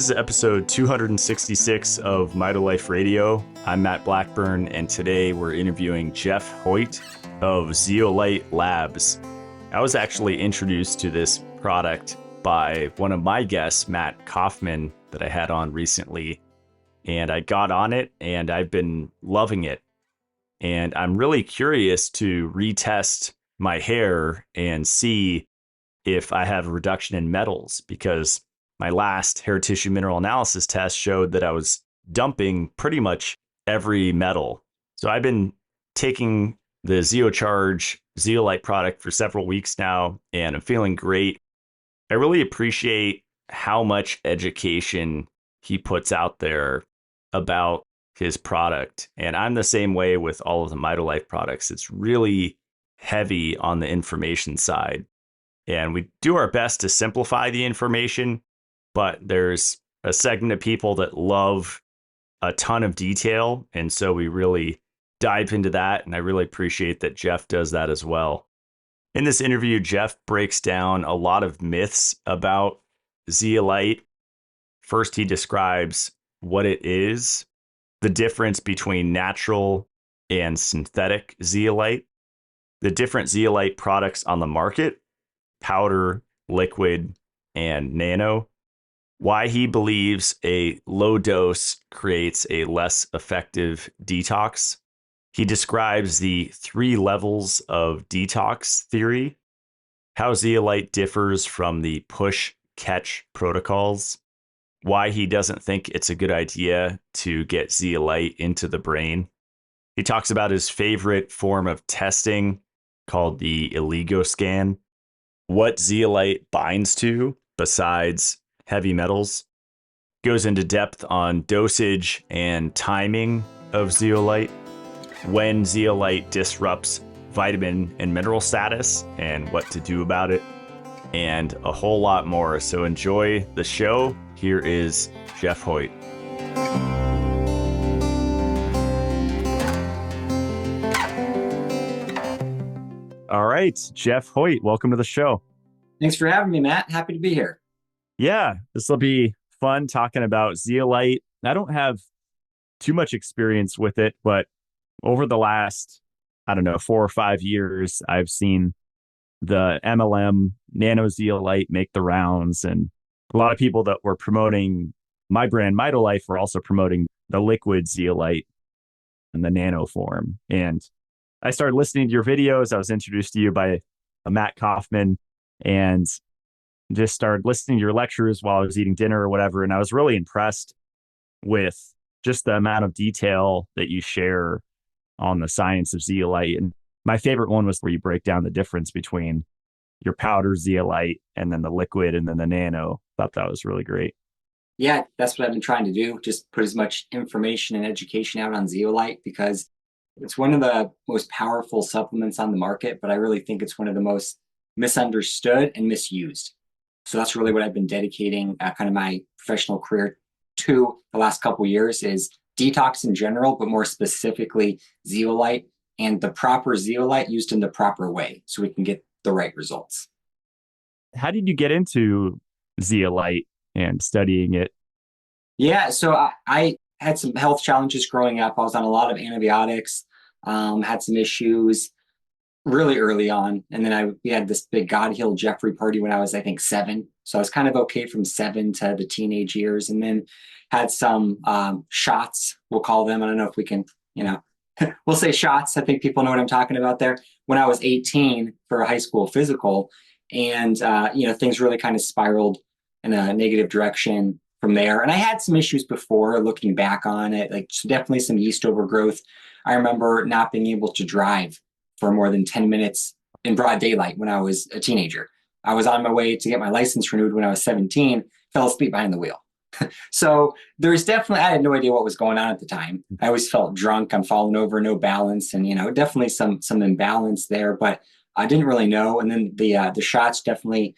This is episode 266 of Mitolife Radio. I'm Matt Blackburn, and today we're interviewing Jeff Hoyt of Zeolite Labs. I was actually introduced to this product by one of my guests, Matt Kaufman, that I had on recently, and I got on it, and I've been loving it. And I'm really curious to retest my hair and see if I have a reduction in metals, because my last hair tissue mineral analysis test showed that I was dumping pretty much every metal. So I've been taking the ZeoCharge zeolite product for several weeks now, and I'm feeling great. I really appreciate how much education he puts out there about his product. And I'm the same way with all of the Mitolife products. It's really heavy on the information side. And we do our best to simplify the information, but there's a segment of people that love a ton of detail. And so we really dive into that. And I really appreciate that Jeff does that as well. In this interview, Jeff breaks down a lot of myths about zeolite. First, he describes what it is, the difference between natural and synthetic zeolite, the different zeolite products on the market, powder, liquid, and nano, why he believes a low dose creates a less effective detox. He describes the 3 levels of detox theory, how zeolite differs from the push-catch protocols, why he doesn't think it's a good idea to get zeolite into the brain. He talks about his favorite form of testing called the oligoscan, what zeolite binds to besides heavy metals, goes into depth on dosage and timing of zeolite, when zeolite disrupts vitamin and mineral status and what to do about it, and a whole lot more. So enjoy the show. Here is Jeff Hoyt. All right, Jeff Hoyt, welcome to the show. Thanks for having me, Matt. Happy to be here. Yeah, this will be fun talking about zeolite. I don't have too much experience with it, but over the last, 4 or 5 years, I've seen the MLM Nano zeolite make the rounds, and a lot of people that were promoting my brand Mitolife were also promoting the liquid zeolite in the nano form. And I started listening to your videos. I was introduced to you by Matt Kaufman, and just started listening to your lectures while I was eating dinner or whatever. And I was really impressed with just the amount of detail that you share on the science of zeolite. And my favorite one was where you break down the difference between your powder zeolite and then the liquid and then the nano. Thought that was really great. Yeah, that's what I've been trying to do. Just put as much information and education out on zeolite, because it's one of the most powerful supplements on the market, but I really think it's one of the most misunderstood and misused. So that's really what I've been dedicating kind of my professional career to the last couple of years, is detox in general, but more specifically zeolite, and the proper zeolite used in the proper way so we can get the right results. How did you get into zeolite and studying it? Yeah, so I had some health challenges growing up. I was on a lot of antibiotics, had some issues really early on. And then we had this big God Heal Jeffrey party when I was, I think, 7. So I was kind of okay from 7 to the teenage years, and then had some shots, we'll call them. I don't know if we can, we'll say shots. I think people know what I'm talking about there. When I was 18 for a high school physical, and, things really kind of spiraled in a negative direction from there. And I had some issues before, looking back on it, like definitely some yeast overgrowth. I remember not being able to drive for more than 10 minutes in broad daylight when I was a teenager. I was on my way to get my license renewed when I was 17, fell asleep behind the wheel. So there's definitely, I had no idea what was going on at the time. I always felt drunk. I'm falling over, no balance, and, definitely some imbalance there, but I didn't really know. And then the shots definitely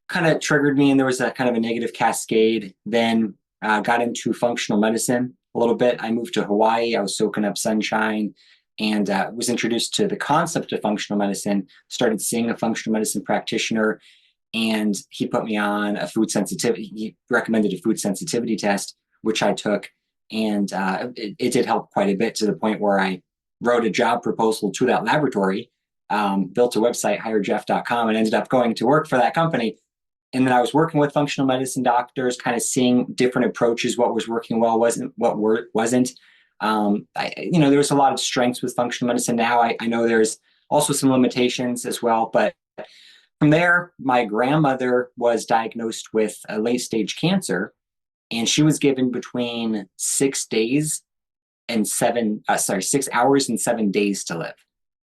kind of triggered me, and there was a kind of a negative cascade. Then got into functional medicine a little bit. I moved to Hawaii. I was soaking up sunshine, and was introduced to the concept of functional medicine, started seeing a functional medicine practitioner, And he put me on a food sensitivity. He recommended a food sensitivity test, which I took, and it did help quite a bit to the point where I wrote a job proposal to that laboratory, built a website, hirejeff.com, and ended up going to work for that company. And then I was working with functional medicine doctors, kind of seeing different approaches, what was working well, wasn't. There was a lot of strengths with functional medicine. Now I know there's also some limitations as well. But from there, my grandmother was diagnosed with a late stage cancer, and she was given between 6 hours and 7 days to live.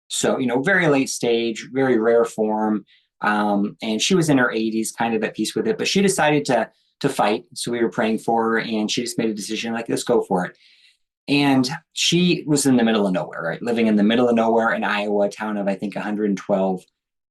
So, very late stage, very rare form. And she was in her 80s, kind of at peace with it, but she decided to fight. So we were praying for her, and she just made a decision like, let's go for it. And she was in the middle of nowhere, right? Living in the middle of nowhere in Iowa, a town of, I think, 112.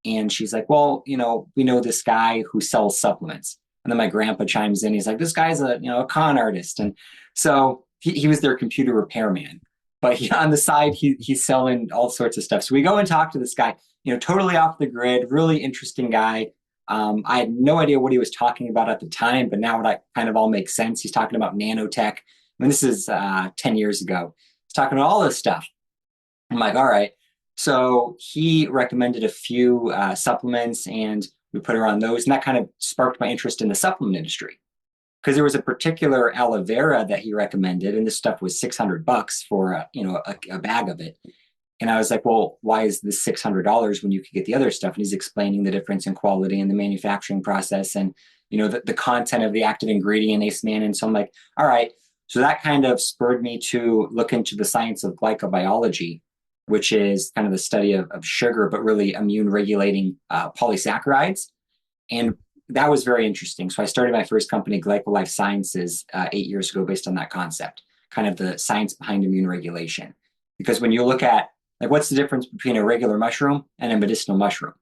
And she's like, well, we know this guy who sells supplements. And then my grandpa chimes in. He's like, this guy's a con artist. And so he was their computer repairman. But on the side, he's selling all sorts of stuff. So we go and talk to this guy, totally off the grid, really interesting guy. I had no idea what he was talking about at the time, but now it kind of all makes sense. He's talking about nanotech. I mean, this is 10 years ago. He's talking about all this stuff. I'm like, all right. So he recommended a few supplements, and we put her on those. And that kind of sparked my interest in the supplement industry, because there was a particular aloe vera that he recommended, and this stuff was $600 for a bag of it. And I was like, well, why is this $600 when you could get the other stuff? And he's explaining the difference in quality and the manufacturing process, and the content of the active ingredient, aceman. And so I'm like, all right. So that kind of spurred me to look into the science of glycobiology, which is kind of the study of sugar, but really immune regulating polysaccharides. And that was very interesting. So I started my first company, Life Sciences, 8 years ago, based on that concept, kind of the science behind immune regulation. Because when you look at, like, what's the difference between a regular mushroom and a medicinal mushroom,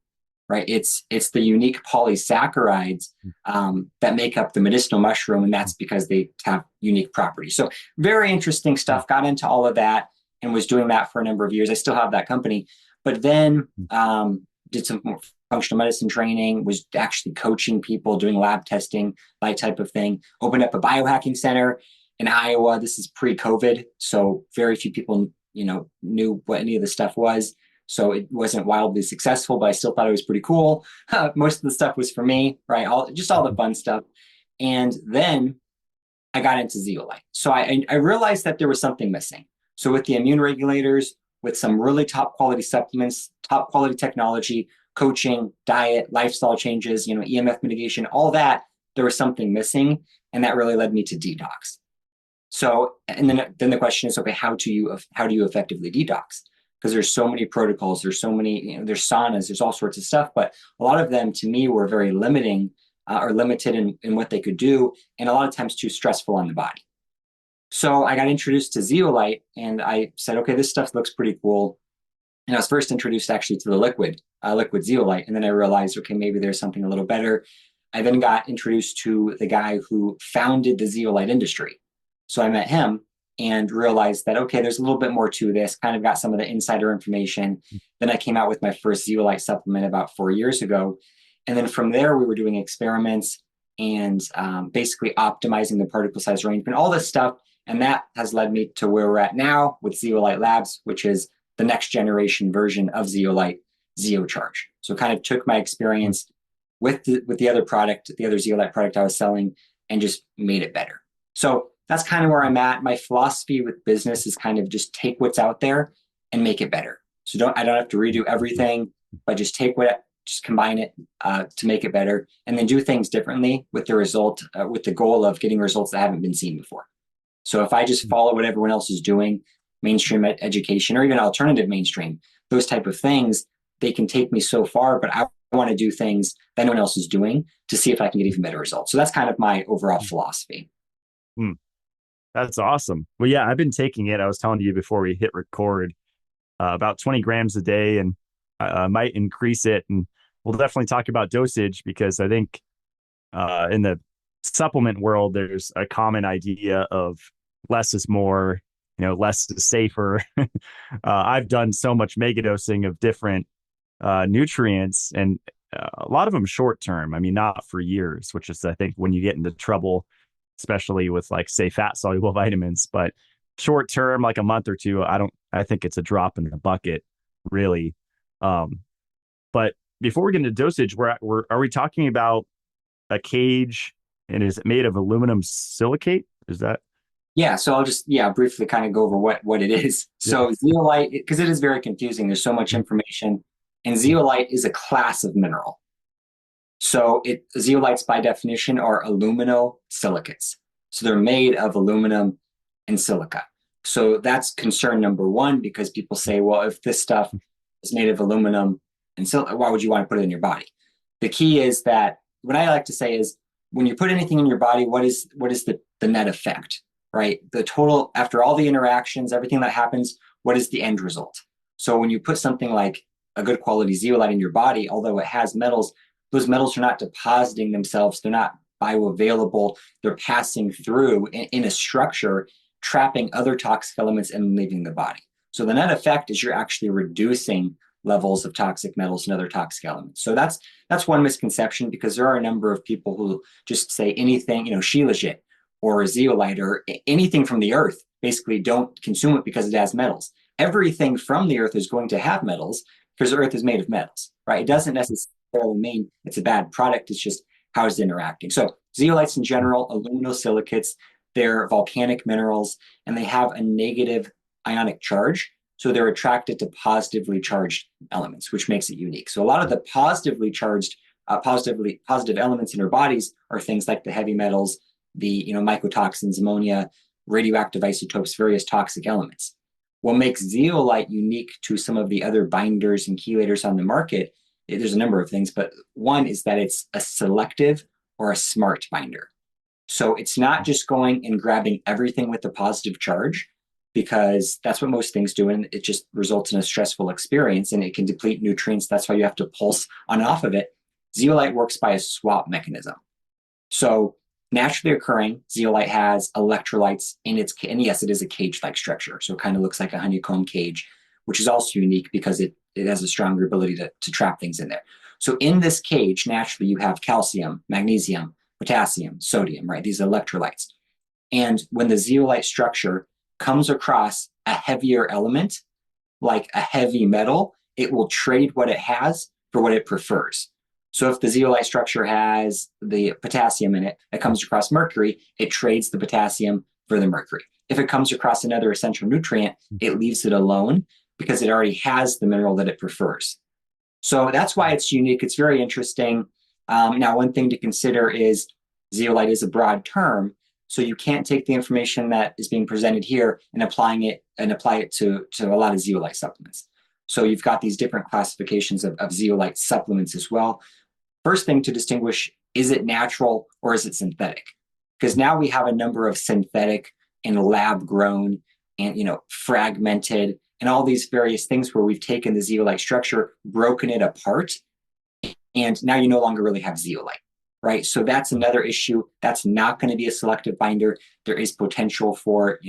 right? It's the unique polysaccharides that make up the medicinal mushroom, and that's because they have unique properties. So very interesting stuff. Got into all of that and was doing that for a number of years. I still have that company, but then did some more functional medicine training, was actually coaching people, doing lab testing, that type of thing. Opened up a biohacking center in Iowa. This is pre-COVID, so very few people knew what any of the stuff was. So it wasn't wildly successful, but I still thought it was pretty cool. Most of the stuff was for me, right? All the fun stuff. And then I got into zeolite. So I realized that there was something missing. So with the immune regulators, with some really top quality supplements, top quality technology, coaching, diet, lifestyle changes, EMF mitigation, all that, there was something missing. And that really led me to detox. So, and then the question is, okay, how do you effectively detox? Because there's so many protocols, there's so many, there's saunas, there's all sorts of stuff, but a lot of them to me were very limiting or limited in what they could do, and a lot of times too stressful on the body. So I got introduced to zeolite, and I said, okay, this stuff looks pretty cool. And I was first introduced actually to the liquid zeolite, and then I realized, okay, maybe there's something a little better. I then got introduced to the guy who founded the zeolite industry. So I met him and realized that, okay, there's a little bit more to this, kind of got some of the insider information. Then I came out with my first zeolite supplement about 4 years ago. And then from there, we were doing experiments and basically optimizing the particle size arrangement, all this stuff. And that has led me to where we're at now with ZeoLite Labs, which is the next generation version of zeolite, ZeoCharge. So kind of took my experience with the other product, the other zeolite product I was selling, and just made it better. So that's kind of where I'm at. My philosophy with business is kind of just take what's out there and make it better. So I don't have to redo everything, but just combine it to make it better, and then do things differently with the goal of getting results that haven't been seen before. So if I just follow what everyone else is doing, mainstream education, or even alternative mainstream, those type of things, they can take me so far, but I want to do things that no one else is doing to see if I can get even better results. So that's kind of my overall philosophy. That's awesome. Well, yeah, I've been taking it. I was telling you before we hit record, about 20 grams a day, and I might increase it. And we'll definitely talk about dosage, because I think in the supplement world, there's a common idea of less is more, less is safer. I've done so much megadosing of different nutrients, and a lot of them short term. I mean, not for years, which is, I think, when you get into trouble, especially with like, say, fat soluble vitamins. But short term, like a month or two, I think it's a drop in the bucket, really. Um, but before we get into dosage, are we talking about a cage, and is it made of aluminum silicate? Is that? Yeah, so I'll just briefly kind of go over what it is. Yeah. So zeolite, because it is very confusing. There's so much information, and zeolite is a class of mineral. So zeolites by definition are aluminosilicates. So they're made of aluminum and silica. So that's concern number one, because people say, well, if this stuff is made of aluminum and silica, why would you want to put it in your body? The key is that what I like to say is, when you put anything in your body, what is the net effect, right? The total, after all the interactions, everything that happens, what is the end result? So when you put something like a good quality zeolite in your body, although it has metals, those metals are not depositing themselves. They're not bioavailable. They're passing through in a structure, trapping other toxic elements and leaving the body. So the net effect is you're actually reducing levels of toxic metals and other toxic elements. So that's one misconception, because there are a number of people who just say anything, shilajit or zeolite or anything from the earth, basically don't consume it because it has metals. Everything from the earth is going to have metals because the earth is made of metals, right? It doesn't necessarily mean it's a bad product. It's just how it's interacting. So zeolites in general, aluminosilicates, they're volcanic minerals, and they have a negative ionic charge. So they're attracted to positively charged elements, which makes it unique. So a lot of the positively charged, positive elements in our bodies are things like the heavy metals, the mycotoxins, ammonia, radioactive isotopes, various toxic elements. What makes zeolite unique to some of the other binders and chelators on the market, there's a number of things, but one is that it's a selective or a smart binder. So it's not just going and grabbing everything with the positive charge, because that's what most things do, and it just results in a stressful experience, and it can deplete nutrients. That's why you have to pulse on and off of it. Zeolite works by a swap mechanism. So naturally occurring, zeolite has electrolytes in its, and yes, it is a cage-like structure. So it kind of looks like a honeycomb cage, which is also unique because it has a stronger ability to trap things in there. So in this cage, naturally, you have calcium, magnesium, potassium, sodium, right? These electrolytes. And when the zeolite structure comes across a heavier element, like a heavy metal, it will trade what it has for what it prefers. So if the zeolite structure has the potassium in it that comes across mercury, it trades the potassium for the mercury. If it comes across another essential nutrient, it leaves it alone because it already has the mineral that it prefers. So that's why it's unique. It's very interesting. Now, one thing to consider is zeolite is a broad term. So you can't take the information that is being presented here and apply it to a lot of zeolite supplements. So you've got these different classifications of zeolite supplements as well. First thing to distinguish, is it natural or is it synthetic? Because now we have a number of synthetic and lab grown and fragmented and all these various things where we've taken the zeolite structure, broken it apart, and now you no longer really have zeolite. Right. So that's another issue. That's not going to be a selective binder. There is potential for,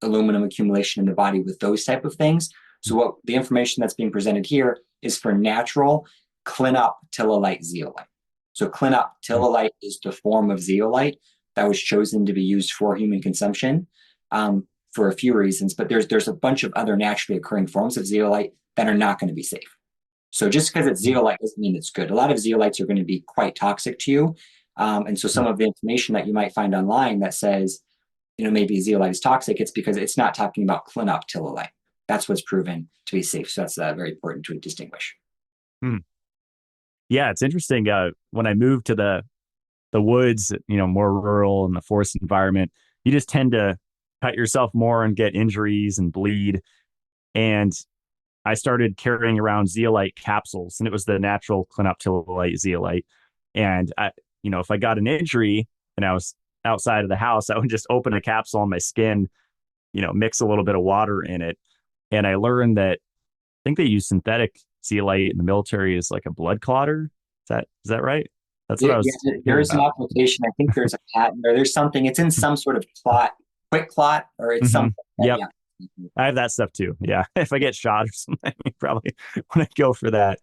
aluminum accumulation in the body with those type of things. So what the information that's being presented here is for natural clinoptilolite zeolite. So clinoptilolite is the form of zeolite that was chosen to be used for human consumption for a few reasons. But there's a bunch of other naturally occurring forms of zeolite that are not going to be safe. So just because it's zeolite doesn't mean it's good. A lot of zeolites are going to be quite toxic to you. And so some of the information that you might find online that says, maybe zeolite is toxic, it's because it's not talking about clinoptilolite. That's what's proven to be safe. So that's very important to distinguish. Hmm. Yeah, it's interesting. When I moved to the woods, more rural and the forest environment, you just tend to cut yourself more and get injuries and bleed. And I started carrying around zeolite capsules, and it was the natural clinoptilolite zeolite. And if I got an injury and I was outside of the house, I would just open a capsule on my skin, mix a little bit of water in it. And I learned that I think they use synthetic zeolite in the military as like a blood clotter. Is that right? That's what I was. Yeah, there is an application. I think there's a patent or there's something. It's in some sort of quick clot, or it's something. Yep. Yeah. I have that stuff too. Yeah. If I get shot or something, I probably want to go for that.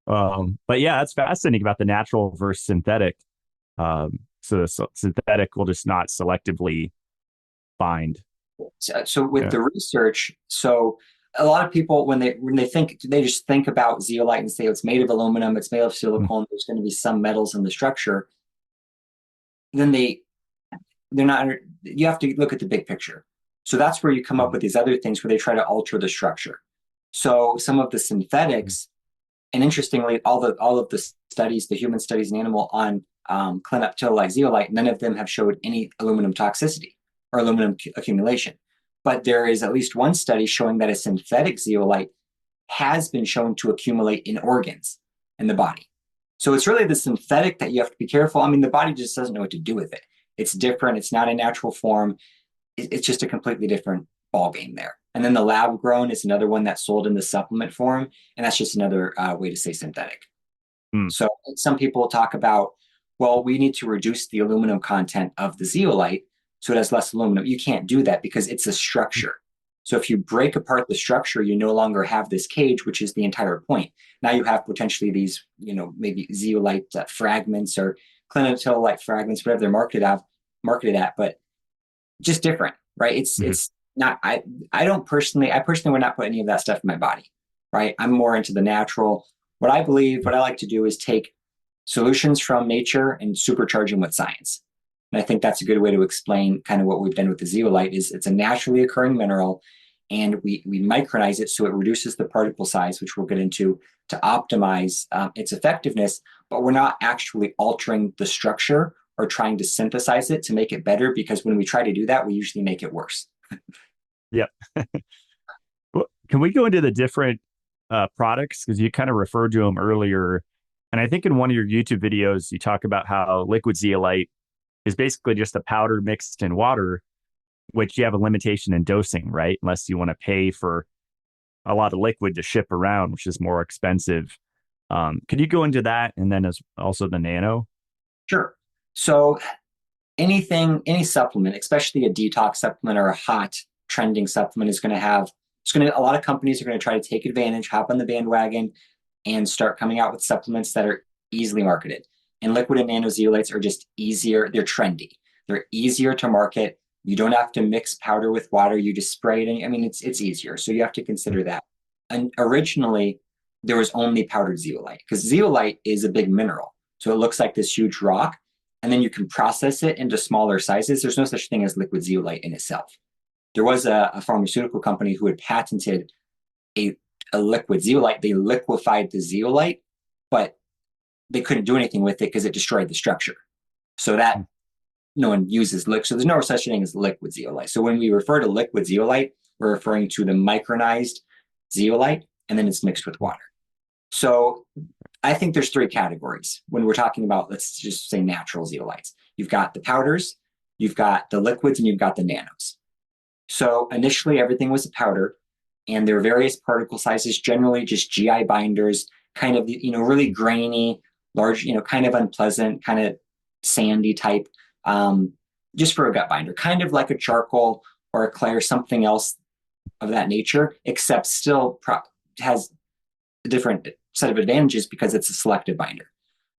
But yeah, that's fascinating about the natural versus synthetic. So the synthetic will just not selectively bind. So with Yeah. the research, so a lot of people when they think they just think about zeolite and say it's made of aluminum, it's made of Mm, silicone, there's going to be some metals in the structure. Then they're not. You have to look at the big picture. So that's where you come up mm, with these other things where they try to alter the structure. So some of the mm, synthetics, and interestingly, all of the studies, the human studies in animal on clinoptilolite zeolite, none of them have showed any aluminum toxicity or aluminum accumulation. But there is at least one study showing that a synthetic zeolite has been shown to accumulate in organs in the body. So it's really the synthetic that you have to be careful. I mean, the body just doesn't know what to do with it. It's different. It's not a natural form. It's just a completely different ball game there. And then the lab grown is another one that's sold in the supplement form, and that's just another way to say synthetic. mm. So some people talk about, well, we need to reduce the aluminum content of the zeolite so it has less aluminum. You can't do that because it's a structure. So if you break apart the structure, you no longer have this cage, which is the entire point. Now you have potentially these, maybe zeolite fragments or clinoptilolite fragments, whatever they're marketed at, but just different, right? Mhm. It's not. I personally would not put any of that stuff in my body, right? I'm more into the natural. What I like to do is take solutions from nature and supercharge them with science. And I think that's a good way to explain kind of what we've done with the zeolite is it's a naturally occurring mineral and we micronize it so it reduces the particle size, which we'll get into to optimize its effectiveness, but we're not actually altering the structure or trying to synthesize it to make it better because when we try to do that, we usually make it worse. Yeah. Well, can we go into the different products? Because you kind of referred to them earlier. And I think in one of your YouTube videos, you talk about how liquid zeolite is basically just a powder mixed in water, which you have a limitation in dosing, right? Unless you want to pay for a lot of liquid to ship around, which is more expensive. Could you go into that and then as also the nano? Sure. So any supplement, especially a detox supplement or a hot trending supplement, is going to have. It's going to. A lot of companies are going to try to take advantage, hop on the bandwagon, and start coming out with supplements that are easily marketed. And liquid and nano zeolites are just easier. They're trendy. They're easier to market. You don't have to mix powder with water. You just spray it. And I mean, it's easier. So you have to consider that. And originally, there was only powdered zeolite because zeolite is a big mineral. So it looks like this huge rock and then you can process it into smaller sizes. There's no such thing as liquid zeolite in itself. There was a pharmaceutical company who had patented a, a liquid zeolite. They liquefied the zeolite, but they couldn't do anything with it because it destroyed the structure. So that no one uses liquid. So there's no such thing as liquid zeolite. So when we refer to liquid zeolite, we're referring to the micronized zeolite, and then it's mixed with water. So I think there's three categories when we're talking about, let's just say natural zeolites. You've got the powders, you've got the liquids, and you've got the nanos. So initially, everything was a powder, and there are various particle sizes, generally just GI binders, kind of, really grainy, large, kind of unpleasant, kind of sandy type, just for a gut binder, kind of like a charcoal or a clay or something else of that nature, except still has a different set of advantages because it's a selective binder.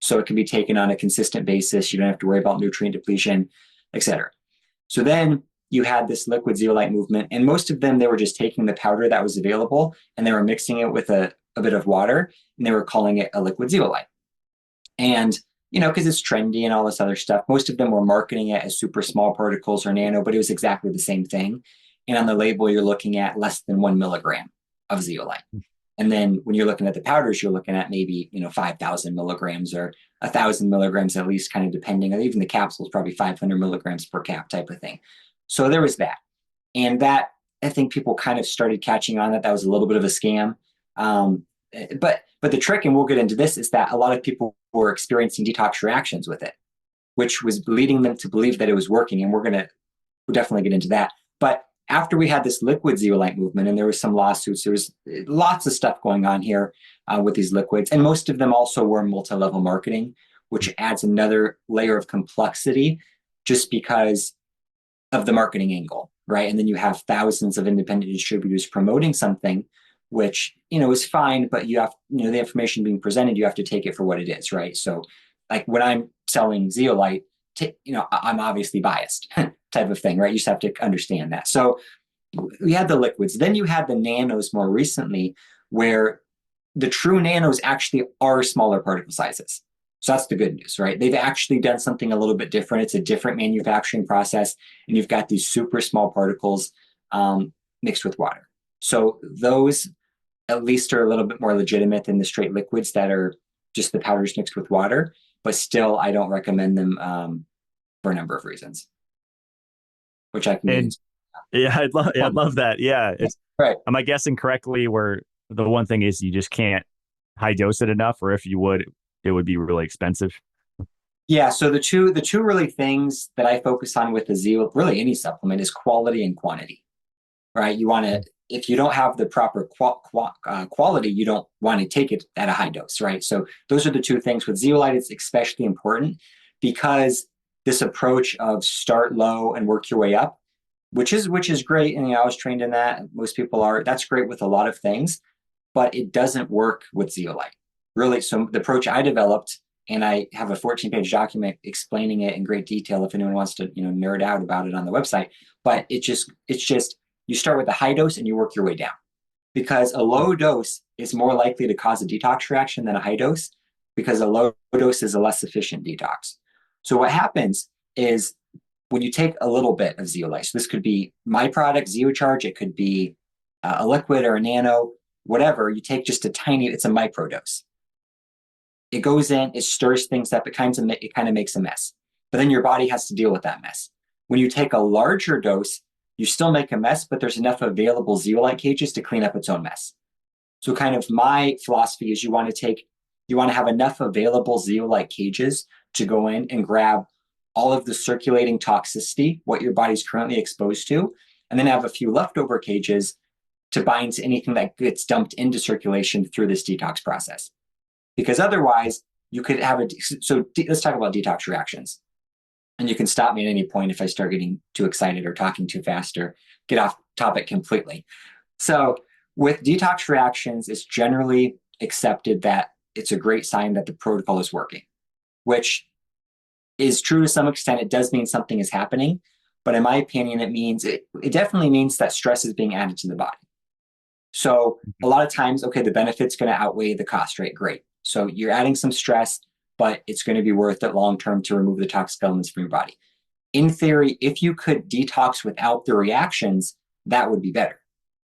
So it can be taken on a consistent basis. You don't have to worry about nutrient depletion, et cetera. So then you had this liquid zeolite movement, and most of them, they were just taking the powder that was available and they were mixing it with a bit of water and they were calling it a liquid zeolite. And, because it's trendy and all this other stuff, most of them were marketing it as super small particles or nano, but it was exactly the same thing. And on the label, you're looking at less than 1 milligram of zeolite. And then when you're looking at the powders, you're looking at maybe, 5,000 milligrams or 1,000 milligrams at least, kind of depending. Even the capsules, probably 500 milligrams per cap type of thing. So there was that. And that, I think people kind of started catching on that was a little bit of a scam. But the trick, and we'll get into this, is that a lot of people were experiencing detox reactions with it, which was leading them to believe that it was working. And we'll definitely get into that. But after we had this liquid zeolite movement, and there was some lawsuits, there was lots of stuff going on here with these liquids, and most of them also were multi-level marketing, which adds another layer of complexity, just because of the marketing angle, right? And then you have thousands of independent distributors promoting something which, is fine, but you have, the information being presented, you have to take it for what it is, right? So like when I'm selling zeolite, I'm obviously biased type of thing, right? You just have to understand that. So we had the liquids. Then you had the nanos more recently, where the true nanos actually are smaller particle sizes. So that's the good news, right? They've actually done something a little bit different. It's a different manufacturing process, and you've got these super small particles mixed with water. So those at least are a little bit more legitimate than the straight liquids that are just the powders mixed with water. But still, I don't recommend them for a number of reasons, which I can get And into. yeah, I'd love that. Yeah. Right. Am I guessing correctly where the one thing is you just can't high dose it enough, or if you would, it would be really expensive? Yeah, so the two really things that I focus on with the Zeo, really any supplement, is quality and quantity, right? You want to, if you don't have the proper quality, you don't want to take it at a high dose, right? So those are the two things. With zeolite, it's especially important because this approach of start low and work your way up, which is great, and I was trained in that. Most people are. That's great with a lot of things, but it doesn't work with zeolite. Really, so the approach I developed, and I have a 14-page document explaining it in great detail if anyone wants to, nerd out about it on the website. But it's just you start with a high dose and you work your way down, because a low dose is more likely to cause a detox reaction than a high dose, because a low dose is a less efficient detox. So what happens is when you take a little bit of zeolite, so this could be my product, ZeoCharge, it could be a liquid or a nano, whatever, you take just a tiny, it's a micro dose. It goes in, it stirs things up, it kind of makes a mess. But then your body has to deal with that mess. When you take a larger dose, you still make a mess, but there's enough available zeolite cages to clean up its own mess. So kind of my philosophy is you want to have enough available zeolite cages to go in and grab all of the circulating toxicity, what your body's currently exposed to, and then have a few leftover cages to bind to anything that gets dumped into circulation through this detox process. Because otherwise, you could have let's talk about detox reactions. And you can stop me at any point if I start getting too excited or talking too fast or get off topic completely. So with detox reactions, it's generally accepted that it's a great sign that the protocol is working, which is true to some extent. It does mean something is happening, but in my opinion, it definitely means that stress is being added to the body. So a lot of times, okay, the benefit's going to outweigh the cost, right? Great. So you're adding some stress, but it's going to be worth it long-term to remove the toxic elements from your body. In theory, if you could detox without the reactions, that would be better,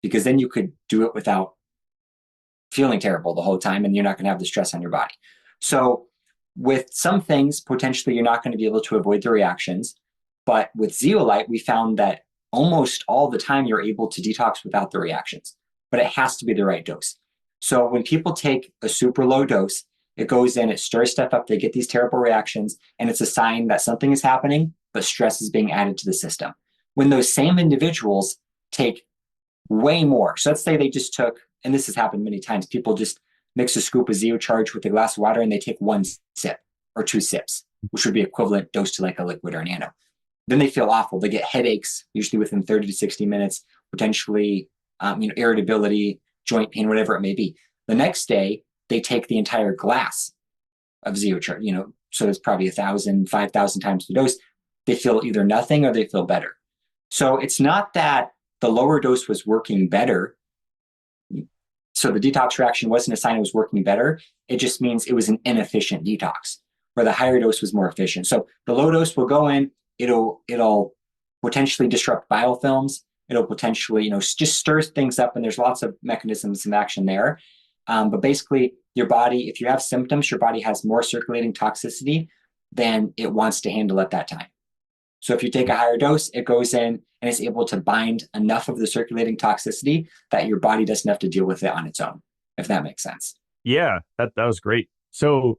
because then you could do it without feeling terrible the whole time, and you're not going to have the stress on your body. So with some things, potentially you're not going to be able to avoid the reactions. But with zeolite, we found that almost all the time you're able to detox without the reactions, but it has to be the right dose. So when people take a super low dose, it goes in, it stirs stuff up, they get these terrible reactions, and it's a sign that something is happening, but stress is being added to the system. When those same individuals take way more, so let's say they just took, and this has happened many times, people just mix a scoop of ZeoCharge with a glass of water and they take one sip or two sips, which would be equivalent dose to like a liquid or a nano. Then they feel awful. They get headaches, usually within 30 to 60 minutes, potentially irritability, joint pain, whatever it may be. The next day, they take the entire glass of ZeoCharge, so it's probably 1,000, 5,000 times the dose. They feel either nothing or they feel better. So it's not that the lower dose was working better. So the detox reaction wasn't a sign it was working better. It just means it was an inefficient detox, where the higher dose was more efficient. So the low dose will go in, it'll potentially disrupt biofilms. It'll potentially, just stir things up, and there's lots of mechanisms of action there. But basically, your body, if you have symptoms, your body has more circulating toxicity than it wants to handle at that time. So if you take a higher dose, it goes in and it's able to bind enough of the circulating toxicity that your body doesn't have to deal with it on its own, if that makes sense. Yeah, that was great. So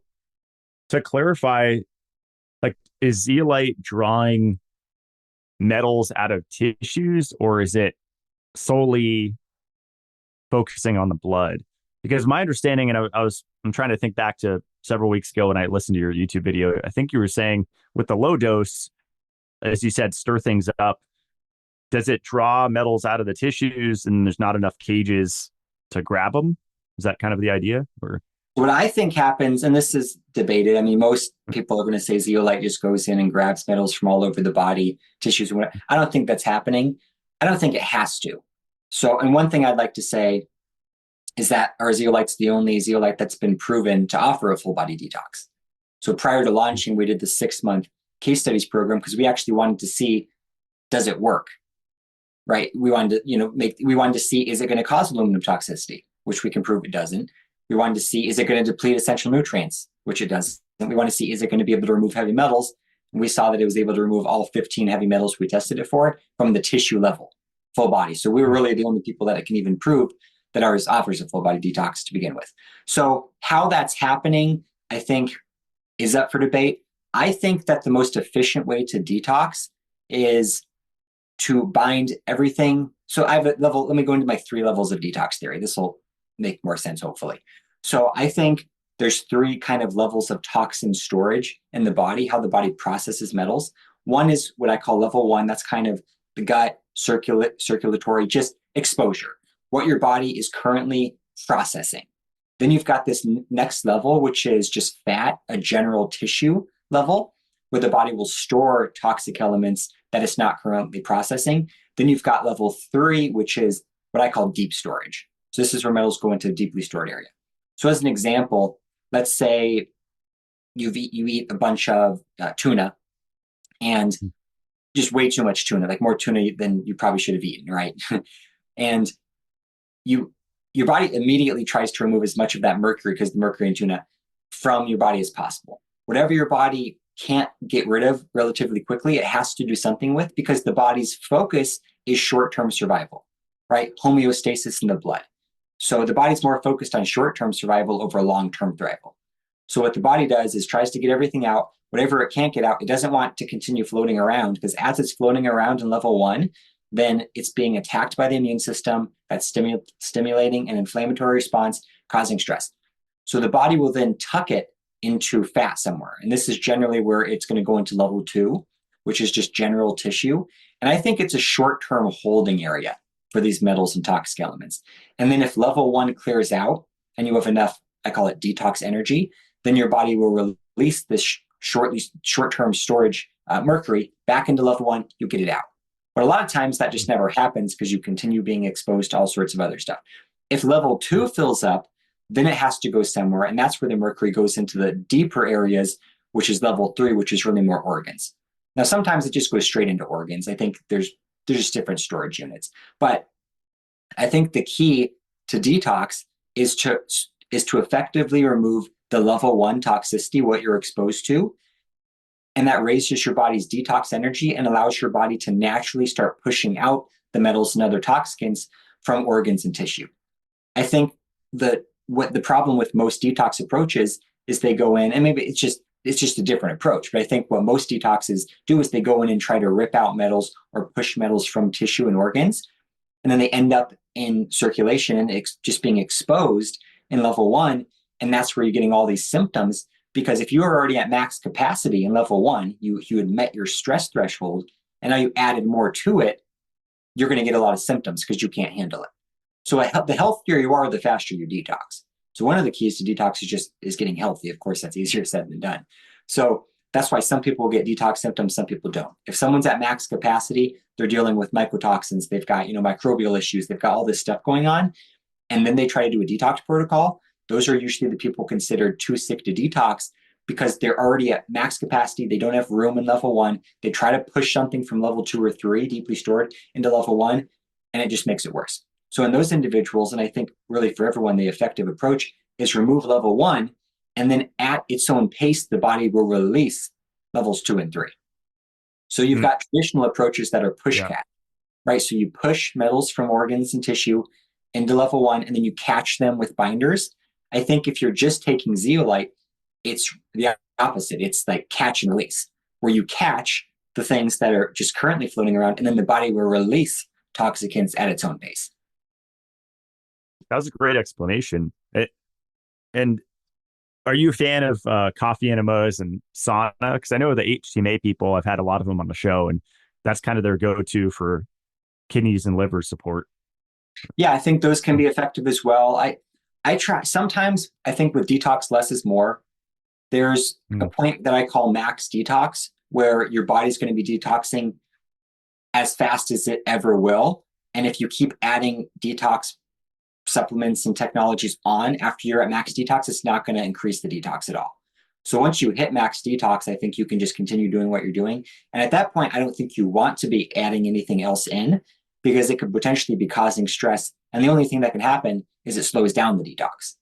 to clarify, like, is zeolite drawing metals out of tissues, or is it solely focusing on the blood? Because my understanding, and I'm trying to think back to several weeks ago when I listened to your YouTube video, I think you were saying with the low dose, as you said, stir things up. Does it draw metals out of the tissues and there's not enough cages to grab them? Is that kind of the idea? Or What I think happens, and this is debated, I mean, most people are going to say zeolite just goes in and grabs metals from all over the body, tissues, and whatever. I don't think that's happening. I don't think it has to. So, and one thing I'd like to say is that our zeolite's the only zeolite that's been proven to offer a full body detox. So prior to launching, we did the 6-month case studies program because we actually wanted to see, does it work? Right? We wanted to, we wanted to see, is it going to cause aluminum toxicity, which we can prove it doesn't. We wanted to see, is it going to deplete essential nutrients, which it does. And we want to see, is it going to be able to remove heavy metals? And we saw that it was able to remove all 15 heavy metals we tested it for from the tissue level, full body. So we were really the only people that it can even prove that ours offers a full body detox to begin with. So how that's happening, I think, is up for debate. I think that the most efficient way to detox is to bind everything. So I have a level, let me go into my 3 levels of detox theory. This will make more sense, hopefully. So I think there's 3 kind of levels of toxin storage in the body, how the body processes metals. One is what I call level 1. That's kind of the gut, circulatory, just exposure, what your body is currently processing. Then you've got this next level, which is just fat, a general tissue level, where the body will store toxic elements that it's not currently processing. Then you've got level 3, which is what I call deep storage. So this is where metals go into a deeply stored area. So as an example, let's say you eat a bunch of tuna and just way too much tuna, like more tuna than you probably should have eaten, right? And your body immediately tries to remove as much of that mercury, because the mercury in tuna, from your body as possible. Whatever your body can't get rid of relatively quickly, it has to do something with, because the body's focus is short-term survival, right? Homeostasis in the blood. So the body's more focused on short-term survival over long-term survival. So what the body does is tries to get everything out. Whatever it can't get out, it doesn't want to continue floating around, because as it's floating around in level 1, then it's being attacked by the immune system. That's stimulating an inflammatory response, causing stress. So the body will then tuck it into fat somewhere. And this is generally where it's going to go into level 2, which is just general tissue. And I think it's a short-term holding area for these metals and toxic elements. And then if level 1 clears out and you have enough, I call it detox energy, then your body will release this short-term storage mercury back into level 1, you get it out. But a lot of times that just never happens because you continue being exposed to all sorts of other stuff. If level 2 fills up, then it has to go somewhere. And that's where the mercury goes into the deeper areas, which is level 3, which is really more organs. Now, sometimes it just goes straight into organs. I think there's just different storage units. But I think the key to detox is to effectively remove the level 1 toxicity, what you're exposed to. And that raises your body's detox energy and allows your body to naturally start pushing out the metals and other toxins from organs and tissue. I think what the problem with most detox approaches is they go in, and maybe it's just a different approach, but I think what most detoxes do is they go in and try to rip out metals or push metals from tissue and organs, and then they end up in circulation and just being exposed in level 1, and that's where you're getting all these symptoms. Because if you were already at max capacity in level 1, you had met your stress threshold, and now you added more to it, you're going to get a lot of symptoms because you can't handle it. So the healthier you are, the faster you detox. So one of the keys to detox is getting healthy. Of course, that's easier said than done. So that's why some people get detox symptoms, some people don't. If someone's at max capacity, they're dealing with mycotoxins, they've got microbial issues, they've got all this stuff going on, and then they try to do a detox protocol. Those are usually the people considered too sick to detox because they're already at max capacity. They don't have room in level 1. They try to push something from level 2 or 3 deeply stored into level 1, and it just makes it worse. So in those individuals, and I think really for everyone, the effective approach is remove level 1, and then at its own pace, the body will release levels 2 and 3. So you've got traditional approaches that are push catch, right? So you push metals from organs and tissue into level 1, and then you catch them with binders. I think if you're just taking zeolite, it's the opposite. It's like catch and release, where you catch the things that are just currently floating around, and then the body will release toxicants at its own pace. That was a great explanation. And are you a fan of coffee enemas and sauna? Because I know the HTMA people, I've had a lot of them on the show, and that's kind of their go-to for kidneys and liver support. Yeah, I think those can be effective as well. I try sometimes. I think with detox, less is more. There's a Mm. point that I call max detox, where your body's going to be detoxing as fast as it ever will. And if you keep adding detox supplements and technologies on after you're at max detox, it's not going to increase the detox at all. So once you hit max detox, I think you can just continue doing what you're doing. And at that point, I don't think you want to be adding anything else in because it could potentially be causing stress. And the only thing that can happen is it slows down the detox.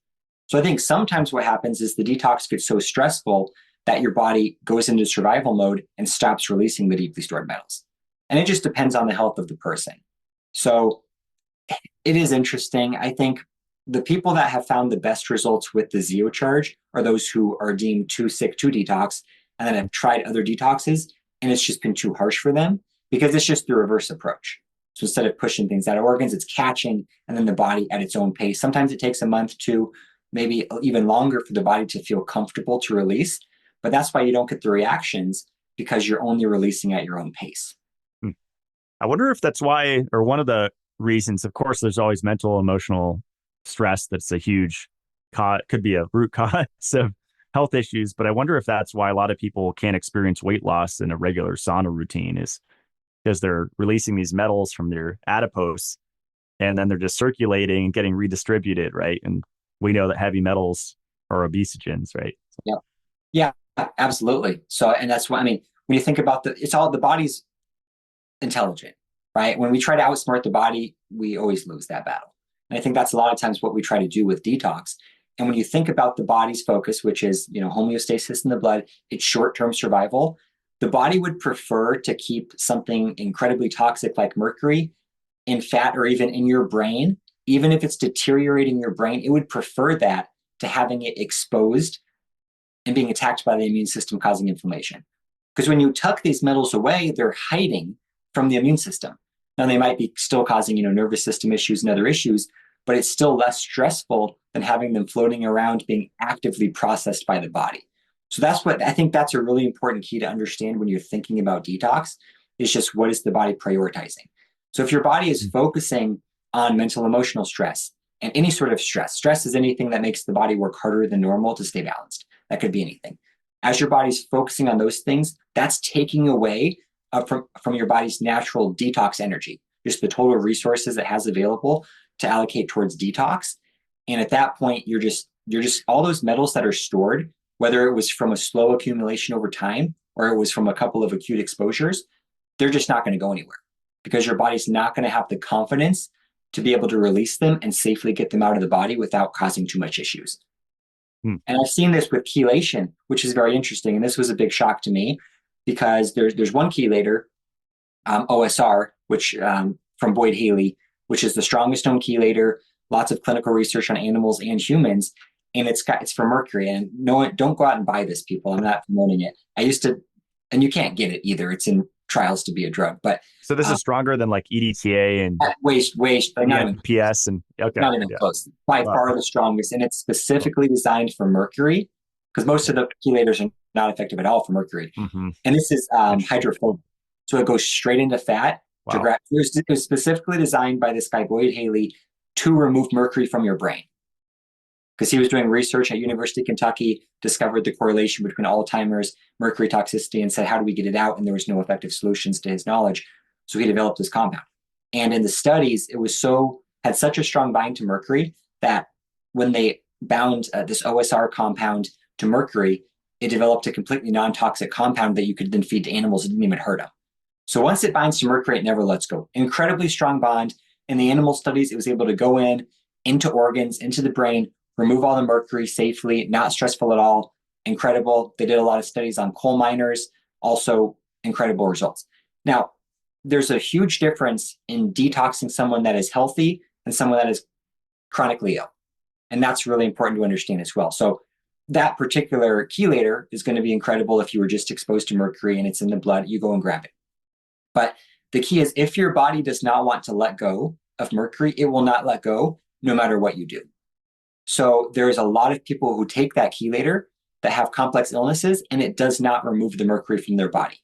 So I think sometimes what happens is the detox gets so stressful that your body goes into survival mode and stops releasing the deeply stored metals. And it just depends on the health of the person. So it is interesting. I think the people that have found the best results with the ZeoCharge are those who are deemed too sick to detox and then have tried other detoxes and it's just been too harsh for them because it's just the reverse approach. So instead of pushing things out of organs, it's catching and then the body at its own pace. Sometimes it takes a month to maybe even longer for the body to feel comfortable to release. But that's why you don't get the reactions because you're only releasing at your own pace. Hmm. I wonder if that's why, or one of the reasons, of course, there's always mental, emotional stress that's a huge could be a root cause of health issues. But I wonder if that's why a lot of people can't experience weight loss in a regular sauna routine is because they're releasing these metals from their adipose and then they're just circulating and getting redistributed, right? And we know that heavy metals are obesogens, right? Yeah. Yeah, absolutely. So, and that's why, I mean, when you think about it's all the body's intelligent, right? When we try to outsmart the body, we always lose that battle. And I think that's a lot of times what we try to do with detox. And when you think about the body's focus, which is, homeostasis in the blood, it's short-term survival, the body would prefer to keep something incredibly toxic like mercury in fat or even in your brain. Even if it's deteriorating your brain, it would prefer that to having it exposed and being attacked by the immune system, causing inflammation. Because when you tuck these metals away, they're hiding from the immune system. Now they might be still causing, nervous system issues and other issues, but it's still less stressful than having them floating around being actively processed by the body. So that's what I think that's a really important key to understand when you're thinking about detox is just what is the body prioritizing. So if your body is focusing on mental emotional stress and any sort of stress is anything that makes the body work harder than normal to stay balanced. That could be anything. As your body's focusing on those things, that's taking away from your body's natural detox energy, just the total resources it has available to allocate towards detox. And at that point, you're just all those metals that are stored, whether it was from a slow accumulation over time or it was from a couple of acute exposures, they're just not going to go anywhere because your body's not going to have the confidence to be able to release them and safely get them out of the body without causing too much issues. Hmm. And I've seen this with chelation, which is very interesting. And this was a big shock to me because there's one chelator, OSR, which from Boyd Haley, which is the strongest known chelator, lots of clinical research on animals and humans. And it's for mercury. And no, don't go out and buy this, people. I'm not promoting it. I used to, and you can't get it either. It's in trials to be a drug. But so this is stronger than like EDTA and waste, but not even EMPS and okay, not even close. By far the strongest, and it's specifically designed for mercury because most of the chelators are not effective at all for mercury. Mm-hmm. And this is hydrophobic, so it goes straight into fat. Wow. It was specifically designed by this guy Boyd Haley to remove mercury from your brain because he was doing research at University of Kentucky, discovered the correlation between Alzheimer's, mercury toxicity, and said, how do we get it out? And there was no effective solutions to his knowledge. So he developed this compound. And in the studies, it was had such a strong bind to mercury that when they bound this OSR compound to mercury, it developed a completely non-toxic compound that you could then feed to animals. It didn't even hurt them. So once it binds to mercury, it never lets go. Incredibly strong bond. In the animal studies, it was able to go into organs, into the brain, remove all the mercury safely, not stressful at all. Incredible. They did a lot of studies on coal miners, also incredible results. Now, there's a huge difference in detoxing someone that is healthy and someone that is chronically ill. And that's really important to understand as well. So that particular chelator is going to be incredible if you were just exposed to mercury and it's in the blood, you go and grab it. But the key is if your body does not want to let go of mercury, it will not let go no matter what you do. So there's a lot of people who take that chelator that have complex illnesses and it does not remove the mercury from their body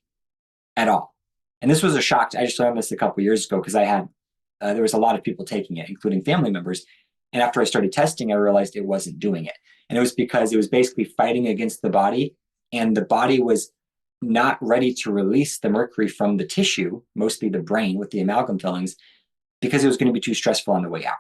at all. And this was a shock. I just learned this a couple of years ago because I had there was a lot of people taking it, including family members. And after I started testing, I realized it wasn't doing it. And it was because it was basically fighting against the body, and the body was not ready to release the mercury from the tissue, mostly the brain with the amalgam fillings, because it was going to be too stressful on the way out.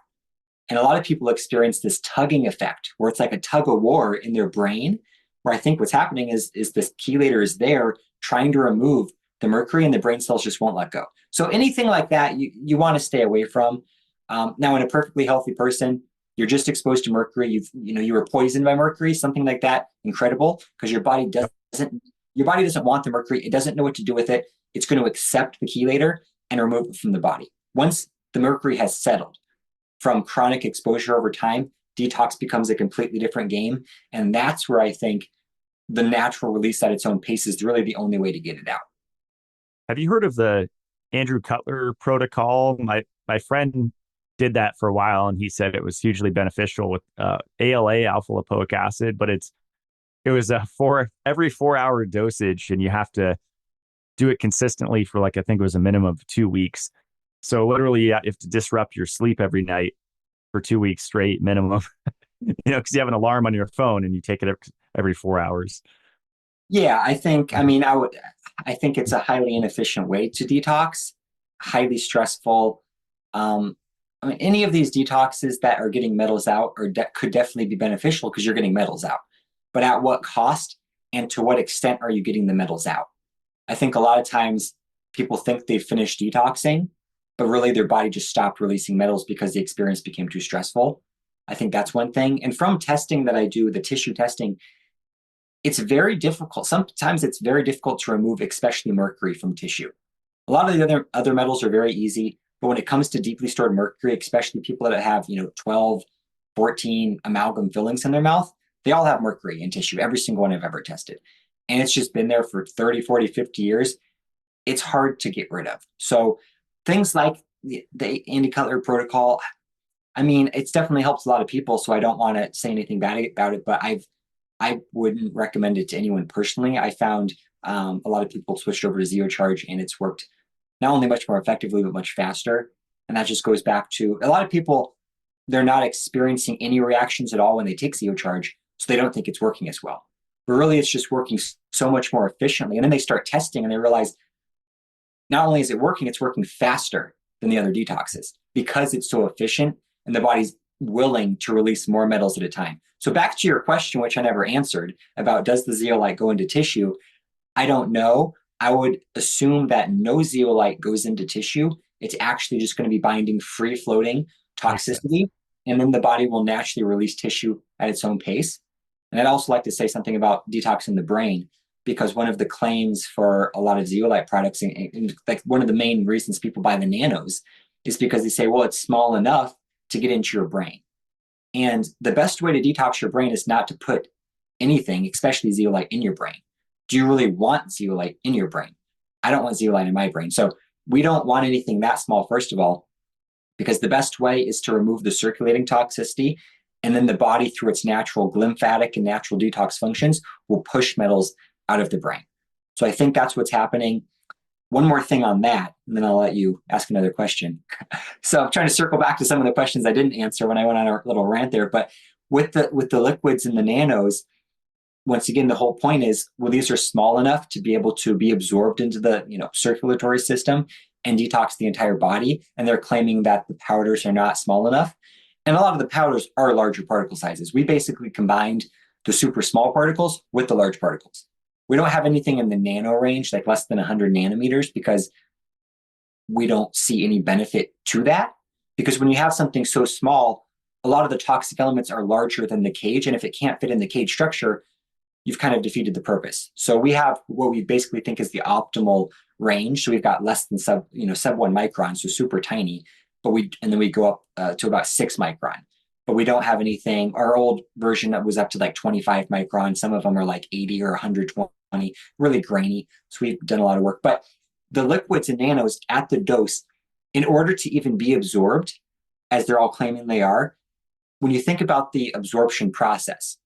And a lot of people experience this tugging effect where it's like a tug of war in their brain, where I think what's happening is this chelator is there trying to remove the mercury, and the brain cells just won't let go. So anything like that, you want to stay away from. Now, in a perfectly healthy person, you're just exposed to mercury. You were poisoned by mercury, something like that. Incredible, because your body doesn't want the mercury. It doesn't know what to do with it. It's going to accept the chelator and remove it from the body. Once the mercury has settled from chronic exposure over time, detox becomes a completely different game. And that's where I think the natural release at its own pace is really the only way to get it out. Have you heard of the Andrew Cutler protocol? My friend did that for a while, and he said it was hugely beneficial with ALA, alpha lipoic acid, but it was every 4 hour dosage, and you have to do it consistently for I think it was a minimum of 2 weeks. So literally you have to disrupt your sleep every night for 2 weeks straight minimum, because you have an alarm on your phone and you take it every 4 hours. Yeah, I think it's a highly inefficient way to detox, highly stressful. Any of these detoxes that are getting metals out could definitely be beneficial because you're getting metals out. But at what cost and to what extent are you getting the metals out? I think a lot of times people think they've finished detoxing, but really their body just stopped releasing metals because the experience became too stressful. I think that's one thing. And from testing that I do, the tissue testing, it's very difficult. Sometimes it's very difficult to remove, especially mercury from tissue. A lot of the other metals are very easy, but when it comes to deeply stored mercury, especially people that have 12, 14 amalgam fillings in their mouth, they all have mercury in tissue, every single one I've ever tested. And it's just been there for 30, 40, 50 years. It's hard to get rid of. So things like the Andy Cutler protocol, it's definitely helped a lot of people, so I don't want to say anything bad about it, but I wouldn't recommend it to anyone personally. I found a lot of people switched over to ZeoCharge, and it's worked not only much more effectively, but much faster. And that just goes back to a lot of people, they're not experiencing any reactions at all when they take ZeoCharge, so they don't think it's working as well. But really, it's just working so much more efficiently. And then they start testing and they realize not only is it working, it's working faster than the other detoxes because it's so efficient and the body's willing to release more metals at a time. So back to your question, which I never answered, about does the zeolite go into tissue? I don't know. I would assume that no zeolite goes into tissue. It's actually just going to be binding free floating toxicity, and then the body will naturally release tissue at its own pace. And I'd also like to say something about detoxing the brain, because one of the claims for a lot of zeolite products, and like one of the main reasons people buy the nanos, is because they say, well, it's small enough to get into your brain. And the best way to detox your brain is not to put anything, especially zeolite, in your brain. Do you really want zeolite in your brain? I don't want zeolite in my brain. So we don't want anything that small, first of all, because the best way is to remove the circulating toxicity, and then the body, through its natural glymphatic and natural detox functions, will push metals out of the brain. So I think that's what's happening. One more thing on that, and then I'll let you ask another question. So I'm trying to circle back to some of the questions I didn't answer when I went on a little rant there. But with the liquids and the nanos, once again, the whole point is, well, these are small enough to be able to be absorbed into the circulatory system and detox the entire body. And they're claiming that the powders are not small enough. And a lot of the powders are larger particle sizes. We basically combined the super small particles with the large particles. We don't have anything in the nano range, like less than 100 nanometers, because we don't see any benefit to that. Because when you have something so small, a lot of the toxic elements are larger than the cage. And if it can't fit in the cage structure, you've kind of defeated the purpose. So we have what we basically think is the optimal range. So we've got less than sub 1 micron, so super tiny. And then we go up to about 6 micron. But we don't have anything. Our old version that was up to like 25 micron. Some of them are like 80 or 120, really grainy. So we've done a lot of work. But the liquids and nanos at the dose, in order to even be absorbed, as they're all claiming they are, when you think about the absorption process,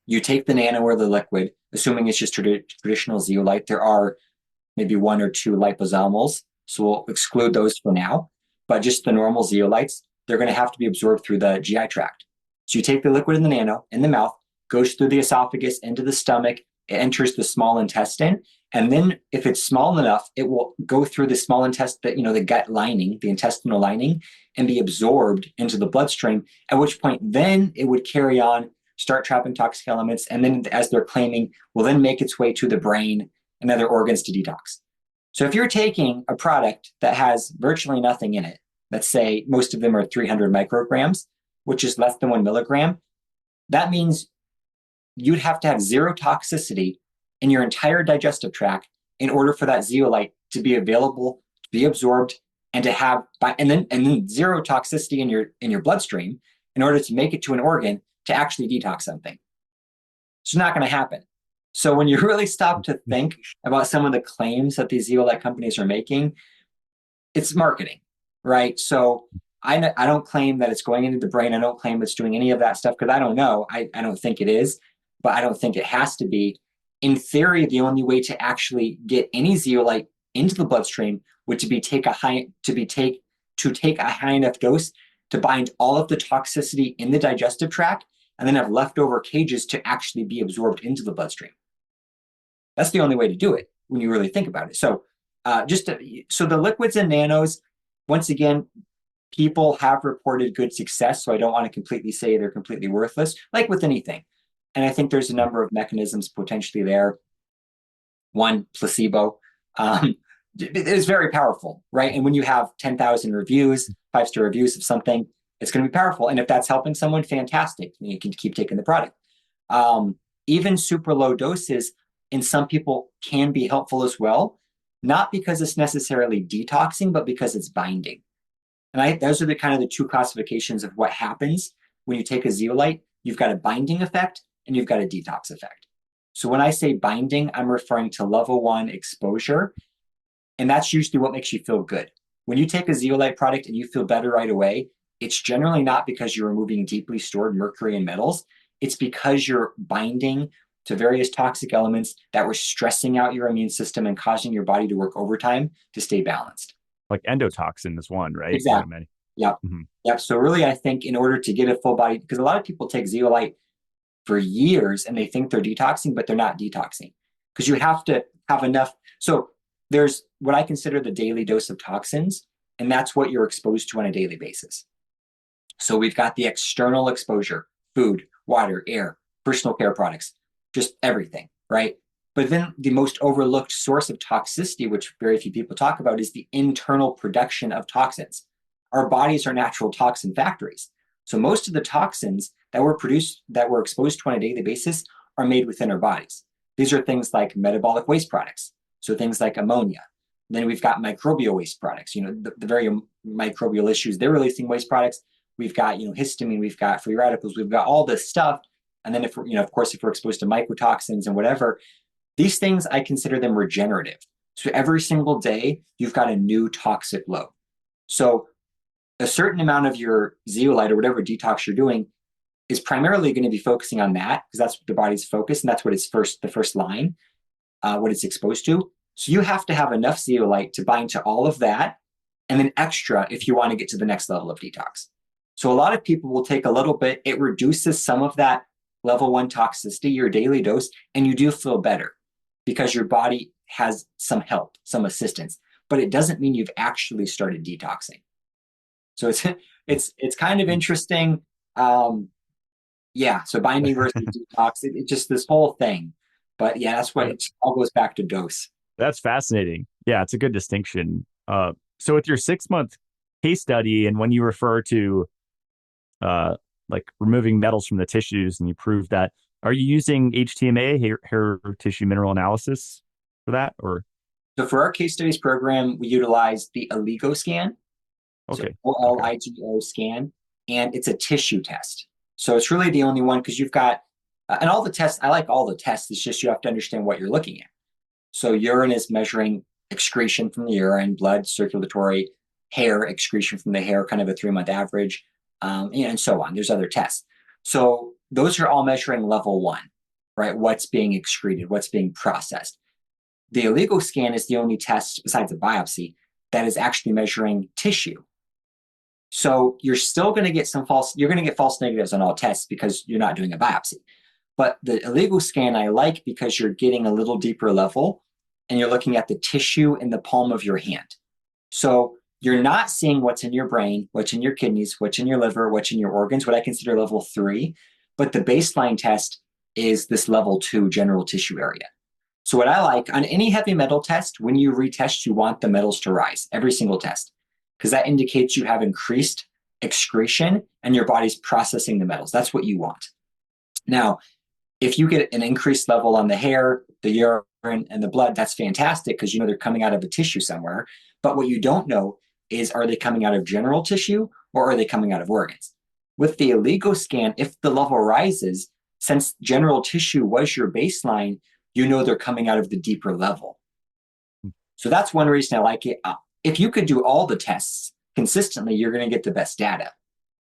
you take the nano or the liquid, assuming it's just traditional zeolite. There are maybe 1 or 2 liposomals, so we'll exclude those for now. but just the normal zeolites, they're going to have to be absorbed through the GI tract. So you take the liquid in the nano in the mouth, goes through the esophagus into the stomach, it enters the small intestine, and then if it's small enough, it will go through the small intestine, the gut lining, the intestinal lining, and be absorbed into the bloodstream, at which point then it would carry on, start trapping toxic elements, and then, as they're claiming, will then make its way to the brain and other organs to detox. So if you're taking a product that has virtually nothing in it, let's say most of them are 300 micrograms, which is less than 1 milligram, that means you'd have to have zero toxicity in your entire digestive tract in order for that zeolite to be available, to be absorbed, and to have, and then zero toxicity in your bloodstream in order to make it to an organ to actually detox something. It's not going to happen. So when you really stop to think about some of the claims that these zeolite companies are making, it's marketing, right? So I don't claim that it's going into the brain. I don't claim it's doing any of that stuff because I don't know. I don't think it is, but I don't think it has to be. In theory, the only way to actually get any zeolite into the bloodstream would to take a high enough dose to bind all of the toxicity in the digestive tract and then have leftover cages to actually be absorbed into the bloodstream. That's the only way to do it when you really think about it. So so the liquids and nanos, once again, people have reported good success. So I don't want to completely say they're completely worthless, like with anything. And I think there's a number of mechanisms potentially there. One, placebo. It is very powerful, right? And when you have 10,000 reviews, 5-star reviews of something, it's going to be powerful. And if that's helping someone, fantastic. You can keep taking the product. Even super low doses in some people can be helpful as well, not because it's necessarily detoxing, but because it's binding. And those are the kind of the two classifications of what happens when you take a zeolite. You've got a binding effect and you've got a detox effect. So when I say binding, I'm referring to level 1 exposure. And that's usually what makes you feel good. When you take a zeolite product and you feel better right away, it's generally not because you're removing deeply stored mercury and metals. It's because you're binding to various toxic elements that were stressing out your immune system and causing your body to work overtime to stay balanced. Like endotoxin is one, right? Exactly. Yep. Mm-hmm. Yep. So really, I think in order to get a full body, because a lot of people take zeolite for years and they think they're detoxing, but they're not detoxing because you have to have enough. So there's what I consider the daily dose of toxins, and that's what you're exposed to on a daily basis. So we've got the external exposure, food, water, air, personal care products, just everything, right? But then the most overlooked source of toxicity, which very few people talk about, is the internal production of toxins. Our bodies are natural toxin factories. So most of the toxins that were produced, that we're exposed to on a daily basis, are made within our bodies. These are things like metabolic waste products. So things like ammonia. Then we've got microbial waste products, the very microbial issues. They're releasing waste products. We've got, histamine, we've got free radicals, we've got all this stuff. And then if we're, of course, if we're exposed to mycotoxins and whatever, these things, I consider them regenerative. So every single day, you've got a new toxic load. So a certain amount of your zeolite or whatever detox you're doing is primarily going to be focusing on that because that's the body's focus and that's what it's the first line, what it's exposed to. So you have to have enough zeolite to bind to all of that and then extra if you want to get to the next level of detox. So a lot of people will take a little bit, it reduces some of that level 1 toxicity, your daily dose, and you do feel better because your body has some help, some assistance, but it doesn't mean you've actually started detoxing. So it's kind of interesting. So binding versus detox, it just this whole thing. But yeah, that's what it all goes back to dose. That's fascinating. Yeah, it's a good distinction. So with your 6-month case study and when you refer to like removing metals from the tissues and you prove that, are you using HTMA, hair tissue mineral analysis for that? Or so for our case studies program, we utilize the Oligo scan. Okay. So OLIGO scan, and it's a tissue test. So it's really the only one because you've got, and all the tests, I like all the tests. It's just you have to understand what you're looking at. So urine is measuring excretion from the urine, blood, circulatory, hair, excretion from the hair, kind of a 3-month average, and so on. There's other tests. So those are all measuring level 1, right? What's being excreted, what's being processed. The Oligo scan is the only test besides a biopsy that is actually measuring tissue. So you're still going to get you're going to get false negatives on all tests because you're not doing a biopsy. But the illegal scan I like because you're getting a little deeper level and you're looking at the tissue in the palm of your hand. So you're not seeing what's in your brain, what's in your kidneys, what's in your liver, what's in your organs, what I consider level 3. But the baseline test is this level 2 general tissue area. So what I like on any heavy metal test, when you retest, you want the metals to rise, every single test, because that indicates you have increased excretion and your body's processing the metals. That's what you want. Now, if you get an increased level on the hair, the urine, and the blood, that's fantastic because you know they're coming out of a tissue somewhere. But what you don't know is, are they coming out of general tissue or are they coming out of organs? With the illegal scan, if the level rises, since general tissue was your baseline, you know they're coming out of the deeper level. So that's one reason I like it. If you could do all the tests consistently, you're going to get the best data.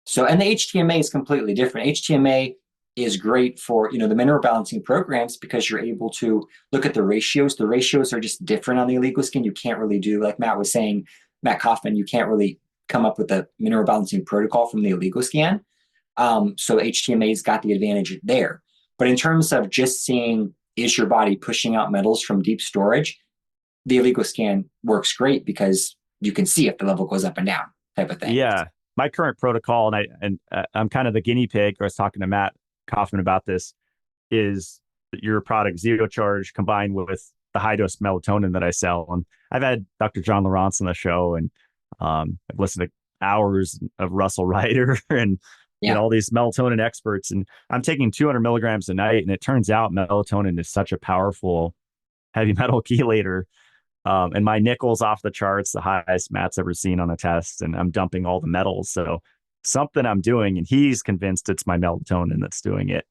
So, and the HTMA is completely different. HTMA is great for, the mineral balancing programs because you're able to look at the ratios. The ratios are just different on the illegal skin. You can't really do, like Matt was saying, Matt Kaufman, you can't really come up with a mineral balancing protocol from the illegal scan. So HTMA's got the advantage there. But in terms of just seeing, is your body pushing out metals from deep storage, the illegal scan works great because you can see if the level goes up and down type of thing. Yeah. My current protocol, and I'm kind of the guinea pig. I was talking to Matt Kaufman about this, is your product ZeoCharge combined with the high dose melatonin that I sell. And I've had Dr. John Lawrence on the show, and I've listened to hours of Russell Ryder and all these melatonin experts. And I'm taking 200 milligrams a night, and it turns out melatonin is such a powerful heavy metal chelator. And my nickel's off the charts, the highest Matt's ever seen on a test, and I'm dumping all the metals. So something I'm doing, and he's convinced it's my melatonin that's doing it.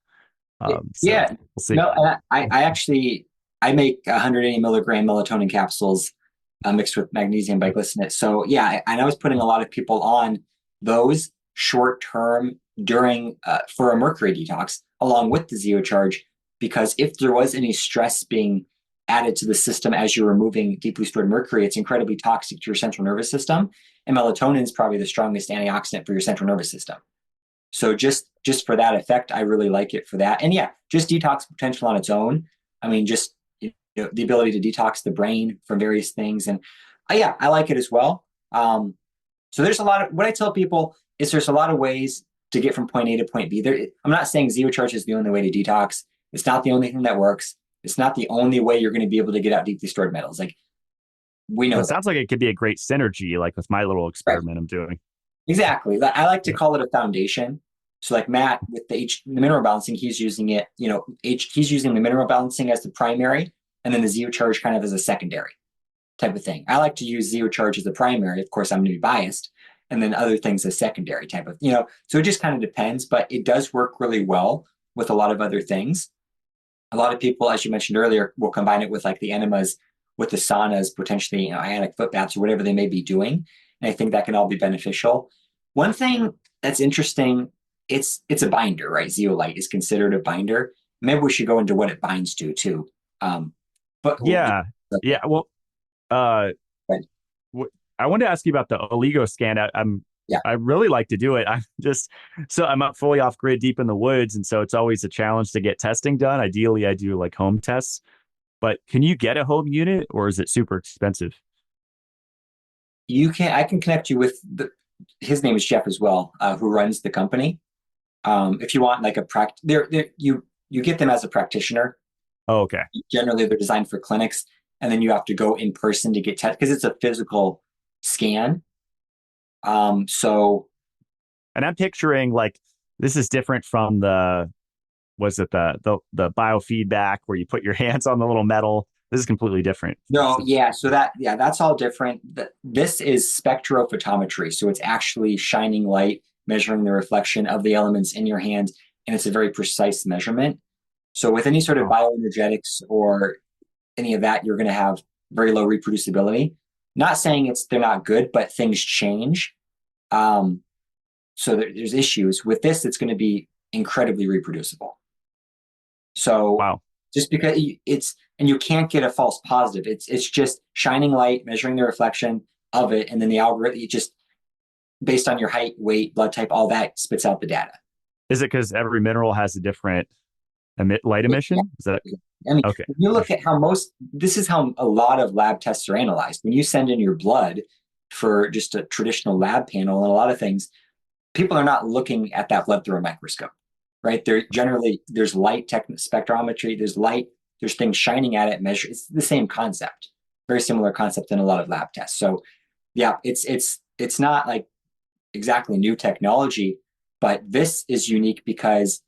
So we'll see. No, I make 180 milligram melatonin capsules mixed with magnesium biglycinate. So and I was putting a lot of people on those short term during for a mercury detox along with the ZeoCharge, because if there was any stress being added to the system as you're removing deeply stored mercury, it's incredibly toxic to your central nervous system. And melatonin is probably the strongest antioxidant for your central nervous system. So just for that effect, I really like it for that. And just detox potential on its own. I mean, just the ability to detox the brain from various things. And I like it as well. So there's a lot of, what I tell people is there's a lot of ways to get from point A to point B. I'm not saying ZeoCharge is the only way to detox. It's not the only thing that works. It's not the only way you're going to be able to get out deeply stored metals. Like, we know it sounds like it could be a great synergy, like with my little experiment I'm doing. Exactly. I like to call it a foundation. So like Matt with the mineral balancing, he's using it, he's using the mineral balancing as the primary, and then the ZeoCharge kind of as a secondary type of thing. I like to use ZeoCharge as the primary. Of course, I'm going to be biased, and then other things as secondary type of, so it just kind of depends, but it does work really well with a lot of other things. A lot of people, as you mentioned earlier, will combine it with like the enemas, with the saunas, potentially, ionic foot baths or whatever they may be doing. And I think that can all be beneficial. One thing that's interesting, it's a binder, right? Zeolite is considered a binder. Maybe we should go into what it binds to too. Well, I wanted to ask you about the oligo scan. I really like to do it. I'm up fully off grid deep in the woods. And so it's always a challenge to get testing done. Ideally, I do like home tests, but can you get a home unit or is it super expensive? I can connect you with his name is Jeff as well, who runs the company. If you want like you get them as a practitioner. Oh, okay. Generally they're designed for clinics, and then you have to go in person to get tested because it's a physical scan. And I'm picturing like, this is different from the biofeedback where you put your hands on the little metal. This is completely different. No, so that's all different. This is spectrophotometry. So it's actually shining light, measuring the reflection of the elements in your hand. And it's a very precise measurement. So with any sort of bioenergetics or any of that, you're going to have very low reproducibility. Not saying they're not good, but things change. So there's issues. With this, it's going to be incredibly reproducible. So just because and you can't get a false positive. It's just shining light, measuring the reflection of it, and then the algorithm, based on your height, weight, blood type, all that spits out the data. Is it because every mineral has a different light Yeah. emission? Is that I mean, okay? if you look at this is how a lot of lab tests are analyzed. When you send in your blood for just a traditional lab panel and a lot of things, people are not looking at that blood through a microscope, right? There's light spectrometry, there's light, there's things shining at it, measure. It's the same concept, very similar concept in a lot of lab tests. So yeah, it's not like exactly new technology, but this is unique because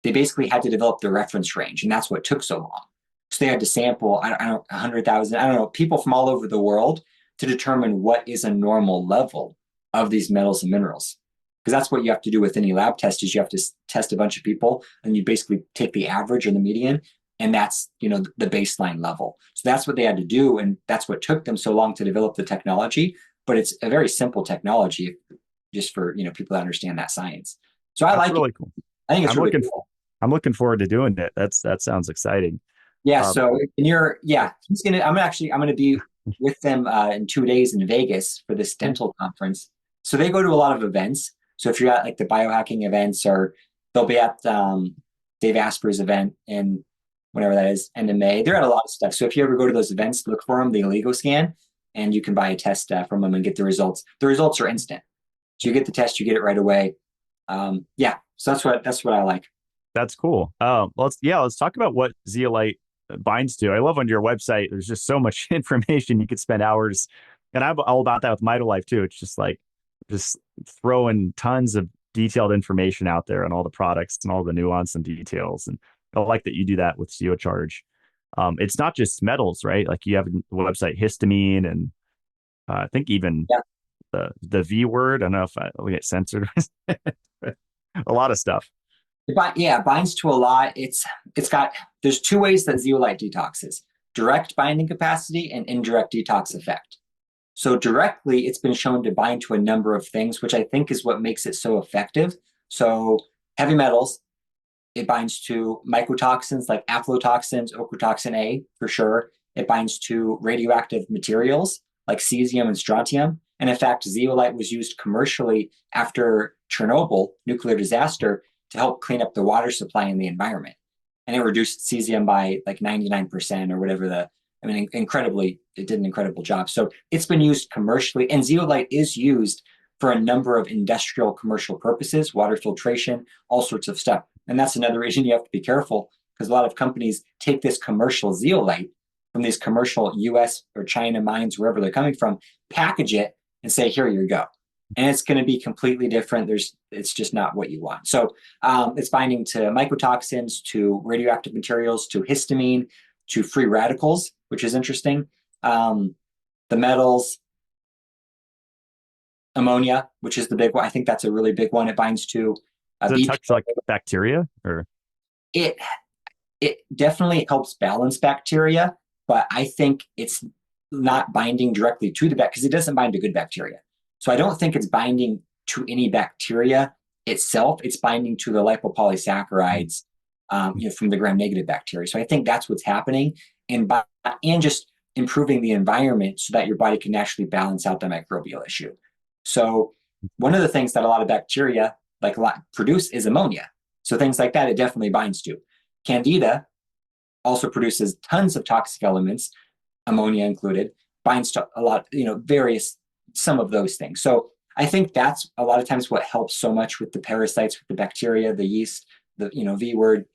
they basically had to develop the reference range, and that's what took so long. So they had to sample, I don't 100,000, I don't know, people from all over the world to determine what is a normal level of these metals and minerals. Because that's what you have to do with any lab test is you have to test a bunch of people and you basically take the average or the median, and that's, the baseline level. So that's what they had to do, and that's what took them so long to develop the technology. But it's a very simple technology just for, people that understand that science. So I That's like really it. cool. I think it's I'm really looking cool. I'm looking forward to doing it. That sounds exciting. Yeah. Um, So I'm gonna be with them in 2 days in Vegas for this dental conference. So they go to a lot of events. So if you're at like the biohacking events, or they'll be at Dave Asper's event in whenever that is, end of May. They're at a lot of stuff. So if you ever go to those events, look for them, the Illegal Scan, and you can buy a test from them and get the results. The results are instant. So you get the test, you get it right away. Yeah. So that's what I like. that's cool. Let's talk about what zeolite binds to. I love on your website. There's just so much information you could spend hours, and I'm all about that with Mitolife too. It's just like just throwing tons of detailed information out there on all the products and all the nuance and details. And I like that you do that with ZeoCharge. It's not just metals, right? Like you have the website histamine and I think even Yeah. the V word. I don't know if we get censored. A lot of stuff. It binds to a lot. There's two ways that zeolite detoxes: direct binding capacity and indirect detox effect. So directly, it's been shown to bind to a number of things, which I think is what makes it so effective. So heavy metals, it binds to mycotoxins like aflatoxins, ochratoxin A for sure. It binds to radioactive materials like cesium and strontium. And in fact, zeolite was used commercially after Chernobyl nuclear disaster to help clean up the water supply in the environment. And it reduced cesium by like 99% or whatever it did an incredible job. So it's been used commercially, and zeolite is used for a number of industrial commercial purposes, water filtration, all sorts of stuff. And that's another reason you have to be careful, because a lot of companies take this commercial zeolite from these commercial US or China mines, wherever they're coming from, package it and say, here you go. And it's going to be completely different. It's just not what you want. So it's binding to mycotoxins, to radioactive materials, to histamine, to free radicals, which is interesting. The metals, ammonia, which is the big one. I think that's a really big one. It binds to Does it touch like bacteria or? It it definitely helps balance bacteria, but I think it's not binding directly to the bacteria because it doesn't bind to good bacteria. So I don't think it's binding to any bacteria itself. It's binding to the lipopolysaccharides from the gram-negative bacteria. So I think that's what's happening, and just improving the environment so that your body can naturally balance out the microbial issue. So one of the things that a lot of bacteria produce is ammonia. So things like that, it definitely binds to. Candida also produces tons of toxic elements, ammonia included, binds to a lot, some of those things. So I think that's a lot of times what helps so much with the parasites, with the bacteria, the yeast, the V word.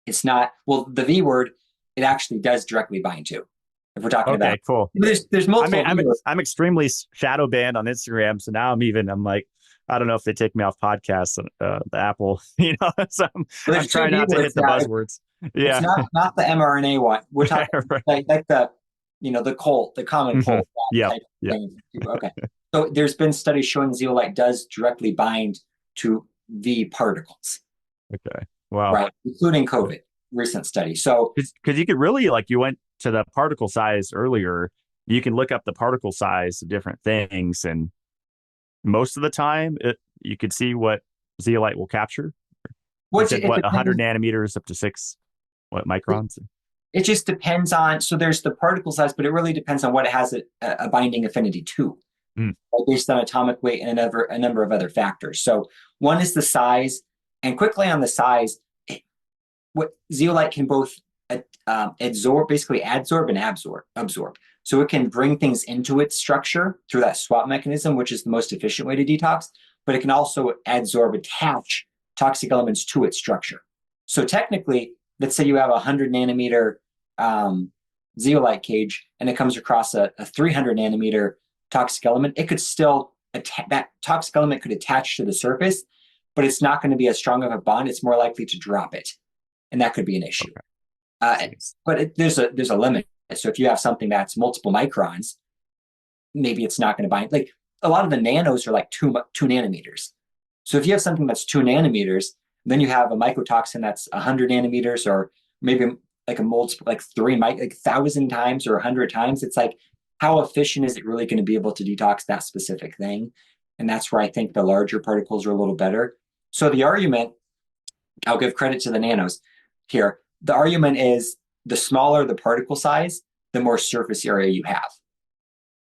It's not, well, the V word, it actually does directly bind to. If we're talking about, cool. There's multiple. I'm extremely shadow banned on Instagram, so now I'm like, I don't know if they take me off podcasts, the Apple, so I'm trying not to hit the buzzwords. Yeah, it's not the mRNA one. We're talking right. like the common cold. Yeah, Type thing. Okay. So there's been studies showing zeolite does directly bind to V particles. Okay. Wow. Right, including COVID, recent study. So because you could really, like, you went to the particle size earlier, you can look up the particle size of different things, and most of the time you could see what zeolite will capture. What 100 nanometers up to 6 microns? It just depends on, so there's the particle size, but it really depends on what it has a binding affinity to. Mm. based on atomic weight and a number of other factors. So one is the size, and quickly on the size, what zeolite can both absorb, basically adsorb and absorb. So it can bring things into its structure through that swap mechanism, which is the most efficient way to detox, but it can also adsorb, attach toxic elements to its structure. So technically, let's say you have a 100 nanometer zeolite cage and it comes across a 300 nanometer toxic element, it could still, that toxic element could attach to the surface, but it's not going to be as strong of a bond. It's more likely to drop it. And that could be an issue. There's a limit. So if you have something that's multiple microns, maybe it's not going to bind. Like a lot of the nanos are like two nanometers. So if you have something that's 2 nanometers, then you have a mycotoxin that's 100 nanometers, or maybe like a multiple, like like 1,000 times or 100 times. It's like, how efficient is it really going to be able to detox that specific thing? And that's where I think the larger particles are a little better. So the argument, I'll give credit to the nanos here. The argument is the smaller the particle size, the more surface area you have,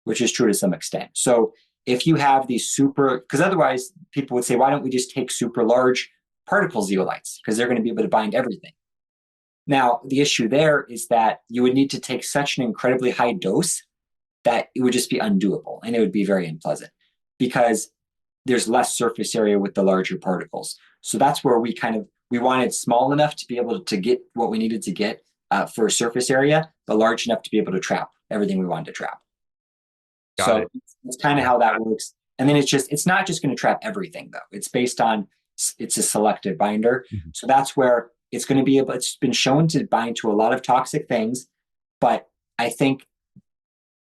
which is true to some extent. So if you have these super, because otherwise people would say, why don't we just take super large particle zeolites? Because they're going to be able to bind everything. Now, the issue there is that you would need to take such an incredibly high dose that it would just be undoable and it would be very unpleasant because there's less surface area with the larger particles. So that's where we wanted small enough to be able to get what we needed to get for surface area, but large enough to be able to trap everything we wanted to trap. So it's kind of how that works. And then it's not just going to trap everything though. It's based on, it's a selective binder. Mm-hmm. So that's where it's going to be able, it's been shown to bind to a lot of toxic things, but I think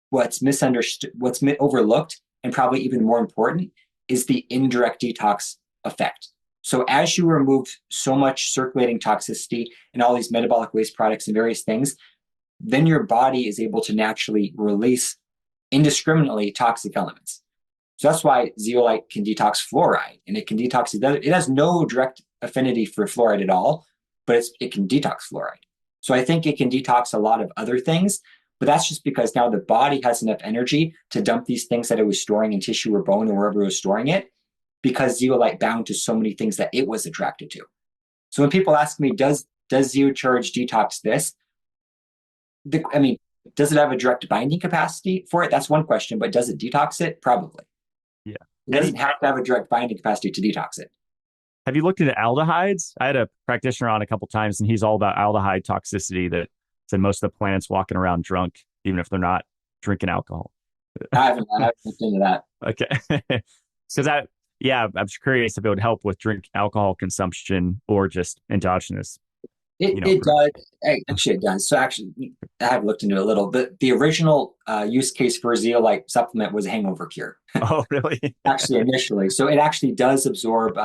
what's misunderstood, what's overlooked, and probably even more important is the indirect detox effect. So as you remove so much circulating toxicity and all these metabolic waste products and various things, then your body is able to naturally release indiscriminately toxic elements. So that's why zeolite can detox fluoride, and it can detox it has no direct affinity for fluoride at all, but it can detox fluoride. So I think it can detox a lot of other things, but that's just because now the body has enough energy to dump these things that it was storing in tissue or bone or wherever it was storing it, because zeolite bound to so many things that it was attracted to. So when people ask me, does ZeoCharge detox this? Does it have a direct binding capacity for it? That's one question, but does it detox it? Probably. Yeah. It doesn't have to have a direct binding capacity to detox it. Have you looked into aldehydes? I had a practitioner on a couple times, and he's all about aldehyde toxicity, that said most of the plants walking around drunk, even if they're not drinking alcohol. I haven't looked into that. Okay. Because I'm curious if it would help with drink alcohol consumption or just endogenous. It does. Actually, it does. So actually, I have looked into it a little, but the original use case for a zeolite supplement was a hangover cure. Oh, really? Actually, initially. So it actually does absorb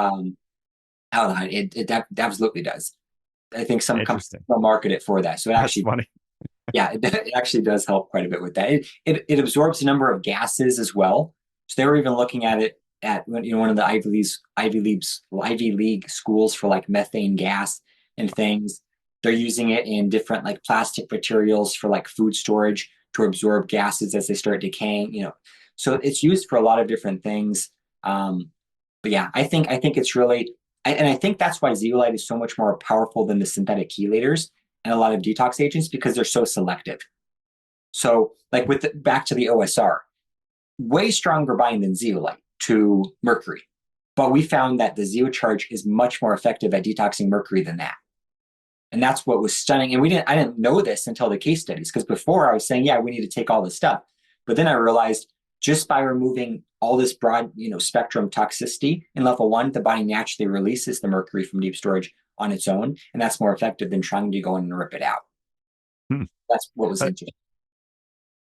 aldehyde. It absolutely does. I think some companies will market it for that. So it actually, that's funny. Yeah, it actually does help quite a bit with that. It absorbs a number of gases as well. So they were even looking at it at one of the Ivy League schools for like methane gas and things. They're using it in different like plastic materials for like food storage to absorb gases as they start decaying. So it's used for a lot of different things. But yeah, I think it's really, and I think that's why zeolite is so much more powerful than the synthetic chelators and a lot of detox agents, because they're so selective. So like back to the OSR, way stronger bind than zeolite to mercury. But we found that the ZeoCharge is much more effective at detoxing mercury than that. And that's what was stunning. And I didn't know this until the case studies, because before I was saying, yeah, we need to take all this stuff. But then I realized just by removing all this broad, spectrum toxicity in level 1, the body naturally releases the mercury from deep storage on its own. And that's more effective than trying to go in and rip it out. That's what was interesting.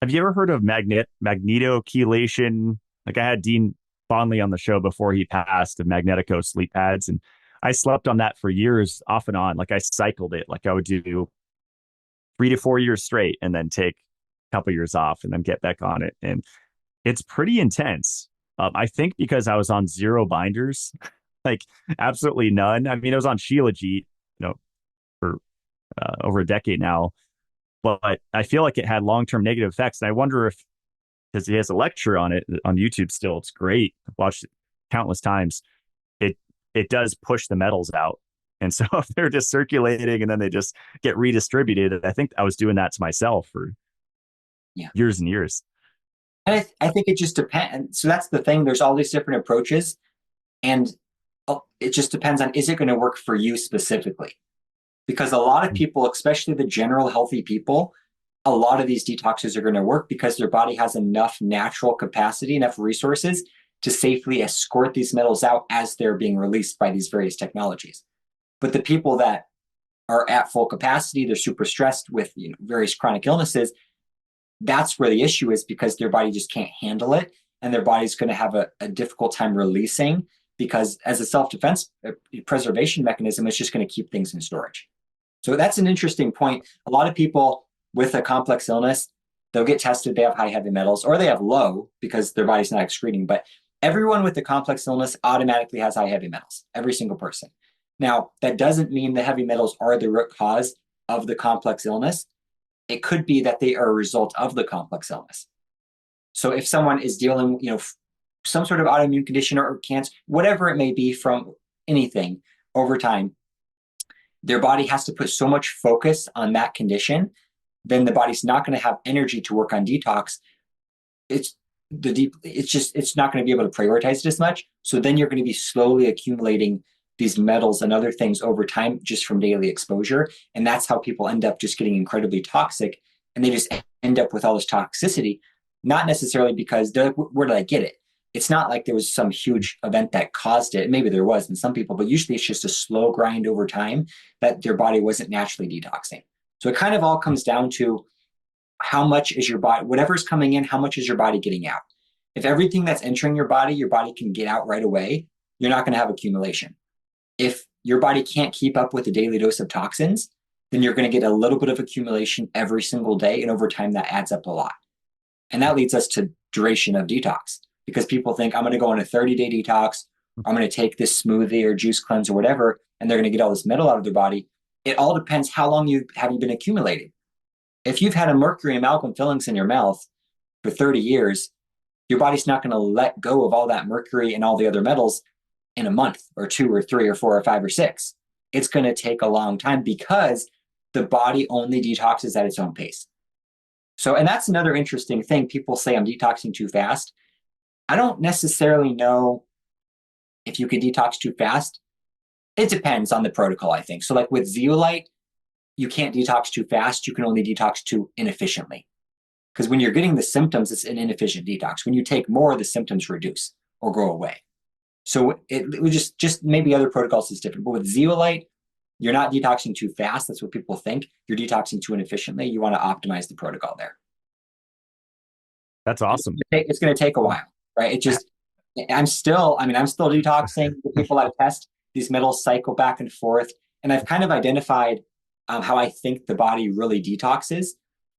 Have you ever heard of magnetochelation? Like I had Dean Bonley on the show before he passed, of Magnetico sleep pads. And I slept on that for years off and on. Like I cycled it. Like I would do 3 to 4 years straight and then take a couple years off and then get back on it. And it's pretty intense. I think because I was on 0 binders, like absolutely none. I mean, I was on Shilajit, for over a decade now, but I feel like it had long-term negative effects. And I wonder if because he has a lecture on it on YouTube still. It's great. I've watched it countless times. It it does push the metals out. And so if they're just circulating and then they just get redistributed, I think I was doing that to myself for Yeah. years and years. And I think it just depends. So that's the thing. There's all these different approaches, and it just depends on, is it going to work for you specifically? Because a lot of people, especially the general healthy people, a lot of these detoxes are going to work because their body has enough natural capacity, enough resources to safely escort these metals out as they're being released by these various technologies. But the people that are at full capacity, they're super stressed with various chronic illnesses, that's where the issue is, because their body just can't handle it, and their body's going to have a difficult time releasing, because as a self-defense preservation mechanism, it's just going to keep things in storage. So that's an interesting point. A lot of people with a complex illness, they'll get tested, they have high heavy metals, or they have low because their body's not excreting. But everyone with a complex illness automatically has high heavy metals, every single person. Now, that doesn't mean the heavy metals are the root cause of the complex illness. It could be that they are a result of the complex illness. So if someone is dealing, some sort of autoimmune condition or cancer, whatever it may be from anything over time, their body has to put so much focus on that condition, then the body's not going to have energy to work on detox. It's not going to be able to prioritize it as much. So then you're going to be slowly accumulating these metals and other things over time just from daily exposure. And that's how people end up just getting incredibly toxic. And they just end up with all this toxicity, not necessarily because they're like, where did I get it? It's not like there was some huge event that caused it. Maybe there was in some people, but usually it's just a slow grind over time that their body wasn't naturally detoxing. So it kind of all comes down to how much is your body, whatever's coming in, how much is your body getting out? If everything that's entering your body can get out right away, you're not going to have accumulation. If your body can't keep up with a daily dose of toxins, then you're going to get a little bit of accumulation every single day. And over time, that adds up a lot. And that leads us to duration of detox, because people think, I'm going to go on a 30-day detox. I'm going to take this smoothie or juice cleanse or whatever, and they're going to get all this metal out of their body. It all depends how long you been accumulating. If you've had a mercury amalgam fillings in your mouth for 30 years, your body's not going to let go of all that mercury and all the other metals in a month or 2 or 3 or 4 or 5 or 6. It's going to take a long time because the body only detoxes at its own pace. So, and that's another interesting thing. People say I'm detoxing too fast. I don't necessarily know if you could detox too fast. It depends on the protocol, I think. So like with zeolite, you can't detox too fast. You can only detox too inefficiently. Because when you're getting the symptoms, it's an inefficient detox. When you take more, the symptoms reduce or go away. So it was just maybe other protocols is different. But with zeolite, you're not detoxing too fast. That's what people think. You're detoxing too inefficiently. You want to optimize the protocol there. That's awesome. It's going to take a while, right? I'm still detoxing. The people I test, these metals cycle back and forth. And I've kind of identified how I think the body really detoxes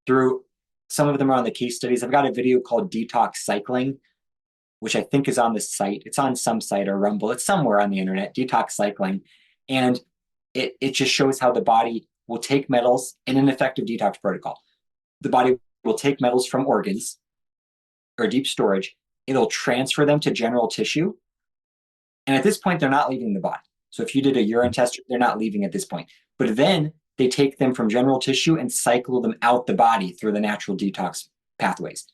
through, some of them are on the case studies. I've got a video called Detox Cycling, which I think is on the site. It's on some site or Rumble. It's somewhere on the internet, Detox Cycling. And it just shows how the body will take metals in an effective detox protocol. The body will take metals from organs or deep storage. It'll transfer them to general tissue. And at this point, they're not leaving the body. So if you did a urine test, they're not leaving at this point. But then they take them from general tissue and cycle them out the body through the natural detox pathways.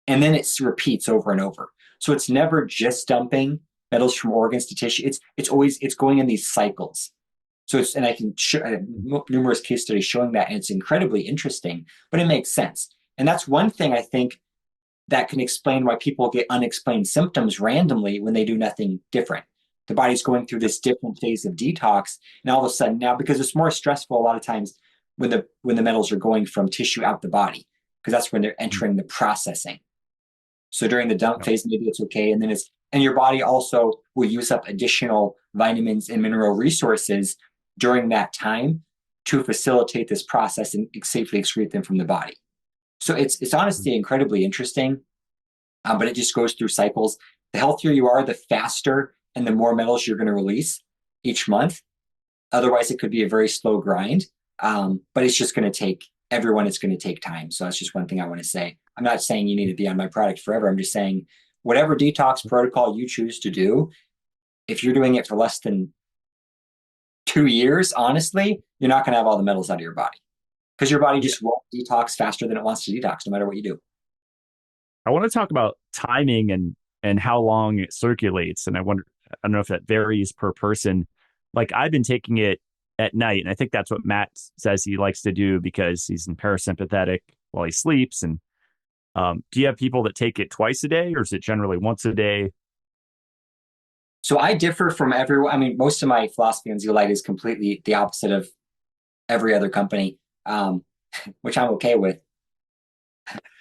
And then it repeats over and over. So it's never just dumping metals from organs to tissue. It's going in these cycles. So and I can show numerous case studies showing that, and it's incredibly interesting, but it makes sense. And that's one thing I think that can explain why people get unexplained symptoms randomly when they do nothing different. The body's going through this different phase of detox, and all of a sudden now, because it's more stressful a lot of times when the metals are going from tissue out the body, because that's when they're entering the processing. So during the dump phase, maybe it's okay, and then and your body also will use up additional vitamins and mineral resources during that time to facilitate this process and safely excrete them from the body. So it's honestly incredibly interesting, but it just goes through cycles. The healthier you are, the faster and the more metals you're going to release each month. Otherwise, it could be a very slow grind, but it's just going to take everyone it's going to take time. So that's just one thing I want to say. I'm not saying you need to be on my product forever. I'm just saying whatever detox protocol you choose to do, if you're doing it for less than 2 years, honestly, you're not going to have all the metals out of your body because your body just won't detox faster than it wants to detox, no matter what you do. I want to talk about timing and how long it circulates. And I don't know if that varies per person. Like I've been taking it at night, and I think that's what Matt says he likes to do because he's in parasympathetic while he sleeps. And do you have people that take it twice a day, or is it generally once a day? So I differ from everyone. I mean, most of my philosophy on zeolite is completely the opposite of every other company, which I'm okay with.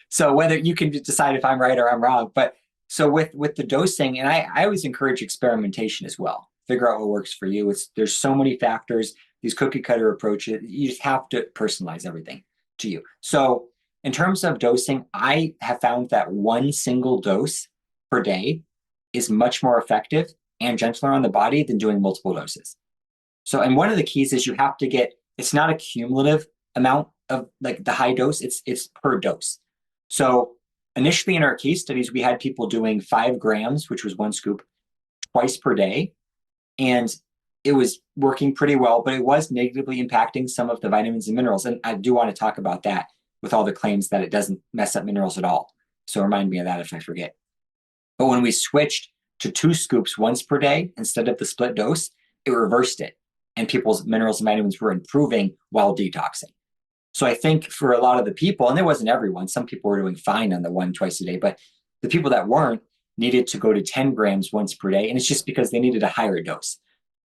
So whether you can decide if I'm right or I'm wrong, but so with the dosing, and I always encourage experimentation as well. Figure out what works for you. There's so many factors. These cookie cutter approaches, you just have to personalize everything to you. So in terms of dosing, I have found that one single dose per day is much more effective and gentler on the body than doing multiple doses. So, and one of the keys is you have to get, it's not a cumulative amount of like the high dose, it's per dose. So initially in our case studies, we had people doing 5 grams, which was 1 scoop, twice per day. And it was working pretty well, but it was negatively impacting some of the vitamins and minerals. And I do want to talk about that with all the claims that it doesn't mess up minerals at all. So remind me of that if I forget. But when we switched to 2 scoops once per day instead of the split dose, it reversed it. And people's minerals and vitamins were improving while detoxing. So I think for a lot of the people, and it wasn't everyone, some people were doing fine on the 1 twice a day, but the people that weren't needed to go to 10 grams once per day. And it's just because they needed a higher dose.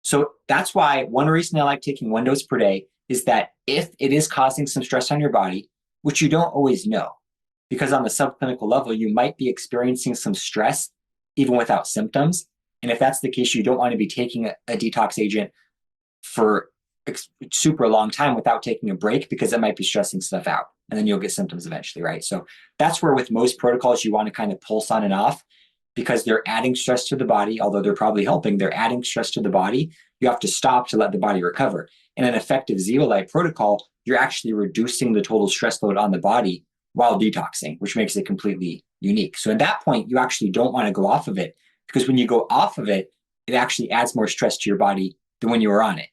So that's why one reason I like taking 1 dose per day is that if it is causing some stress on your body, which you don't always know, because on the subclinical level, you might be experiencing some stress even without symptoms. And if that's the case, you don't want to be taking a detox agent for super long time without taking a break because it might be stressing stuff out and then you'll get symptoms eventually, right? So that's where with most protocols, you want to kind of pulse on and off because they're adding stress to the body, although they're probably helping, they're adding stress to the body. You have to stop to let the body recover. In an effective zeolite protocol, you're actually reducing the total stress load on the body while detoxing, which makes it completely unique. So at that point, you actually don't want to go off of it because when you go off of it, it actually adds more stress to your body than when you were on it,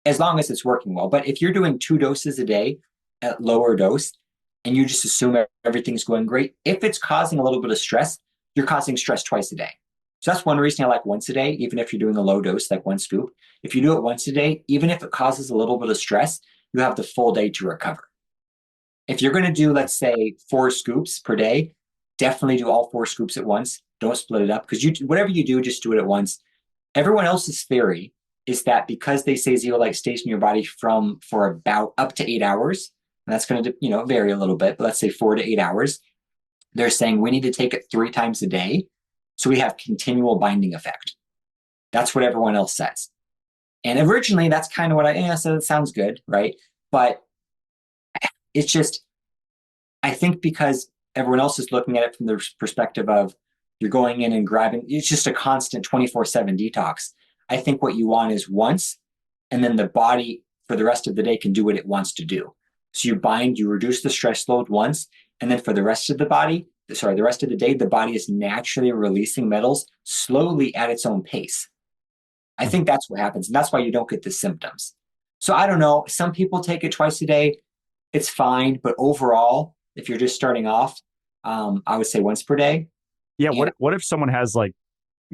as long as it's working well. But if you're doing 2 doses a day at lower dose and you just assume everything's going great, if it's causing a little bit of stress, you're causing stress twice a day. So that's one reason I like once a day, even if you're doing a low dose, like 1 scoop. If you do it once a day, even if it causes a little bit of stress, you have the full day to recover. If you're going to do, let's say, 4 scoops per day, definitely do all 4 scoops at once. Don't split it up because whatever you do, just do it at once. Everyone else's theory is that because they say zeolite stays in your body for about up to 8 hours, and that's going to vary a little bit, but let's say 4 to 8 hours, they're saying we need to take it 3 times a day so we have continual binding effect. That's what everyone else says. And originally, that's kind of what I said. It sounds good, right? But it's just, I think because everyone else is looking at it from the perspective of you're going in and grabbing, it's just a constant 24/7 detox. I think what you want is once, and then the body for the rest of the day can do what it wants to do. So you bind, you reduce the stress load once, and then for the rest of the rest of the day, the body is naturally releasing metals slowly at its own pace. I think that's what happens. And that's why you don't get the symptoms. So I don't know. Some people take it twice a day. It's fine. But overall, if you're just starting off, I would say once per day. Yeah. What if someone has like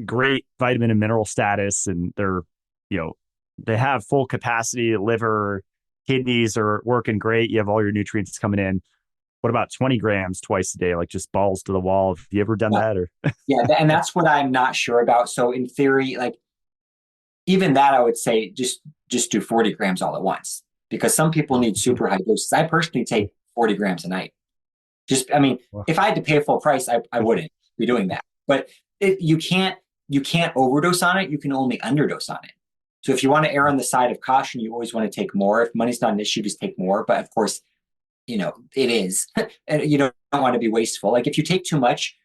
great vitamin and mineral status and they're, they have full capacity, liver, kidneys are working great. You have all your nutrients coming in. What about 20 grams twice a day, like just balls to the wall? Have you ever done that? Or yeah, and that's what I'm not sure about. So in theory, like even that, I would say just do 40 grams all at once because some people need super high doses. I personally take 40 grams a night. If I had to pay full price, I wouldn't be doing that. But you can't overdose on it. You can only underdose on it. So if you want to err on the side of caution, you always want to take more. If money's not an issue, just take more. But of course, it is, and you don't want to be wasteful. Like if you take too much,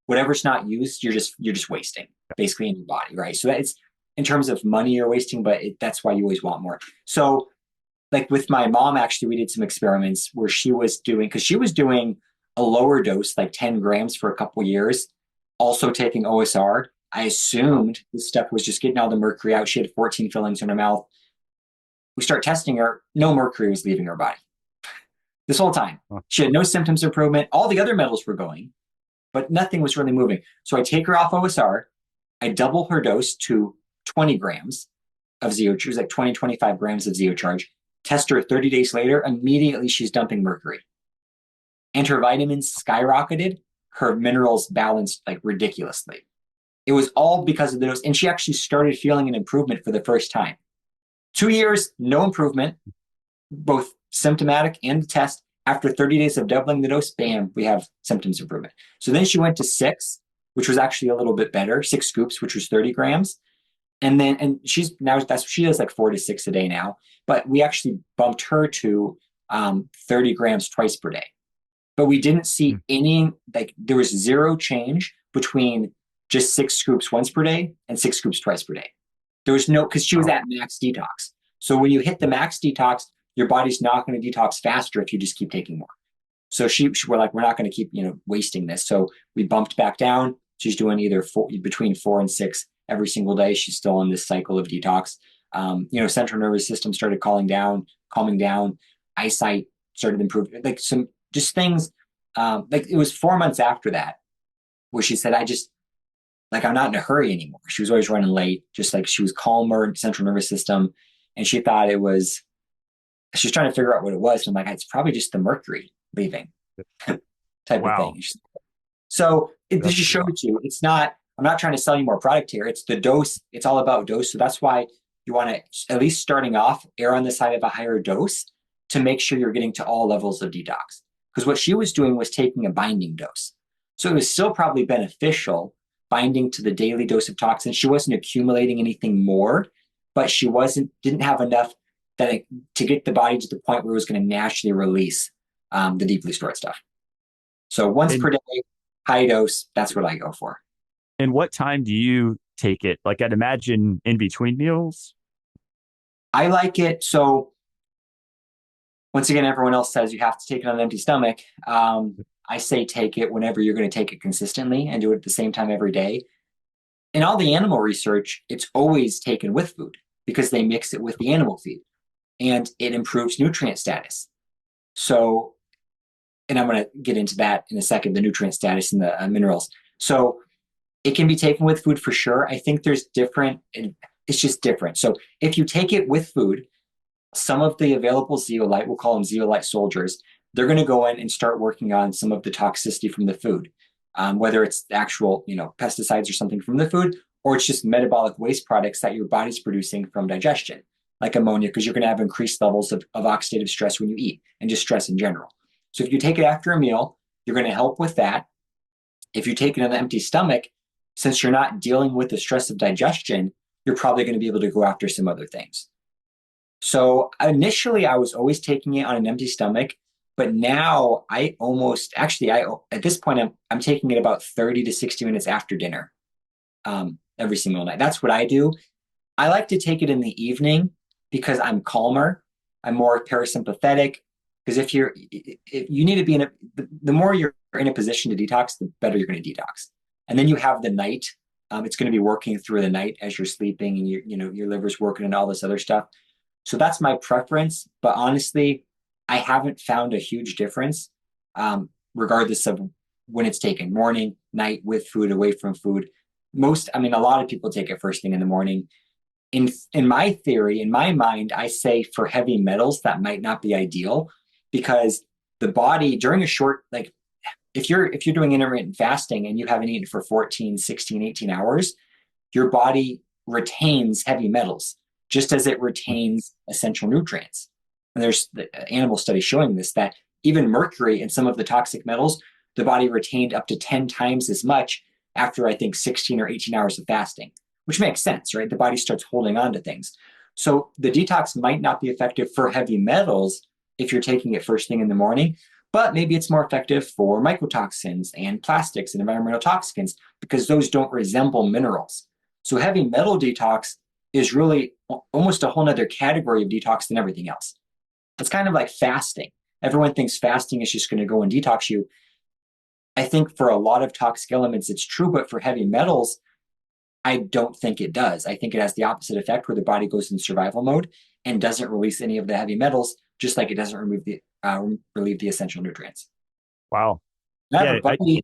whatever's not used, you're just wasting basically in your body, right? So that's in terms of money you're wasting, but that's why you always want more. So like with my mom, actually, we did some experiments where she was doing, because she was doing a lower dose, like 10 grams for a couple years, also taking OSR. I assumed this stuff was just getting all the mercury out. She had 14 fillings in her mouth. We start testing her. No mercury was leaving her body this whole time. She had no symptoms of improvement. All the other metals were going, but nothing was really moving. So I take her off OSR. I double her dose to 20 grams of ZeoCharge. It was like 20, 25 grams of ZeoCharge. Test her 30 days later. Immediately, she's dumping mercury. And her vitamins skyrocketed. Her minerals balanced like ridiculously. It was all because of the dose. And she actually started feeling an improvement for the first time. 2 years, no improvement, both symptomatic and the test. After 30 days of doubling the dose, bam, we have symptoms improvement. So then she went to 6, which was actually a little bit better, 6 scoops, which was 30 grams. And she's now, she does like 4 to 6 a day now. But we actually bumped her to 30 grams twice per day. But we didn't see any, like there was zero change between just 6 scoops once per day and 6 scoops twice per day. There was no, because she was at max detox. So when you hit the max detox, your body's not going to detox faster if you just keep taking more. So we're like, we're not going to keep, wasting this. So we bumped back down. She's doing either between 4 and 6 every single day. She's still in this cycle of detox. Central nervous system started calming down. Eyesight started improving. Like some just things. Like it was 4 months after that where she said, I'm not in a hurry anymore. She was always running late, just like she was calmer, central nervous system. And she thought she was trying to figure out what it was. And I'm like, it's probably just the mercury leaving type of thing. So it just shows you, I'm not trying to sell you more product here. It's the dose. It's all about dose. So that's why you want to, at least starting off, err on the side of a higher dose to make sure you're getting to all levels of detox. Because what she was doing was taking a binding dose. So it was still probably beneficial binding to the daily dose of toxins. She wasn't accumulating anything more, but she didn't have enough to get the body to the point where it was going to naturally release the deeply stored stuff. So once per day, high dose, that's what I go for. And what time do you take it? Like I'd imagine in between meals? I like it. So once again, everyone else says you have to take it on an empty stomach. I say take it whenever you're going to take it consistently and do it at the same time every day. In all the animal research, it's always taken with food because they mix it with the animal feed and it improves nutrient status. So, and I'm going to get into that in a second, the nutrient status and the minerals. So it can be taken with food for sure. I think it's just different. So if you take it with food, some of the available zeolite, we'll call them zeolite soldiers, they're going to go in and start working on some of the toxicity from the food, whether it's actual, pesticides or something from the food, or it's just metabolic waste products that your body's producing from digestion, like ammonia, because you're going to have increased levels of oxidative stress when you eat and just stress in general. So if you take it after a meal, you're going to help with that. If you take it on an empty stomach, since you're not dealing with the stress of digestion, you're probably going to be able to go after some other things. So initially, I was always taking it on an empty stomach. But now at this point, I'm taking it about 30 to 60 minutes after dinner every single night. That's what I do. I like to take it in the evening because I'm calmer. I'm more parasympathetic. Because if you need to be the more you're in a position to detox, the better you're going to detox. And then you have the night. It's going to be working through the night as you're sleeping and your liver's working and all this other stuff. So that's my preference. But honestly, I haven't found a huge difference, regardless of when it's taken, morning, night, with food, away from food. A lot of people take it first thing in the morning. In my theory, in my mind, I say for heavy metals, that might not be ideal because the body during a short, like if you're doing intermittent fasting and you haven't eaten for 14, 16, 18 hours, your body retains heavy metals just as it retains essential nutrients. And there's the animal studies showing this, that even mercury and some of the toxic metals, the body retained up to 10 times as much after, I think, 16 or 18 hours of fasting, which makes sense, right? The body starts holding on to things. So the detox might not be effective for heavy metals if you're taking it first thing in the morning, but maybe it's more effective for mycotoxins and plastics and environmental toxins because those don't resemble minerals. So heavy metal detox is really almost a whole nother category of detox than everything else. It's kind of like fasting. Everyone thinks fasting is just going to go and detox you. I think for a lot of toxic elements, it's true, but for heavy metals, I don't think it does. I think it has the opposite effect where the body goes in survival mode and doesn't release any of the heavy metals, just like it doesn't relieve the essential nutrients. Wow. I have a Yeah. buddy.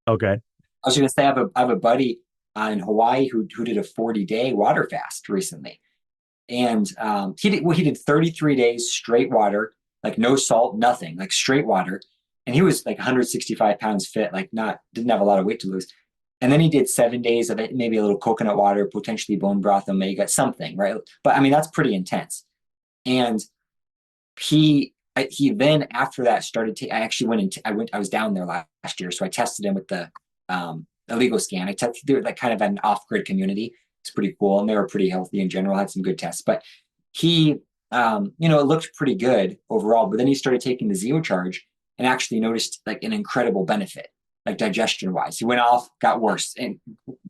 Okay. I was going to say I have a buddy in Hawaii who did a 40-day water fast recently, and he did 33 days straight water, like no salt, nothing, like straight water, and he was like 165 pounds fit, like not didn't have a lot of weight to lose. And then he did 7 days of it, maybe a little coconut water, potentially bone broth, omega, something, right? But I mean, that's pretty intense. And he then after that started to, I actually I was down there last year. So I tested him with the illegal scan. They were like kind of an off-grid community. It's pretty cool. And they were pretty healthy in general, had some good tests, but he, it looked pretty good overall, but then he started taking the ZeoCharge and actually noticed like an incredible benefit, like digestion wise. He went off, got worse, and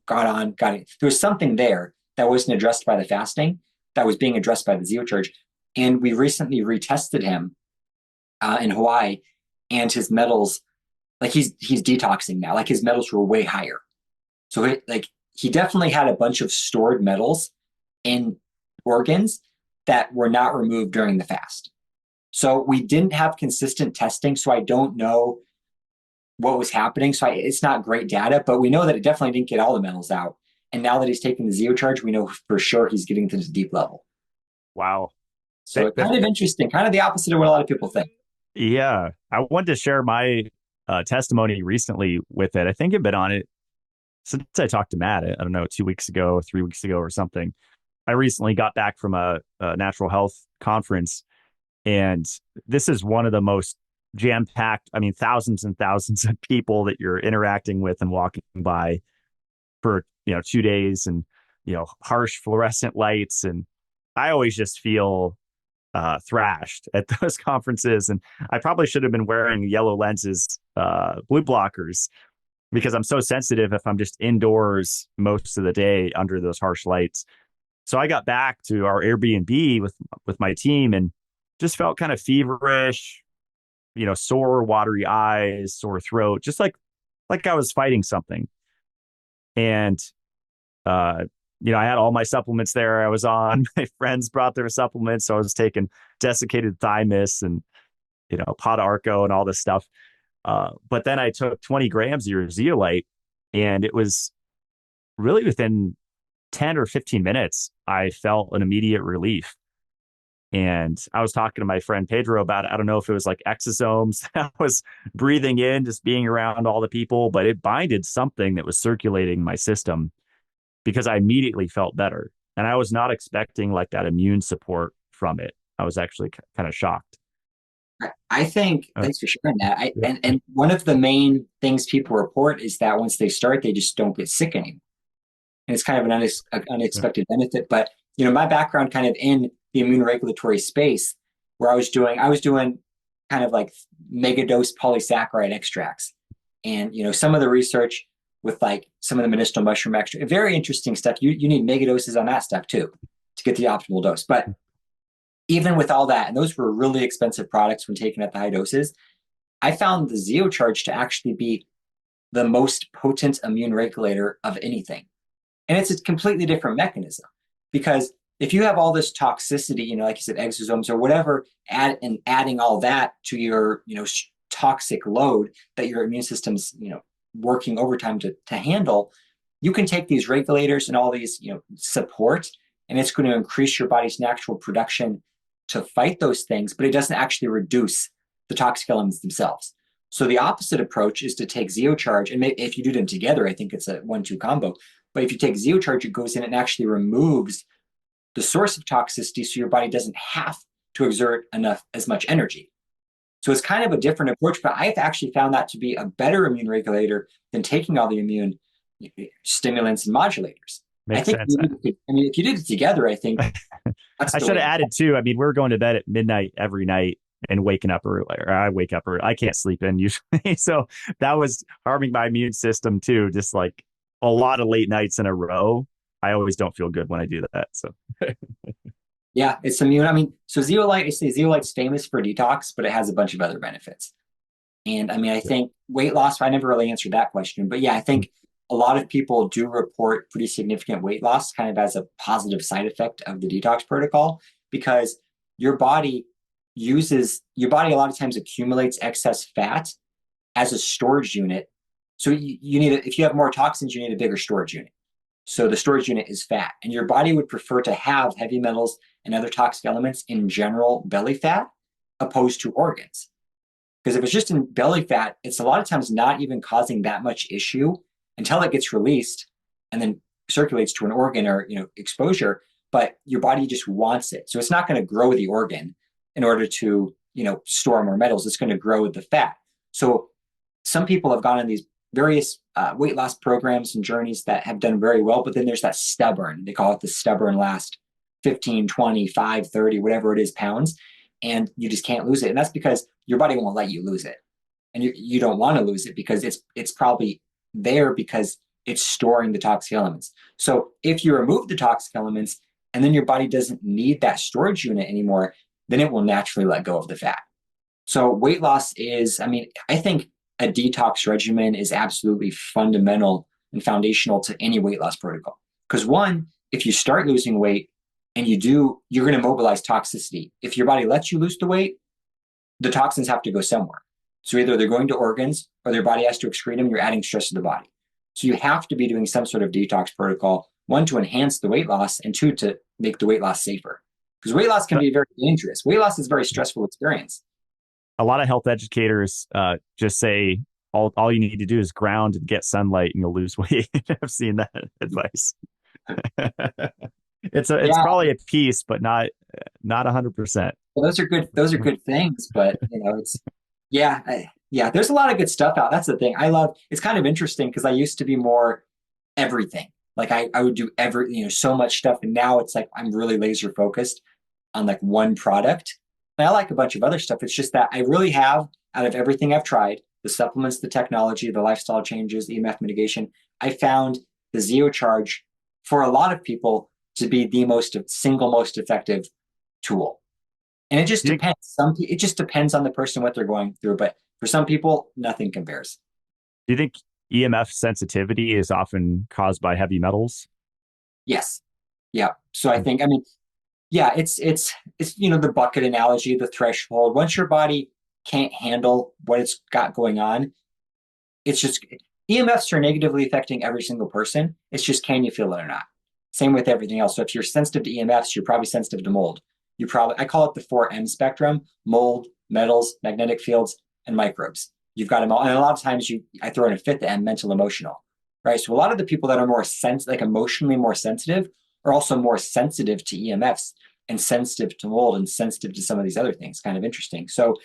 got it. There was something there that wasn't addressed by the fasting that was being addressed by the ZeoCharge. And we recently retested him in Hawaii, and his metals, like he's detoxing now, like his metals were way higher. So he definitely had a bunch of stored metals in organs that were not removed during the fast. So we didn't have consistent testing, so I don't know what was happening. So it's not great data, but we know that it definitely didn't get all the metals out. And now that he's taking the ZeoCharge, we know for sure he's getting to this deep level. Wow. So it's kind of interesting, kind of the opposite of what a lot of people think. Yeah. I wanted to share my testimony recently with it. I think I've been on it since I talked to Matt, I don't know, 2 weeks ago, 3 weeks ago or something. I recently got back from a natural health conference, and this is one of the most jam-packed, I mean, thousands and thousands of people that you're interacting with and walking by for, 2 days, and, harsh fluorescent lights. And I always just feel thrashed at those conferences. And I probably should have been wearing yellow lenses, blue blockers, because I'm so sensitive if I'm just indoors most of the day under those harsh lights. So I got back to our Airbnb with my team and just felt kind of feverish, sore, watery eyes, sore throat, just like I was fighting something. And I had all my supplements there I was on. My friends brought their supplements, so I was taking desiccated thymus and pot arco and all this stuff. But then I took 20 grams of your zeolite, and it was really within 10 or 15 minutes, I felt an immediate relief. And I was talking to my friend Pedro about it. I don't know if it was like exosomes I was breathing in, just being around all the people, but it binded something that was circulating my system because I immediately felt better. And I was not expecting like that immune support from it. I was actually kind of shocked. I think, thanks for sharing that. Yeah. And one of the main things people report is that once they start, they just don't get sick anymore. And it's kind of an unexpected benefit. But my background kind of in the immune regulatory space, where I was doing kind of like megadose polysaccharide extracts, and some of the research with like some of the medicinal mushroom extract, very interesting stuff. You need megadoses on that stuff too to get the optimal dose. But even with all that, and those were really expensive products when taken at the high doses, I found the ZeoCharge to actually be the most potent immune regulator of anything. And it's a completely different mechanism, because if you have all this toxicity, like you said, exosomes or whatever, adding all that to your, toxic load that your immune system's, working overtime to handle, you can take these regulators and all these, support, and it's going to increase your body's natural production to fight those things, but it doesn't actually reduce the toxic elements themselves. So the opposite approach is to take ZeoCharge, and if you do them together, I think it's a 1-2 combo. But if you take ZeoCharge, it goes in and actually removes the source of toxicity, so your body doesn't have to exert as much energy. So it's kind of a different approach, but I've actually found that to be a better immune regulator than taking all the immune stimulants and modulators. Makes sense. If you did it together, I think that's I should have added too. I mean, we're going to bed at midnight every night and waking up early, or I wake up early. I can't sleep in usually. So that was harming my immune system too. Just like a lot of late nights in a row. I always don't feel good when I do that. So Yeah, it's immune. I mean, so zeolite, I say zeolite's famous for detox, but it has a bunch of other benefits. And I mean, I Yeah. think weight loss, I never really answered that question, but yeah, I think a lot of people do report pretty significant weight loss kind of as a positive side effect of the detox protocol because your body your body a lot of times accumulates excess fat as a storage unit. So you need, if you have more toxins, you need a bigger storage unit. So the storage unit is fat, and your body would prefer to have heavy metals and other toxic elements in general belly fat opposed to organs. Because if it's just in belly fat, it's a lot of times not even causing that much issue until it gets released and then circulates to an organ or exposure. But your body just wants it, so it's not going to grow the organ in order to store more metals. It's going to grow the fat. So some people have gone on these various weight loss programs and journeys that have done very well, but then there's that stubborn, they call it the stubborn last 15, 20, 5, 30, whatever it is, pounds, and you just can't lose it. And that's because your body won't let you lose it. And you don't want to lose it because it's probably there because it's storing the toxic elements. So if you remove the toxic elements and then your body doesn't need that storage unit anymore, then it will naturally let go of the fat. So weight loss is, I mean, I think a detox regimen is absolutely fundamental and foundational to any weight loss protocol. Because one, if you start losing weight and you're going to mobilize toxicity. If your body lets you lose the weight, the toxins have to go somewhere. So either they're going to organs or their body has to excrete them. You're adding stress to the body. So you have to be doing some sort of detox protocol, one, to enhance the weight loss, and two, to make the weight loss safer. Because weight loss can be very dangerous. Weight loss is a very stressful experience. A lot of health educators just say all you need to do is ground and get sunlight and you'll lose weight. I've seen that advice. It's Yeah, probably a piece, but not 100%. well, those are good things, but it's yeah, yeah. There's a lot of good stuff out. That's the thing. I love. It's kind of interesting because I used to be more everything. Like I would do so much stuff, and now it's like I'm really laser focused on like one product. And I like a bunch of other stuff. It's just that I really have, out of everything I've tried, the supplements, the technology, the lifestyle changes, the EMF mitigation, I found the ZeoCharge for a lot of people to be the most effective tool. And it just Do you think depends. It just depends on the person, what they're going through. But for some people, nothing compares. do you think EMF sensitivity is often caused by heavy metals? Yes. Yeah. So I think, I mean, yeah, it's the bucket analogy, the threshold. Once your body can't handle what it's got going on, it's just EMFs are negatively affecting every single person. It's just, can you feel it or not? Same with everything else. So if you're sensitive to EMFs, you're probably sensitive to mold. I call it the 4M spectrum: mold, metals, magnetic fields, and microbes. You've got them all. And a lot of times I throw in a fifth M, mental emotional, right? So a lot of the people that are like emotionally more sensitive are also more sensitive to EMFs and sensitive to mold and sensitive to some of these other things. Kind of interesting. So,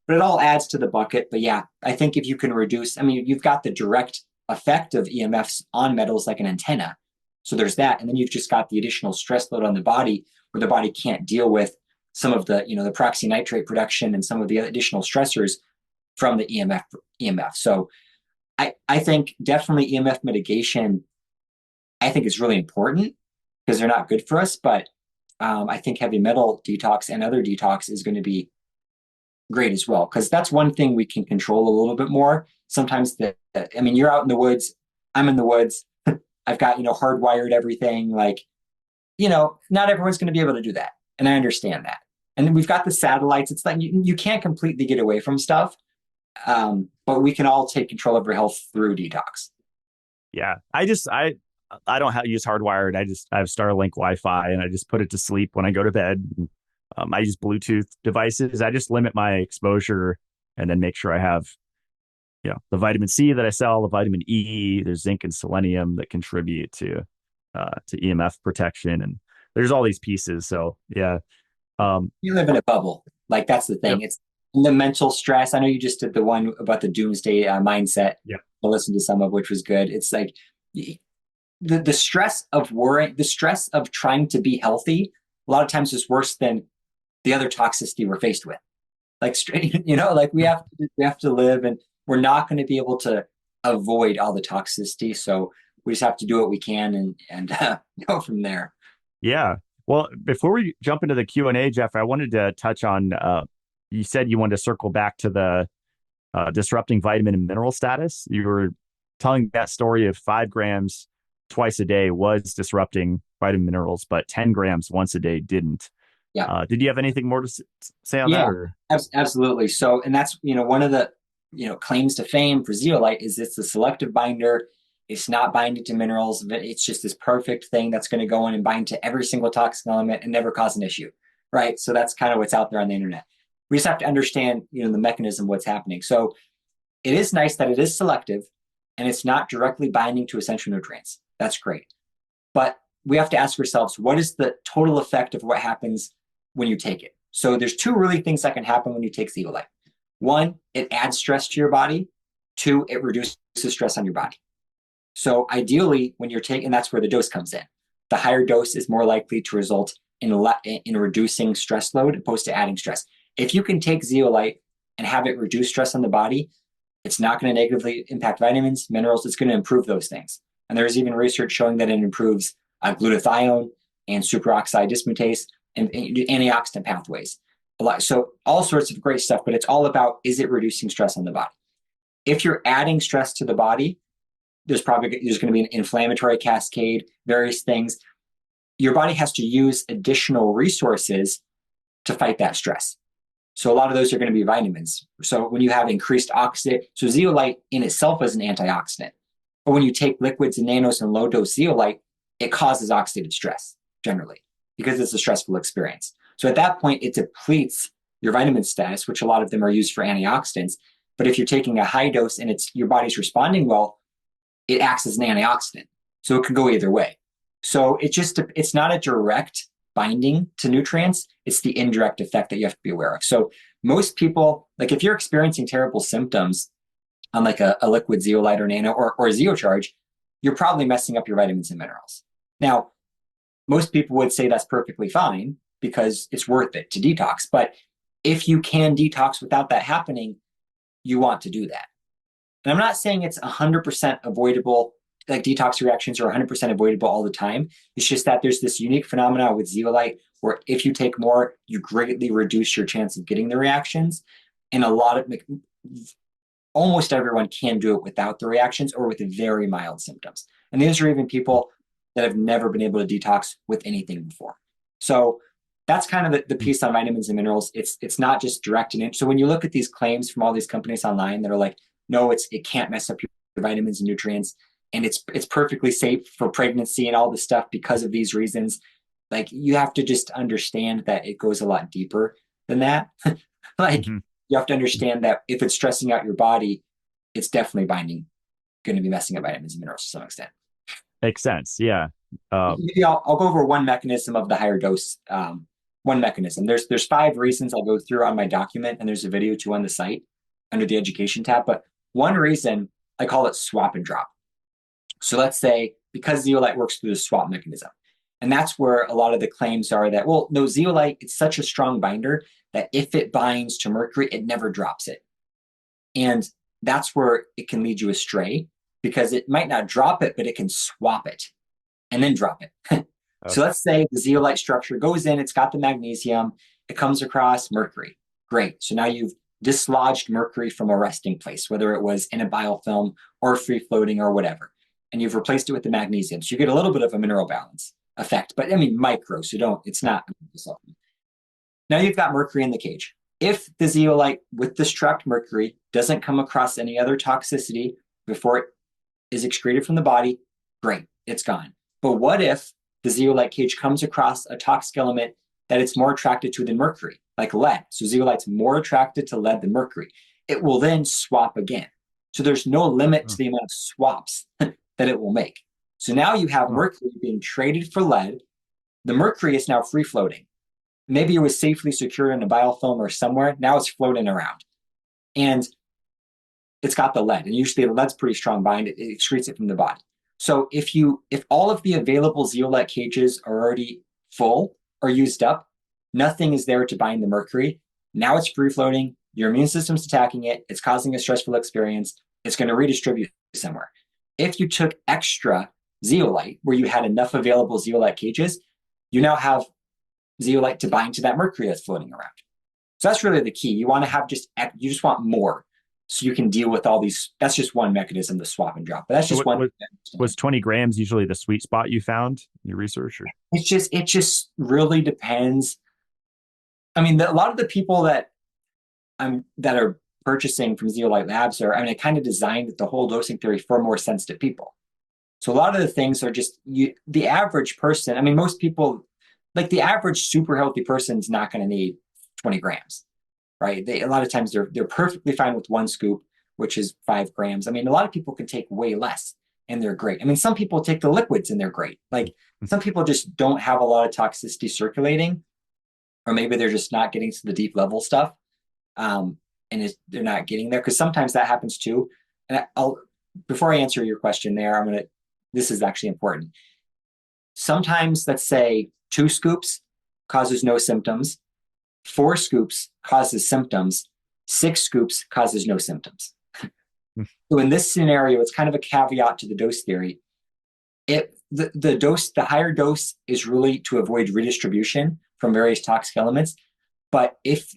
but it all adds to the bucket. But yeah, I think if you can reduce, I mean, you've got the direct effect of EMFs on metals like an antenna. So there's that. And then you've just got the additional stress load on the body where the body can't deal with some of the peroxynitrate production and some of the additional stressors from the EMF. So I think definitely EMF mitigation, I think is really important because they're not good for us. But I think heavy metal detox and other detox is going to be great as well, because that's one thing we can control a little bit more. Sometimes I mean, you're out in the woods, I'm in the woods. I've got, hardwired everything. Like, not everyone's going to be able to do that. And I understand that. And then we've got the satellites. It's like you can't completely get away from stuff. But we can all take control of our health through detox. Yeah, I don't use hardwired. I have Starlink Wi-Fi, and I just put it to sleep when I go to bed. I use Bluetooth devices. I just limit my exposure, and then make sure I have, the vitamin C that I sell, the vitamin E. There's zinc and selenium that contribute to EMF protection, and there's all these pieces. So yeah, You live in a bubble. Like, that's the yep, thing. It's the mental stress. I know you just did the one about the doomsday mindset. yep, I listened to some of which was good. It's like the stress of worry, the stress of trying to be healthy, a lot of times is worse than the other toxicity we're faced with. Like straight, like we have to live, and we're not going to be able to avoid all the toxicity. So we just have to do what we can and go from there. yeah. Well, before we jump into the Q&A, Jeff, I wanted to touch on, you said you wanted to circle back to the disrupting vitamin and mineral status. You were telling that story of 5 grams twice a day was disrupting vitamin minerals, but 10 grams once a day didn't. Yeah. Did you have anything more to say on that? Yeah, Or? absolutely. So, and that's, one of the, claims to fame for zeolite is it's a selective binder. It's not binding to minerals. It's just this perfect thing that's going to go in and bind to every single toxic element and never cause an issue, right? So that's kind of what's out there on the internet. We just have to understand, the mechanism of what's happening. So it is nice that it is selective and it's not directly binding to essential nutrients. That's great. But we have to ask ourselves, what is the total effect of what happens when you take it? So there's two really things that can happen when you take zeolite. One, it adds stress to your body. Two, it reduces stress on your body. So ideally, when you're taking, that's where the dose comes in. The higher dose is more likely to result in reducing stress load opposed to adding stress. If you can take zeolite and have it reduce stress on the body, it's not going to negatively impact vitamins, minerals. It's going to improve those things. And there's even research showing that it improves glutathione and superoxide dismutase and antioxidant pathways. So all sorts of great stuff, but it's all about, is it reducing stress on the body? If you're adding stress to the body, there's going to be an inflammatory cascade, various things. Your body has to use additional resources to fight that stress. So a lot of those are going to be vitamins. So when you have increased oxidant, so zeolite in itself is an antioxidant. But when you take liquids and nanos and low dose zeolite, it causes oxidative stress generally because it's a stressful experience. So at that point, it depletes your vitamin status, which a lot of them are used for antioxidants. But if you're taking a high dose and your body's responding well, it acts as an antioxidant. So it could go either way. So it's not a direct binding to nutrients. It's the indirect effect that you have to be aware of. So most people, like if you're experiencing terrible symptoms on like a liquid zeolite or nano or ZeoCharge, you're probably messing up your vitamins and minerals. Now, most people would say that's perfectly fine because it's worth it to detox. But if you can detox without that happening, you want to do that. And I'm not saying it's 100% avoidable, like detox reactions are 100% avoidable all the time. It's just that there's this unique phenomena with zeolite where if you take more, you greatly reduce your chance of getting the reactions. And almost everyone can do it without the reactions or with very mild symptoms. And these are even people that have never been able to detox with anything before. So that's kind of the piece on vitamins and minerals. It's not just direct and in. So when you look at these claims from all these companies online that are like, no, it can't mess up your vitamins and nutrients, and it's perfectly safe for pregnancy and all this stuff because of these reasons. Like you have to just understand that it goes a lot deeper than that. You have to understand that if it's stressing out your body, it's definitely going to be messing up vitamins and minerals to some extent. Makes sense. Yeah. Maybe I'll go over one mechanism of the higher dose. One mechanism. There's 5 reasons I'll go through on my document, and there's a video too on the site under the education tab. But one reason, I call it swap and drop. So let's say because zeolite works through the swap mechanism, and that's where a lot of the claims are that, well, no, zeolite, it's such a strong binder that if it binds to mercury, it never drops it. And that's where it can lead you astray because it might not drop it, but it can swap it and then drop it. Okay. So let's say the zeolite structure goes in, it's got the magnesium, it comes across mercury. Great. So now you've dislodged mercury from a resting place, whether it was in a biofilm or free floating or whatever. And you've replaced it with the magnesium. So you get a little bit of a mineral balance effect, but I mean, micro, so it's not. Now you've got mercury in the cage. If the zeolite with this trapped mercury doesn't come across any other toxicity before it is excreted from the body, great, it's gone. But what if the zeolite cage comes across a toxic element that it's more attracted to than mercury, like lead? So zeolite's more attracted to lead than mercury. It will then swap again. So there's no limit to the amount of swaps that it will make. So now you have mercury being traded for lead. The mercury is now free floating. Maybe it was safely secured in a biofilm or somewhere. Now it's floating around. And it's got the lead. And usually the lead's pretty strong bind. It excretes it from the body. So if all of the available zeolite cages are already full or used up, nothing is there to bind the mercury. Now it's free floating. Your immune system's attacking it. It's causing a stressful experience. It's going to redistribute somewhere. If you took extra zeolite where you had enough available zeolite cages, you now have zeolite to bind to that mercury that's floating around. So that's really the key. You want to have you just want more so you can deal with all these. That's just one mechanism, the swap and drop. But that's just one. Was 20 grams usually the sweet spot you found in your research? Or? It just really depends. I mean, a lot of the people that are purchasing from Zeolite Labs I kind of designed the whole dosing theory for more sensitive people. So a lot of the things are just the average person. I mean, most people, like the average super healthy person is not going to need 20 grams, right? A lot of times they're perfectly fine with one scoop, which is 5 grams. I mean, a lot of people can take way less and they're great. I mean, some people take the liquids and they're great. Like some people just don't have a lot of toxicity circulating, or maybe they're just not getting to the deep level stuff. They're not getting there, because sometimes that happens too. And before I answer your question there, this is actually important. Sometimes, let's say 2 scoops causes no symptoms, 4 scoops causes symptoms, 6 scoops causes no symptoms. So in this scenario, it's kind of a caveat to the dose theory. The higher dose is really to avoid redistribution from various toxic elements. But if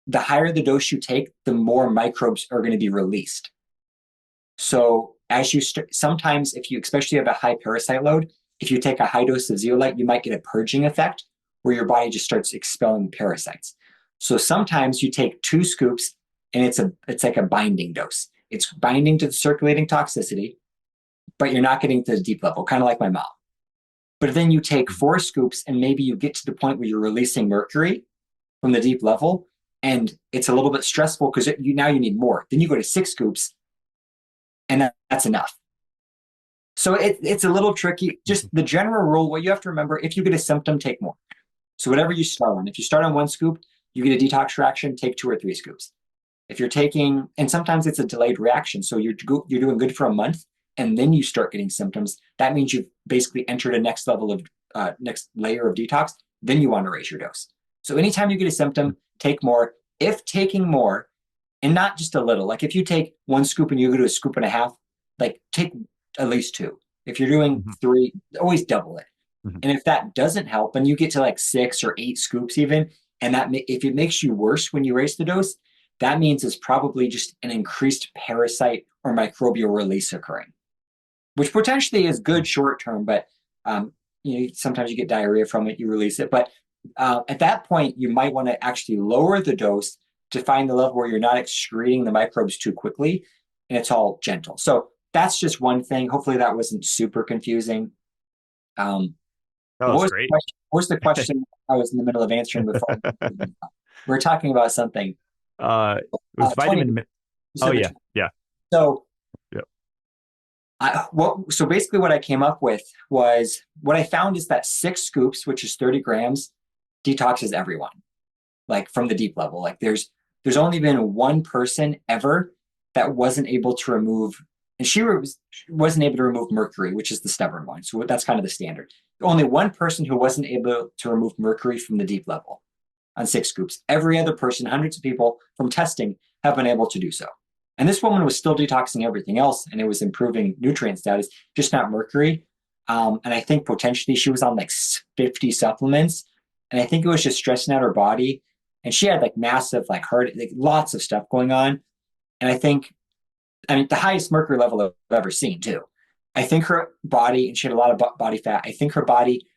the higher the dose you take, the more microbes are going to be released. So as you sometimes, if you especially have a high parasite load, if you take a high dose of zeolite, you might get a purging effect where your body just starts expelling parasites. So sometimes you take 2 scoops and it's like a binding dose. It's binding to the circulating toxicity, but you're not getting to the deep level, kind of like my mom. But then you take 4 scoops and maybe you get to the point where you're releasing mercury from the deep level, and it's a little bit stressful because now you need more. Then you go to 6 scoops and that's enough. So it's a little tricky. Just the general rule, what you have to remember, if you get a symptom, take more. So whatever you start on, if you start on 1 scoop, you get a detox reaction, take 2 or 3 scoops. If you're taking, and sometimes it's a delayed reaction. So you're doing good for a month and then you start getting symptoms. That means you've basically entered a next layer of detox. Then you want to raise your dose. So anytime you get a symptom, take more. If taking more, and not just a little, like if you take 1 scoop and you go to a scoop and a half, like take at least 2. If you're doing 3, always double it. And if that doesn't help and you get to like 6 or 8 scoops even, and if it makes you worse when you raise the dose, that means it's probably just an increased parasite or microbial release occurring, which potentially is good short term, but sometimes you get diarrhea from it, you release it. But at that point, you might want to actually lower the dose to find the level where you're not excreting the microbes too quickly and it's all gentle. So that's just one thing. Hopefully that wasn't super confusing. That was great. What was the question I was in the middle of answering before? We're talking about something. It was vitamin. Oh yeah, yeah. So, yep. So basically, what I came up with was what I found is that 6 scoops, which is 30 grams, detoxes everyone, like from the deep level. Like there's only been 1 person ever that wasn't able to remove, and she wasn't able to remove mercury, which is the stubborn one. So that's kind of the standard. Only 1 person who wasn't able to remove mercury from the deep level on 6 scoops. Every other person, hundreds of people from testing have been able to do so. And this woman was still detoxing everything else, and it was improving nutrient status, just not mercury. And I think potentially she was on like 50 supplements. And I think it was just stressing out her body. And she had like massive, like heart, like lots of stuff going on. And I mean, the highest mercury level I've ever seen too. I think her body, and she had a lot of body fat. I think her body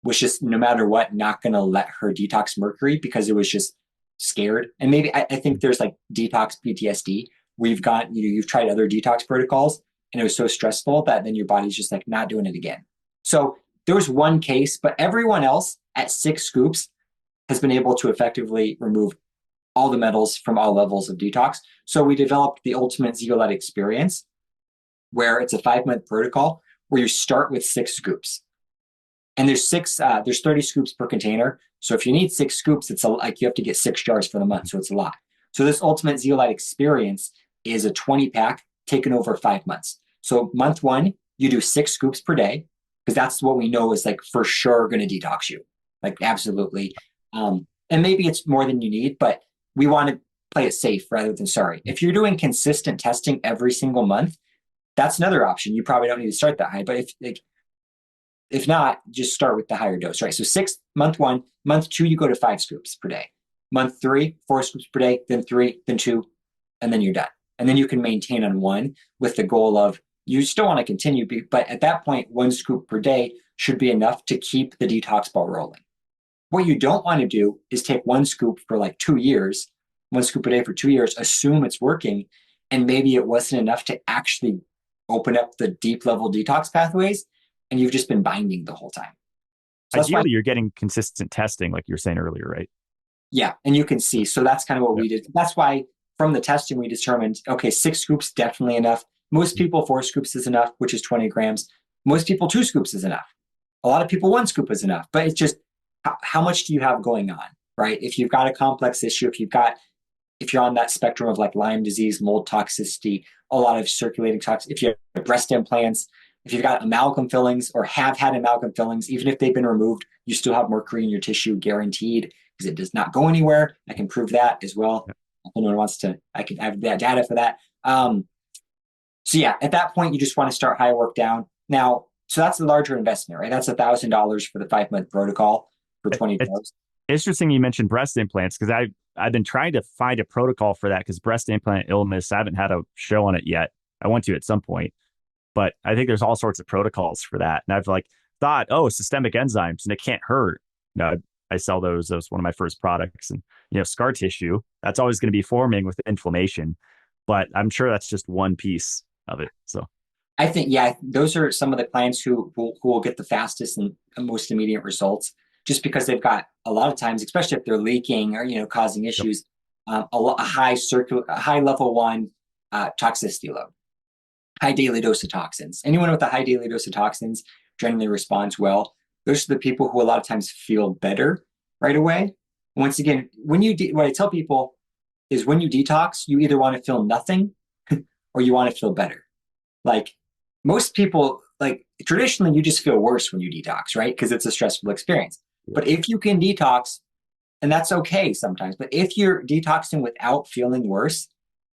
was just, no matter what, not going to let her detox mercury because it was just scared. And maybe I think there's like detox PTSD where you've tried other detox protocols and it was so stressful that then your body's just like not doing it again. So there was 1 case, but everyone else at 6 scoops has been able to effectively remove all the metals from all levels of detox. So we developed the ultimate zeolite experience, where it's a 5-month protocol where you start with 6 scoops. And there's 30 scoops per container. So if you need 6 scoops, it's like you have to get 6 jars for the month. So it's a lot. So this ultimate zeolite experience is a 20-pack taken over 5 months. So month 1, you do 6 scoops per day, because that's what we know is like for sure going to detox you. Like absolutely. And maybe it's more than you need, but we want to play it safe rather than sorry. If you're doing consistent testing every single month, that's another option. You probably don't need to start that high, but If not, just start with the higher dose, right? So month one, month two, you go to 5 scoops per day. Month three, 4 scoops per day, then three, then two, and then you're done. And then you can maintain on one with the goal of you still want to continue, but at that point, 1 scoop per day should be enough to keep the detox ball rolling. What you don't want to do is take 1 scoop for like 2 years, 1 scoop a day for 2 years, assume it's working, and maybe it wasn't enough to actually open up the deep level detox pathways, and you've just been binding the whole time. So that's why, Ideally, you're getting consistent testing, like you were saying earlier, right? yeah, and you can see. So that's kind of what we did. That's why from the testing we determined, okay, 6 scoops definitely enough. Most people 4 scoops is enough, which is 20 grams. Most people 2 scoops is enough. A lot of people 1 scoop is enough. But it's just how much do you have going on, right? If you've got a complex issue, if you're on that spectrum of like Lyme disease, mold toxicity, a lot of circulating toxins, if you have breast implants, if you've got amalgam fillings or have had amalgam fillings, even if they've been removed, you still have mercury in your tissue guaranteed because it does not go anywhere. I can prove that as well. If anyone wants to, I can have that data for that. So yeah, at that point, you just want to start high work down. Now, so that's the larger investment, right? That's $1,000 for the 5-month protocol for 20 days. Interesting you mentioned breast implants because I've been trying to find a protocol for that because breast implant illness, I haven't had a show on it yet. I want to at some point, but I think there's all sorts of protocols for that. And I've like thought, oh, systemic enzymes and it can't hurt. No, I sell those as one of my first products. And, scar tissue, that's always going to be forming with inflammation, but I'm sure that's just one piece of it. So I think, yeah, those are some of the clients who will get the fastest and most immediate results just because they've got a lot of times, especially if they're leaking or, causing issues, a high level one toxicity load, high daily dose of toxins. Anyone with a high daily dose of toxins generally responds well. Those are the people who a lot of times feel better right away. Once again, what I tell people is when you detox, you either want to feel nothing or you want to feel better. Like most people, like traditionally, you just feel worse when you detox, right? Because it's a stressful experience. But if you can detox, and that's okay sometimes, but if you're detoxing without feeling worse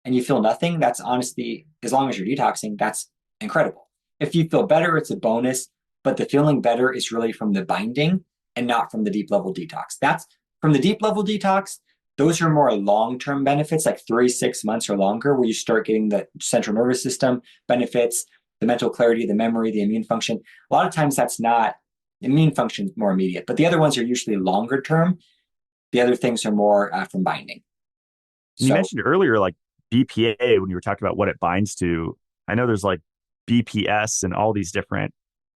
and you feel nothing, that's honestly, as long as you're detoxing, that's incredible. If you feel better, it's a bonus, but the feeling better is really from the binding and not from the deep level detox. That's from the deep level detox. Those are more long-term benefits, like 3-6 months or longer, where you start getting the central nervous system benefits, the mental clarity, the memory, the immune function. A lot of times that's not, immune function more immediate, but the other ones are usually longer term. The other things are more from binding. you mentioned earlier, like BPA, when you were talking about what it binds to. I know there's like BPS and all these different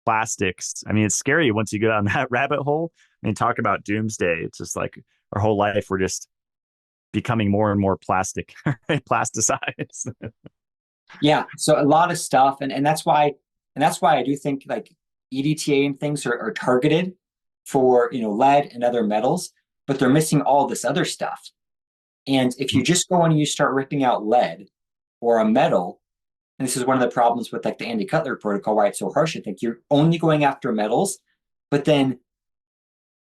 plastics. I mean, it's scary once you go down that rabbit hole. I mean, talk about doomsday. It's just like our whole life, we're just becoming more and more plastic, plasticized. Yeah, so a lot of stuff, and that's why I do think like EDTA and things are targeted for lead and other metals, but they're missing all this other stuff. And if you just go and you start ripping out lead or a metal, and this is one of the problems with like the Andy Cutler protocol, why it's so harsh, I think you're only going after metals, but then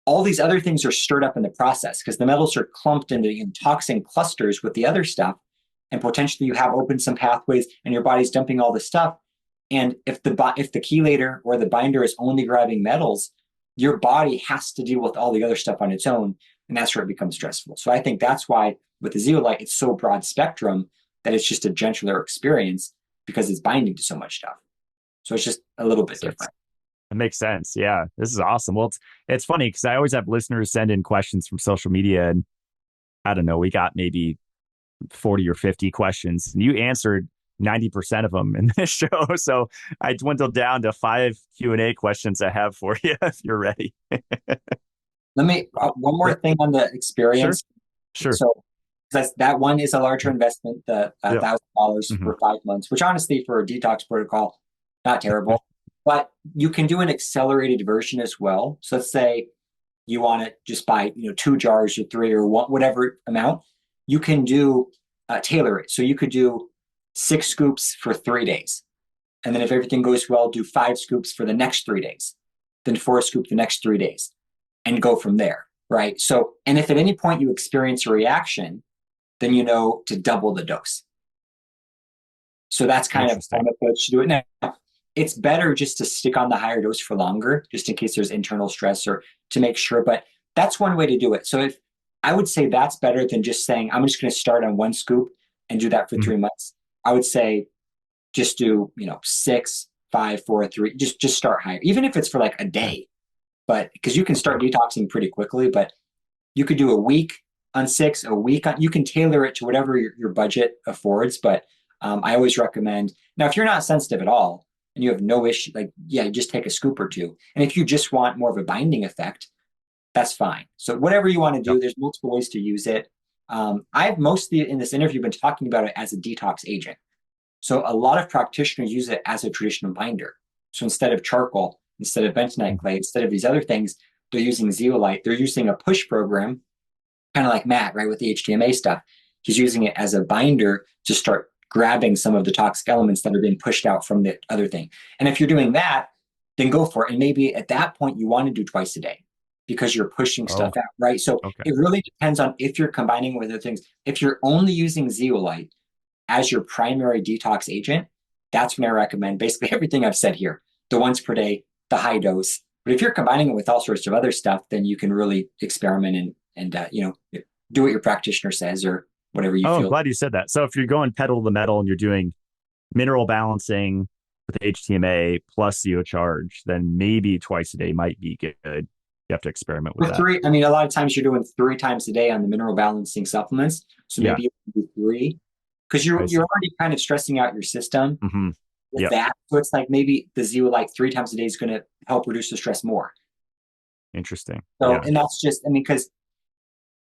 all these other things are stirred up in the process because the metals are clumped into toxin clusters with the other stuff. And potentially you have opened some pathways and your body's dumping all this stuff. And if the chelator or the binder is only grabbing metals, your body has to deal with all the other stuff on its own. And that's where it becomes stressful. So I think that's why with the zeolite, it's so broad spectrum that it's just a gentler experience because it's binding to so much stuff. So it's just a little bit different. It makes sense. Yeah, this is awesome. Well, it's funny because I always have listeners send in questions from social media, and I don't know, we got maybe 40 or 50 questions, and you answered 90% of them in this show. So I dwindled down to 5 Q&A questions I have for you if you're ready. Let me one more thing on the experience. Sure. So that one is a larger investment, the $1,000 for 5 months, which honestly for a detox protocol, not terrible. But you can do an accelerated version as well. So let's say you want to just buy 2 jars or 3 or whatever amount. You can do tailor it. So you could do 6 scoops for 3 days. And then if everything goes well, do 5 scoops for the next 3 days, then 4 scoops the next 3 days and go from there, right? So, and if at any point you experience a reaction, then you know to double the dose. So that's kind of fun approach to do it. Now, it's better just to stick on the higher dose for longer, just in case there's internal stress or to make sure. But that's one way to do it. So if I would say that's better than just saying, I'm just going to start on one scoop and do that for Mhm. 3 months. I would say just do, 6, 5, 4, 3, just start higher, even if it's for like a Yeah. day. But because you can start Okay. detoxing pretty quickly, but you could do a week on six, a week on, you can tailor it to whatever your budget affords. But I always recommend, now, if you're not sensitive at all and you have no issue, like, yeah, you just take a scoop or two. And if you just want more of a binding effect, that's fine. So whatever you want to Yep. do, there's multiple ways to use it. I've mostly in this interview been talking about it as a detox agent. So a lot of practitioners use it as a traditional binder. So instead of charcoal, instead of bentonite Mhm. clay, instead of these other things, they're using zeolite. They're using a push program, kind of like Matt, right, with the HTMA stuff. He's using it as a binder to start grabbing some of the toxic elements that are being pushed out from the other thing. And if you're doing that, then go for it. And maybe at that point, you want to do twice a day because you're pushing stuff Oh, out, right? So okay. it really depends on if you're combining with other things. If you're only using zeolite as your primary detox agent, that's when I recommend basically everything I've said here, the once per day, the high dose. But if you're combining it with all sorts of other stuff, then you can really experiment and do what your practitioner says or whatever you Oh, I'm feel. glad you said that. So if you're going pedal to the metal and you're doing mineral balancing with HTMA plus ZeoCharge, then maybe twice a day might be good. You have to experiment with For that. three, I mean, a lot of times you're doing 3 times a day on the mineral balancing supplements. So Yeah, maybe you can do three because I you're see. already kind of stressing out your system Hmm. with Yep. that. So it's like maybe the zeolite 3 times a day is going to help reduce the stress more. Interesting. So, Yeah. and that's just, I mean, because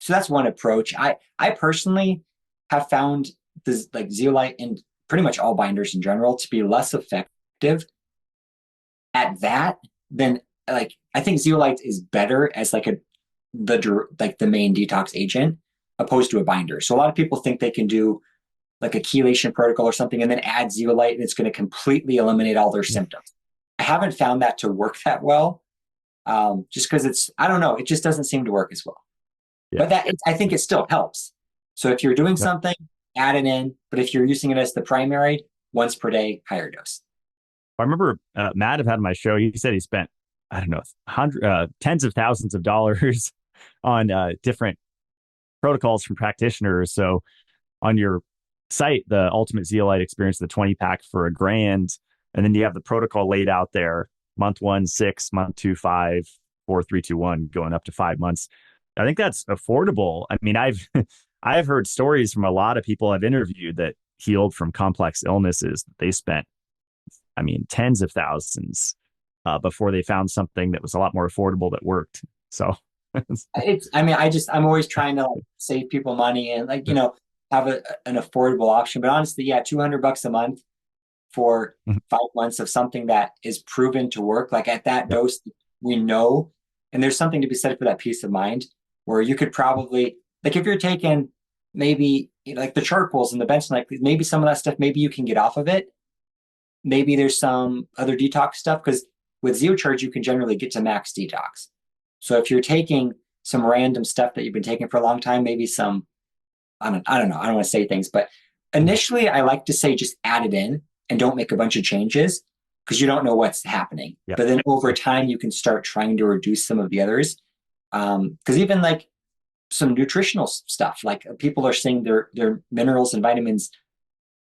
so that's one approach. I personally have found this like zeolite and pretty much all binders in general to be less effective at that than like I think zeolite is better as like the main detox agent opposed to a binder. So a lot of people think they can do like a chelation protocol or something and then add zeolite and it's going to completely eliminate all their symptoms. I haven't found that to work that well, just because it's I don't know, it just doesn't seem to work as well. Yeah. But I think it still helps. So if you're doing Yep. something, add it in. But if you're using it as the primary, once per day, higher dose. I remember Matt have had on my show. He said he spent, I don't know, tens of thousands of dollars on different protocols from practitioners. So on your site, the Ultimate Zeolite Experience, the 20 pack for $1,000. And then you have the protocol laid out there, month one, 6, month two, 5, 4, 3, 2, 1, going up to 5 months. I think that's affordable. I mean, I've I've heard stories from a lot of people I've interviewed that healed from complex illnesses. They spent, I mean, tens of thousands before they found something that was a lot more affordable that worked. So, I mean, I'm always trying to like save people money and have an affordable option. But honestly, yeah, $200 a month for 5 months of something that is proven to work, like at that yep. dose, we know. And there's something to be said for that peace of mind where you could probably, like, if you're taking maybe like the charcoals and the bentonite, maybe some of that stuff, maybe you can get off of it. Maybe there's some other detox stuff because with ZeoCharge, you can generally get to max detox. So if you're taking some random stuff that you've been taking for a long time, maybe some, I don't know, I don't want to say things, but initially I like to say just add it in and don't make a bunch of changes because you don't know what's happening. Yep. But then over time, you can start trying to reduce some of the others. Because even like some nutritional stuff, like people are saying their minerals and vitamins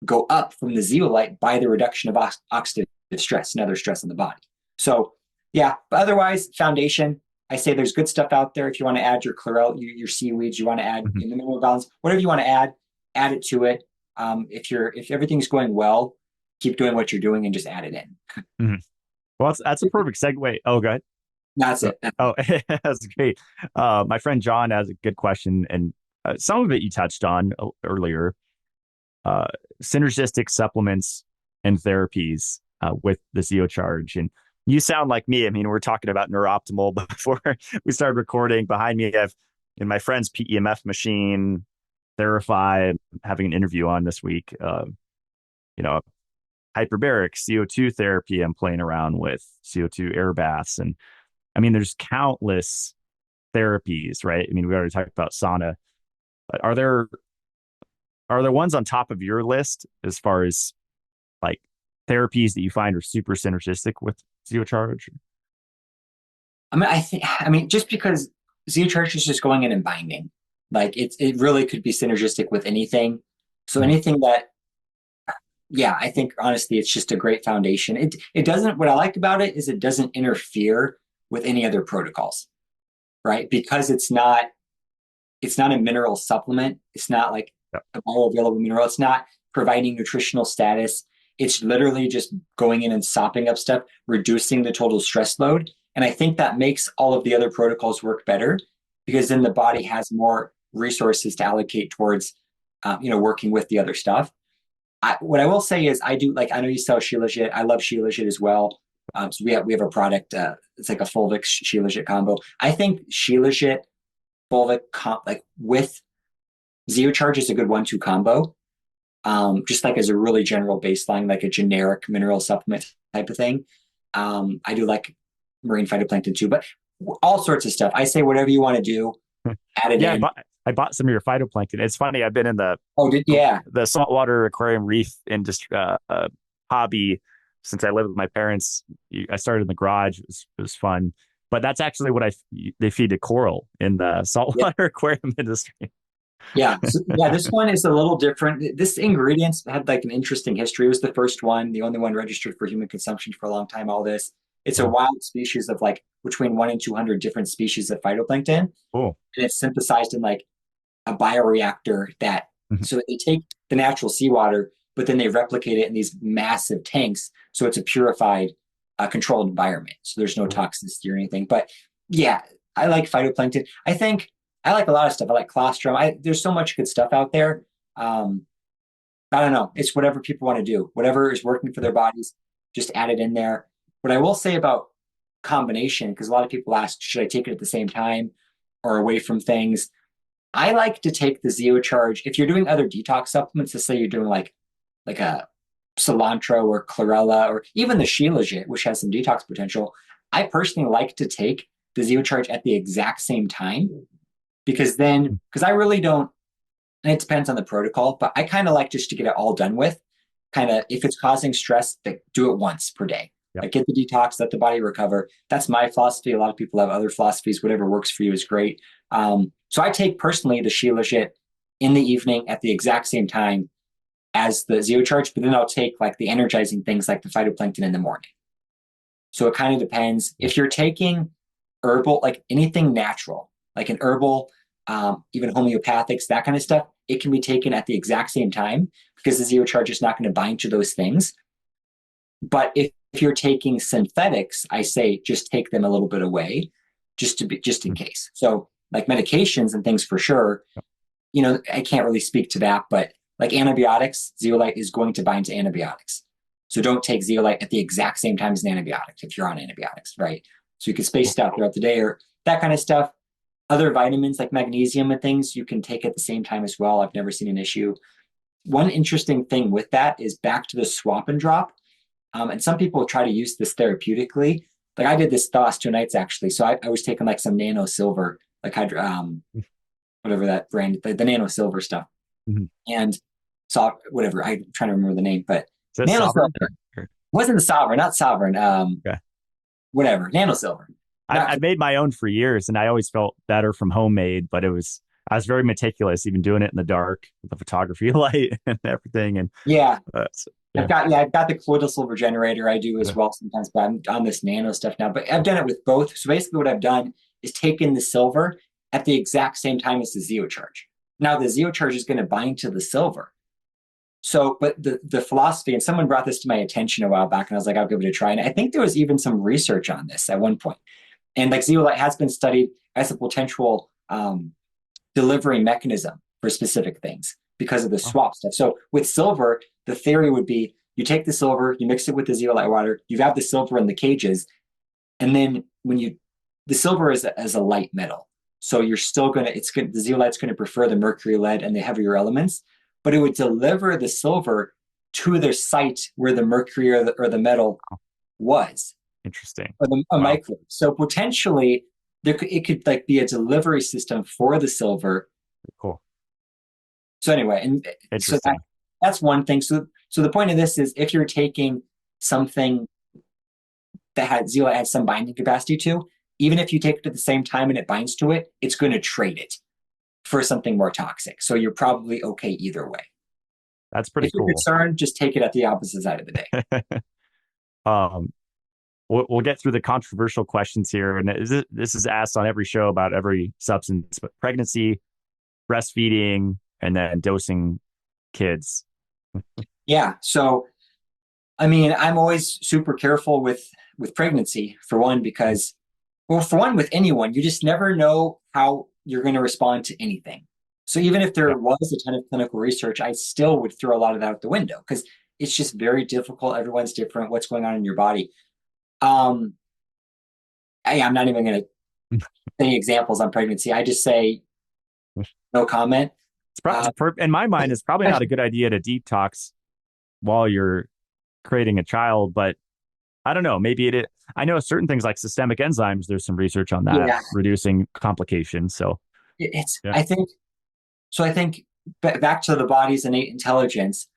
go up from the zeolite by the reduction of oxidative stress and other stress in the body. So yeah, but otherwise, foundation. I say there's good stuff out there. If you want to add your chlorella, your seaweeds, you want to add Mhm. in the mineral balance, whatever you want to add it to it. If everything's going well, keep doing what you're doing and just add it in. Mhm. Well, that's a perfect segue. Oh, go ahead. That's it. Oh, that's great. My friend John has a good question, and some of it you touched on earlier. Uh, Synergistic supplements and therapies with the ZeoCharge, and you sound like me. I mean, we're talking about neurooptimal before we started recording. Behind me, I have in my friend's PEMF machine, Therify, having an interview on this week. You know, hyperbaric CO2 therapy. I'm playing around with CO2 air baths, and I mean, there's countless therapies, right? I mean, we already talked about sauna, but are there ones on top of your list as far as like therapies that you find are super synergistic with ZeoCharge? I mean, just because ZeoCharge is just going in and binding, like it really could be synergistic with anything. So Mhm. anything that, yeah, I think honestly, it's just a great foundation. It doesn't. What I like about it is it doesn't interfere with any other protocols, right? Because it's not a mineral supplement. It's not like Yep. a bioavailable mineral. It's not providing nutritional status. It's literally just going in and sopping up stuff, reducing the total stress load. And I think that makes all of the other protocols work better because then the body has more resources to allocate towards, working with the other stuff. What I will say is I do like I know you sell Shilajit. I love Shilajit as well. So we have a product. It's like a fulvic Shilajit combo. I think Shilajit fulvic like with ZeoCharge is a good one-two combo. Just like as a really general baseline, like a generic mineral supplement type of thing. I do like marine phytoplankton too, but all sorts of stuff. I say whatever you want to do, add it Yeah, in. I bought some of your phytoplankton. It's funny. I've been in Oh, yeah, the saltwater aquarium reef industry hobby since I lived with my parents. I started in the garage. It was fun, but that's actually what they feed to coral in the yeah, saltwater aquarium industry. yeah. So, yeah, this one is a little different. This ingredients had like an interesting history. It was the first one, the only one registered for human consumption for a long time. All this. It's a Oh, wild species of like between 1 and 200 different species of phytoplankton, and cool. it's synthesized in like a bioreactor that Mhm. so they take the natural seawater, but then they replicate it in these massive tanks. So it's a purified, controlled environment. So there's no Cool. toxicity or anything. But yeah, I like phytoplankton. I think I like a lot of stuff. I like colostrum. There's so much good stuff out there. Um, I don't know. It's whatever people want to do. Whatever is working for their bodies, just add it in there. What I will say about combination, because a lot of people ask, should I take it at the same time or away from things? I like to take the ZeoCharge. If you're doing other detox supplements, let's say you're doing like a cilantro or chlorella or even the shilajit, which has some detox potential. I personally like to take the ZeoCharge at the exact same time because I really don't, and it depends on the protocol, but I kind of like just to get it all done with. Kind of if it's causing stress, like do it once per day. Yep. Like get the detox, let the body recover. That's my philosophy. A lot of people have other philosophies. Whatever works for you is great. So I take personally the shilajit in the evening at the exact same time as the ZeoCharge, but then I'll take like the energizing things like the phytoplankton in the morning. So it kind of depends. If you're taking herbal, like anything natural, like an herbal, even homeopathics, that kind of stuff, it can be taken at the exact same time because the ZeoCharge is not going to bind to those things. But if you're taking synthetics, I say just take them a little bit away, just in case. So like medications and things for sure, I can't really speak to that, but like antibiotics, zeolite is going to bind to antibiotics. So don't take zeolite at the exact same time as an antibiotic if you're on antibiotics, right? So you can space it out throughout the day or that kind of stuff. Other vitamins like magnesium and things you can take at the same time as well. I've never seen an issue. One interesting thing with that is back to the swap and drop. And some people try to use this therapeutically. Like I did this the last 2 nights actually. So I was taking like some nano silver, like whatever that brand, the nano silver stuff. Mhm. And so whatever, I'm trying to remember the name, but Is that nano sovereign? silver wasn't the sovereign, not sovereign. Okay. Whatever, nano silver. I Not made my own for years, and I always felt better from homemade. But I was very meticulous, even doing it in the dark with the photography light and everything. And yeah. yeah, I've got the colloidal silver generator. I do as well sometimes, but I'm on this nano stuff now. But I've done it with both. So basically, what I've done is taken the silver at the exact same time as the ZeoCharge. Now the ZeoCharge is going to bind to the silver. So, but the philosophy, and someone brought this to my attention a while back, and I was like, I'll give it a try. And I think there was even some research on this at one point. And like zeolite has been studied as a potential delivery mechanism for specific things because of the oh, swap stuff. So with silver, the theory would be you take the silver, you mix it with the zeolite water, you have the silver in the cages, and then the silver is as a light metal. So you're still the zeolite's going to prefer the mercury, lead, and the heavier elements, but it would deliver the silver to the site where the mercury or the metal was, interesting. or a Wow, microbe. So potentially it could like be a delivery system for the silver. cool, So anyway, and so interesting. that's one thing. So the point of this is if you're taking something that had zeolite has some binding capacity to, even if you take it at the same time and it binds to it, it's going to trade it for something more toxic. So you're probably okay either way. That's If pretty you're cool. concerned, just take it at the opposite side of the day. um, we'll get through the controversial questions here, and this is asked on every show about every substance, but pregnancy, breastfeeding, and then dosing kids. Yeah. So, I mean, I'm always super careful with pregnancy for one, because, well, for one, with anyone, you just never know how you're going to respond to anything. So even if Yeah. there was a ton of clinical research, I still would throw a lot of that out the window because it's just very difficult. Everyone's different. What's going on in your body? Um, I'm not even going to say examples on pregnancy. I just say no comment. In my mind, it's probably not a good idea to detox while you're creating a child, but I don't know. Maybe it is. I know certain things like systemic enzymes, there's some research on that, Yeah, reducing complications. So, it's. yeah. I think so. I think back to the body's innate intelligence.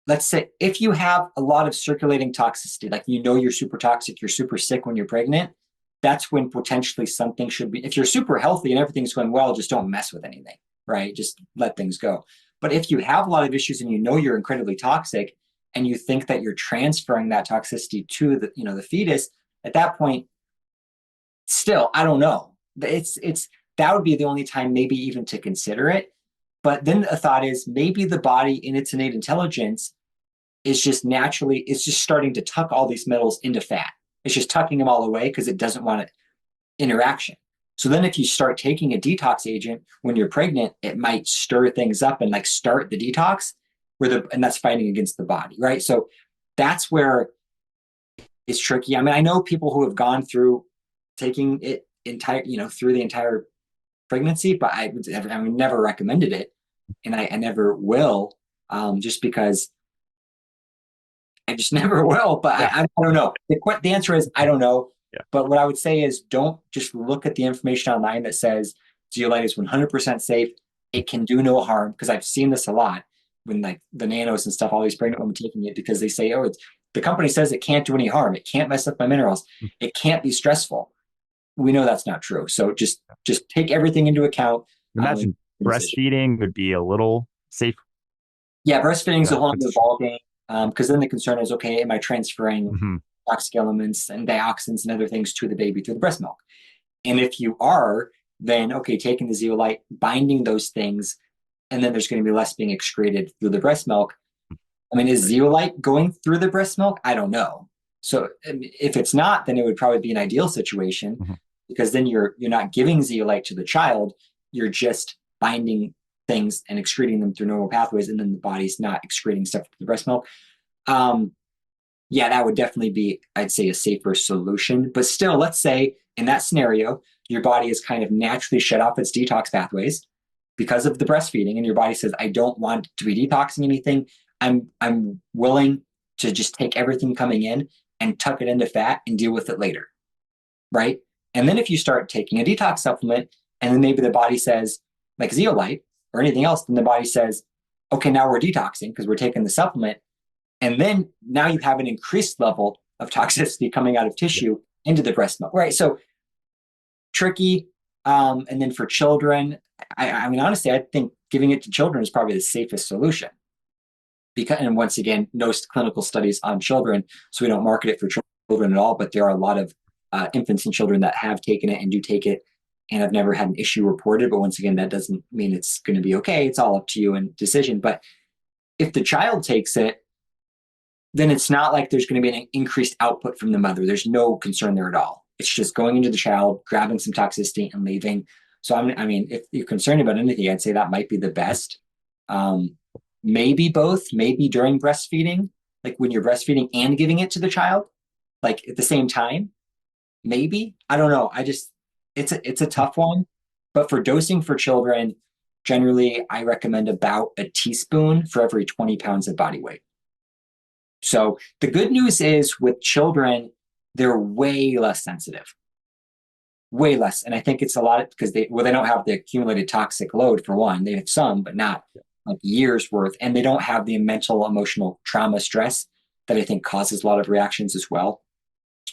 Let's say if you have a lot of circulating toxicity, like you're super toxic, you're super sick when you're pregnant, that's when potentially something should be. If you're super healthy and everything's going well, just don't mess with anything, right? Just let things go. But if you have a lot of issues and you're incredibly toxic, and you think that you're transferring that toxicity to the fetus, at that point, still, I don't know. It's that would be the only time maybe even to consider it. But then a thought is maybe the body in its innate intelligence is just naturally, it's just starting to tuck all these metals into fat. It's just tucking them all away because it doesn't want interaction. So then if you start taking a detox agent when you're pregnant, it might stir things up and like start the detox and that's fighting against the body, right? So that's where it's tricky. I mean, I know people who have gone through taking it through the entire pregnancy, but I never recommended it, and I never will, just because I just never will. But Yeah. I don't know. The answer is I don't know. Yeah. But what I would say is don't just look at the information online that says zeolite is 100% safe. It can do no harm, because I've seen this a lot when like the nanos and stuff, all these pregnant women taking it because they say, oh, the company says it can't do any harm. It can't mess up my minerals. It can't be stressful. We know that's not true. So just take everything into account. Imagine breastfeeding would be a little safe. Yeah, breastfeeding is a whole other It's, ballgame, because then the concern is, okay, am I transferring mhm. toxic elements and dioxins and other things to the baby through the breast milk? And if you are, then okay, taking the zeolite, binding those things, and then there's going to be less being excreted through the breast milk. I mean, is zeolite going through the breast milk? I don't know. So if it's not, then it would probably be an ideal situation, Mhm. because then you're not giving zeolite to the child. You're just binding things and excreting them through normal pathways, and then the body's not excreting stuff to the breast milk. Um, yeah, that would definitely be, I'd say, a safer solution. But still, let's say in that scenario, your body is kind of naturally shut off its detox pathways because of the breastfeeding, and your body says, I don't want to be detoxing anything. I'm willing to just take everything coming in and tuck it into fat and deal with it later. Right. And then if you start taking a detox supplement, and then maybe the body says, like zeolite or anything else, then the body says, okay, now we're detoxing because we're taking the supplement. And then now you have an increased level of toxicity coming out of tissue into the breast milk. Right. So tricky. And then for children, I mean, honestly, I think giving it to children is probably the safest solution. Because, and once again, no clinical studies on children, so we don't market it for children at all. But there are a lot of infants and children that have taken it and do take it and have never had an issue reported. But once again, that doesn't mean it's going to be okay. It's all up to you and decision. But if the child takes it, then it's not like there's going to be an increased output from the mother. There's no concern there at all. It's just going into the child, grabbing some toxicity and leaving. So I mean, if you're concerned about anything, I'd say that might be the best. Maybe both, maybe during breastfeeding, like when you're breastfeeding and giving it to the child, like at the same time, maybe. I don't know. It's a tough one. But for dosing for children, generally I recommend about a teaspoon for every 20 pounds of body weight. So the good news is with children, they're way less sensitive, way less. And I think it's a lot because they don't have the accumulated toxic load for one. They have some, but not like years worth. And they don't have the mental, emotional trauma, stress that I think causes a lot of reactions as well.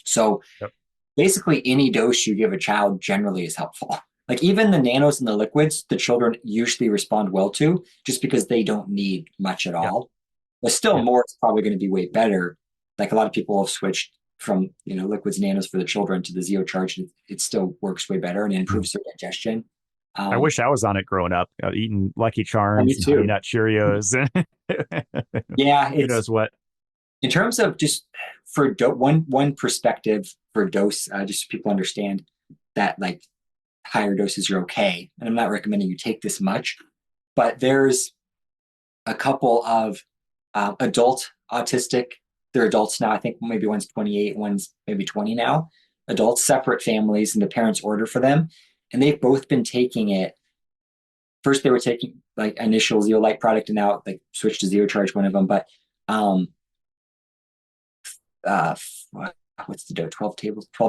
So Yep. basically, any dose you give a child generally is helpful. Like even the nanos and the liquids, the children usually respond well to just because they don't need much at Yeah. all. But still, Yeah. more is probably going to be way better. Like a lot of people have switched from liquids nanos for the children to the ZeoCharge. It still works way better and Mhm. improves their digestion. I Um, wish I was on it growing up, eating Lucky me Charms and Honey too. Nut Cheerios and Yeah, who it's knows what. in terms of just for one perspective for dose, just so people understand that like higher doses are okay, and I'm not recommending you take this much, but there's a couple of adult autistic. They're adults now. I think maybe one's 28, one's maybe 20 now. Adults, separate families, and the parents order for them, and they've both been taking it. First, they were taking like initial zeolite product, and now like switched to ZeoCharge, one of them. But um, uh, what's the dough? 12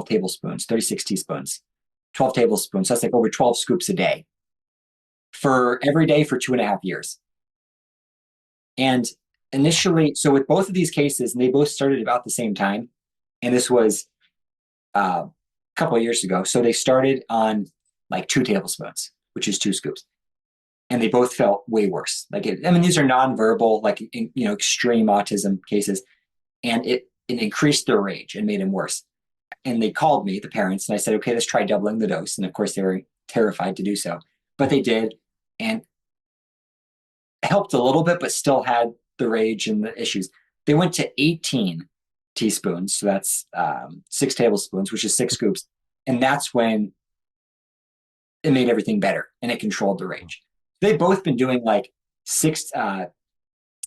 tablespoons, 36 teaspoons, 12 tablespoons. So that's like over 12 scoops a day for every day for 2.5 years. And initially, so with both of these cases, and they both started about the same time, and this was a couple of years ago. So they started on like 2 tablespoons, which is 2 scoops, and they both felt way worse. Like, these are nonverbal, like extreme autism cases, and it increased their rage and made them worse. And they called me, the parents, and I said, okay, let's try doubling the dose. And of course, they were terrified to do so, but they did, and helped a little bit, but still had the rage and the issues. They went to 18 teaspoons, so that's 6 tablespoons, which is 6 scoops, and that's when it made everything better and it controlled the rage. They've both been doing like six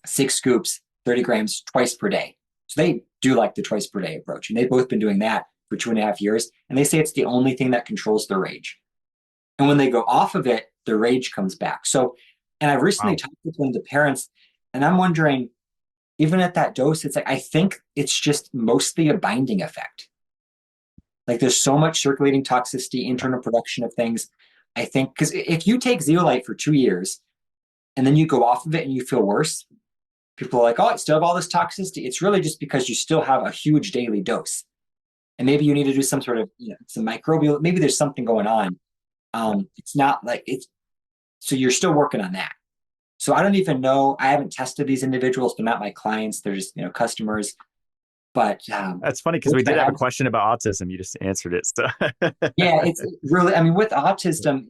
scoops, 30 grams twice per day. So they do like the twice per day approach, and they've both been doing that for 2.5 years. And they say it's the only thing that controls the rage. And when they go off of it, the rage comes back. So, and I've recently Wow. talked with one of the parents, and I'm wondering, even at that dose, it's like, I think it's just mostly a binding effect. Like there's so much circulating toxicity, internal production of things. I think, because if you take zeolite for 2 years and then you go off of it and you feel worse, people are like, oh, I still have all this toxicity. It's really just because you still have a huge daily dose. And maybe you need to do some sort of, some microbial, maybe there's something going on. It's not like it's, so you're still working on that. So I don't even know. I haven't tested these individuals. They're not my clients. They're just, customers. But That's funny because we did have a question about autism. You just answered it. So yeah, it's really, with autism,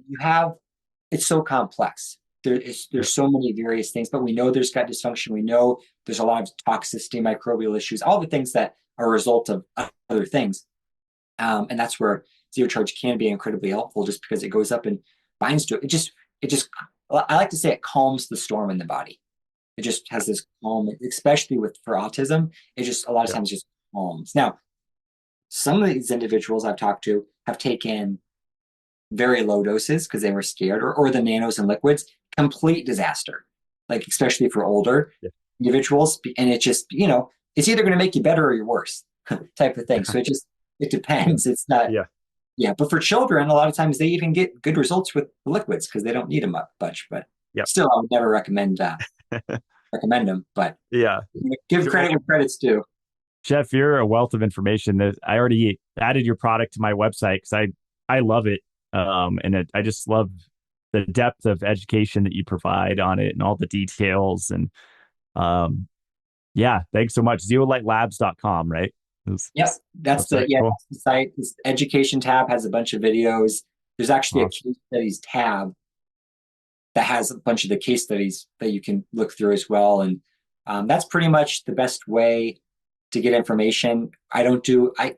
it's so complex. There's so many various things, but we know there's gut dysfunction. We know there's a lot of toxicity, microbial issues, all the things that are a result of other things. And that's where ZeoCharge can be incredibly helpful, just because it goes up and binds to it. It just, I like to say it calms the storm in the body. It just has this calm, especially for autism. It just a lot of yeah. times just calms. Now, some of these individuals I've talked to have taken very low doses because they were scared, or the nanos and liquids, complete disaster, like especially for older Yeah. individuals. And it just, it's either going to make you better or you're worse type of thing. So it depends. It's not, Yeah. yeah. But for children, a lot of times they even get good results with the liquids because they don't need them much. But Yep. still, I would never recommend them. But Yeah. give credit where credit's due. Jeff, you're a wealth of information. That I already added your product to my website because I love it. I just love the depth of education that you provide on it and all the details. And yeah, thanks so much. ZeoliteLabs.com, right? Yep, that's Website. Cool. that's the site. This education tab has a bunch of videos. There's actually a Awesome. case studies tab that has a bunch of the case studies that you can look through as well. And that's pretty much the best way to get information. I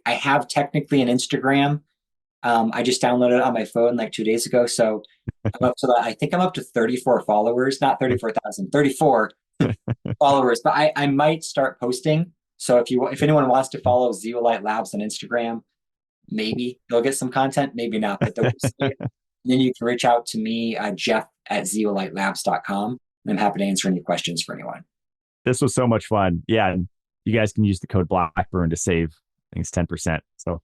have technically an Instagram. I just downloaded it on my phone like 2 days ago. So I think I'm up to 34 followers, not 34,000, 34 followers, but I might start posting. So if anyone wants to follow Zeolite Labs on Instagram, maybe they'll get some content, maybe not, but they'll see it. And then you can reach out to me, Jeff at zeolitelabs.com. And I'm happy to answer any questions for anyone. This was so much fun. Yeah. And you guys can use the code Blackburn to save, I think it's 10%. So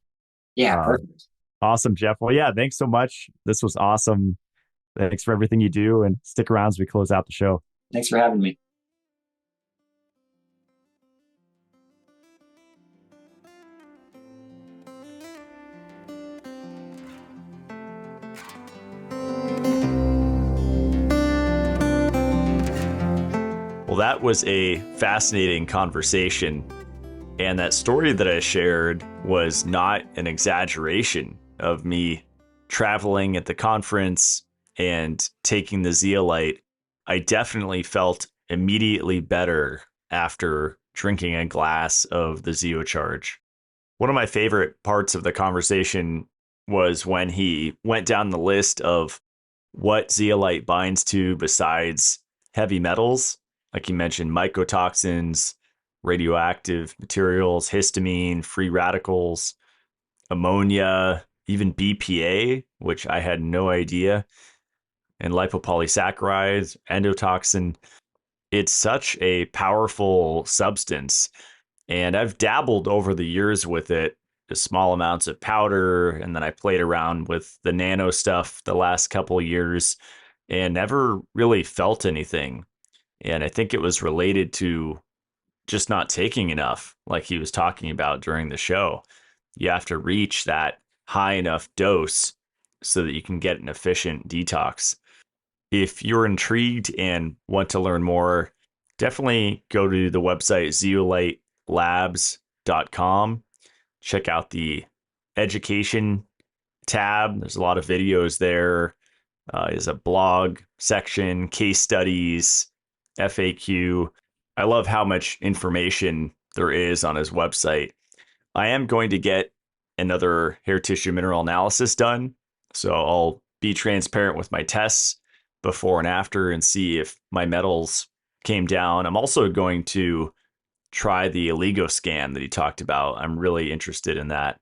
yeah, perfect. Awesome, Jeff. Well, yeah, thanks so much. This was awesome. Thanks for everything you do, and stick around as we close out the show. Thanks for having me. that was a fascinating conversation. And that story that I shared was not an exaggeration of me traveling at the conference and taking the zeolite. I definitely felt immediately better after drinking a glass of the ZeoCharge. One of my favorite parts of the conversation was when he went down the list of what zeolite binds to besides heavy metals. Like he mentioned, mycotoxins, radioactive materials, histamine, free radicals, ammonia, even BPA, which I had no idea, and lipopolysaccharides, endotoxin. It's such a powerful substance. And I've dabbled over the years with it, just small amounts of powder. And then I played around with the nano stuff the last couple of years and never really felt anything. And I think it was related to just not taking enough, like he was talking about during the show. You have to reach that high enough dose so that you can get an efficient detox. If you're intrigued and want to learn more, definitely go to the website zeolitelabs.com. Check out the education tab. There's a lot of videos there. There's a blog section, case studies, FAQ. I love how much information there is on his website. I am going to get another hair tissue mineral analysis done. So I'll be transparent with my tests before and after and see if my metals came down. I'm also going to try the Oligo scan that he talked about. I'm really interested in that.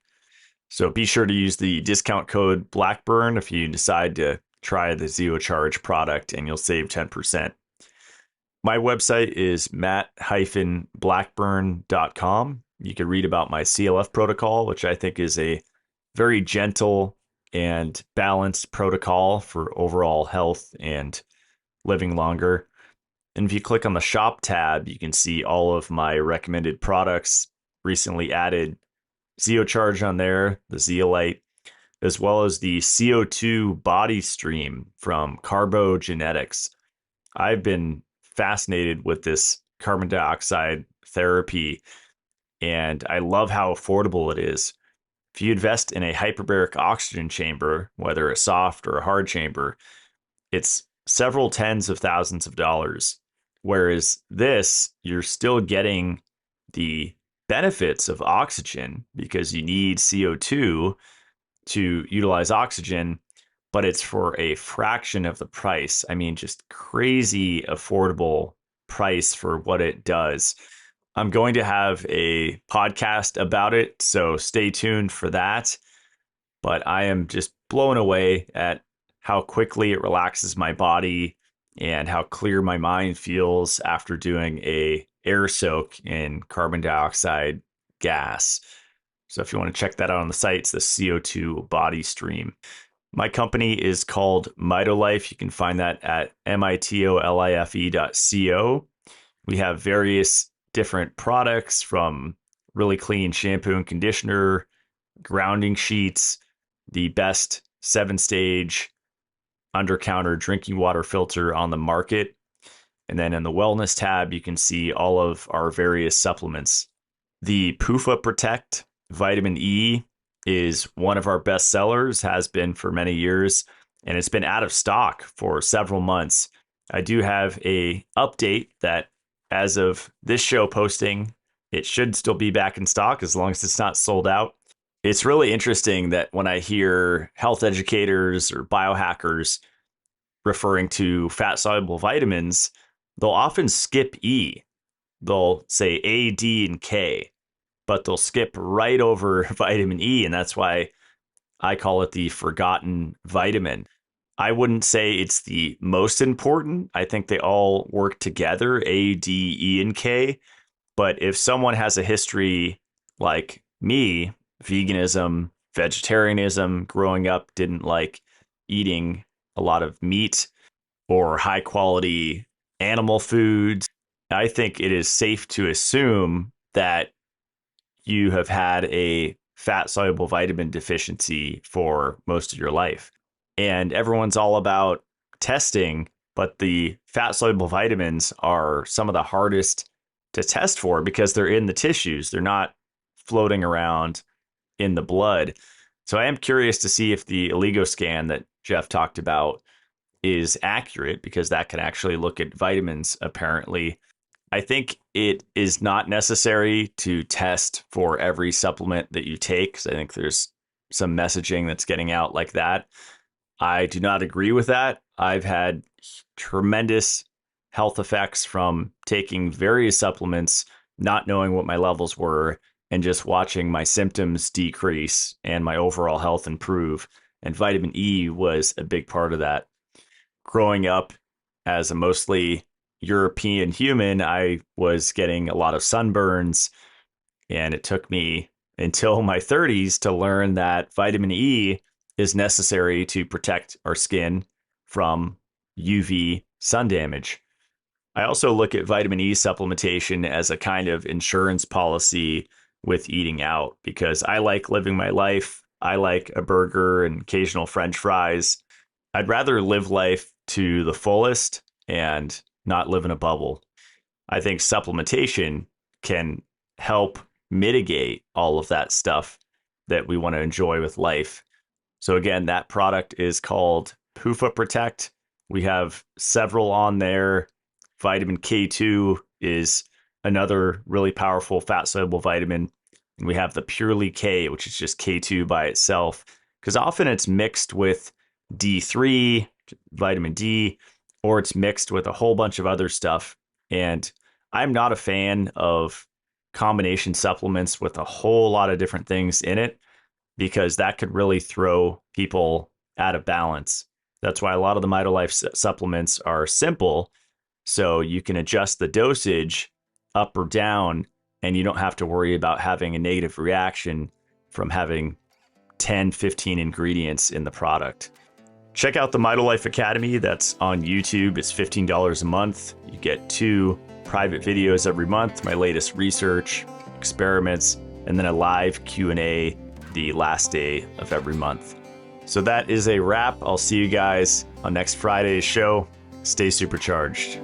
So be sure to use the discount code Blackburn if you decide to try the ZeoCharge product, and you'll save 10%. My website is matt-blackburn.com. You can read about my CLF protocol, which I think is a very gentle and balanced protocol for overall health and living longer. And if you click on the shop tab, you can see all of my recommended products. Recently added ZeoCharge on there, the zeolite, as well as the CO2 body stream from Carbogenetics. I've been fascinated with this carbon dioxide therapy, and I love how affordable it is. If you invest in a hyperbaric oxygen chamber, whether a soft or a hard chamber, it's several tens of thousands of dollars. Whereas this, you're still getting the benefits of oxygen because you need CO2 to utilize oxygen, but it's for a fraction of the price. I mean, just crazy affordable price for what it does. I'm going to have a podcast about it, so stay tuned for that. But I am just blown away at how quickly it relaxes my body and how clear my mind feels after doing a air soak in carbon dioxide gas. So if you want to check that out on the site, it's the CO2 body stream. My company is called Mitolife. You can find that at mitolife.co. We have various different products from really clean shampoo and conditioner, grounding sheets, the best 7-stage under-counter drinking water filter on the market. And then in the wellness tab, you can see all of our various supplements. The PUFA Protect Vitamin E is one of our best sellers, has been for many years, and it's been out of stock for several months. I do have a update that as of this show posting, it should still be back in stock as long as it's not sold out. It's really interesting that when I hear health educators or biohackers referring to fat soluble vitamins, they'll often skip E. They'll say A, D, and K, but they'll skip right over vitamin E. And that's why I call it the forgotten vitamin. I wouldn't say it's the most important. I think they all work together, A, D, E, and K. But if someone has a history like me, veganism, vegetarianism, growing up, didn't like eating a lot of meat or high quality animal foods, I think it is safe to assume that you have had a fat soluble vitamin deficiency for most of your life. And everyone's all about testing, but the fat soluble vitamins are some of the hardest to test for because they're in the tissues. They're not floating around in the blood. So I am curious to see if the oligo scan that Jeff talked about is accurate, because that can actually look at vitamins apparently. I think it is not necessary to test for every supplement that you take, because I think there's some messaging that's getting out like that. I do not agree with that. I've had tremendous health effects from taking various supplements, not knowing what my levels were, and just watching my symptoms decrease and my overall health improve. And vitamin E was a big part of that. Growing up as a mostly European human, I was getting a lot of sunburns, and it took me until my 30s to learn that vitamin E is necessary to protect our skin from UV sun damage. I also look at vitamin E supplementation as a kind of insurance policy with eating out, because I like living my life. I like a burger and occasional French fries. I'd rather live life to the fullest and not live in a bubble. I think supplementation can help mitigate all of that stuff that we want to enjoy with life. So again, that product is called PUFA Protect. We have several on there. Vitamin K2 is another really powerful fat soluble vitamin. And we have the Purely K, which is just K2 by itself, because often it's mixed with D3, vitamin D, or it's mixed with a whole bunch of other stuff. And I'm not a fan of combination supplements with a whole lot of different things in it, because that could really throw people out of balance. That's why a lot of the Mitolife supplements are simple, so you can adjust the dosage up or down, and you don't have to worry about having a negative reaction from having 10, 15 ingredients in the product. Check out the Mitolife Academy. That's on YouTube. It's $15 a month. You get 2 private videos every month, my latest research, experiments, and then a live Q&A the last day of every month. So that is a wrap. I'll see you guys on next Friday's show. Stay supercharged.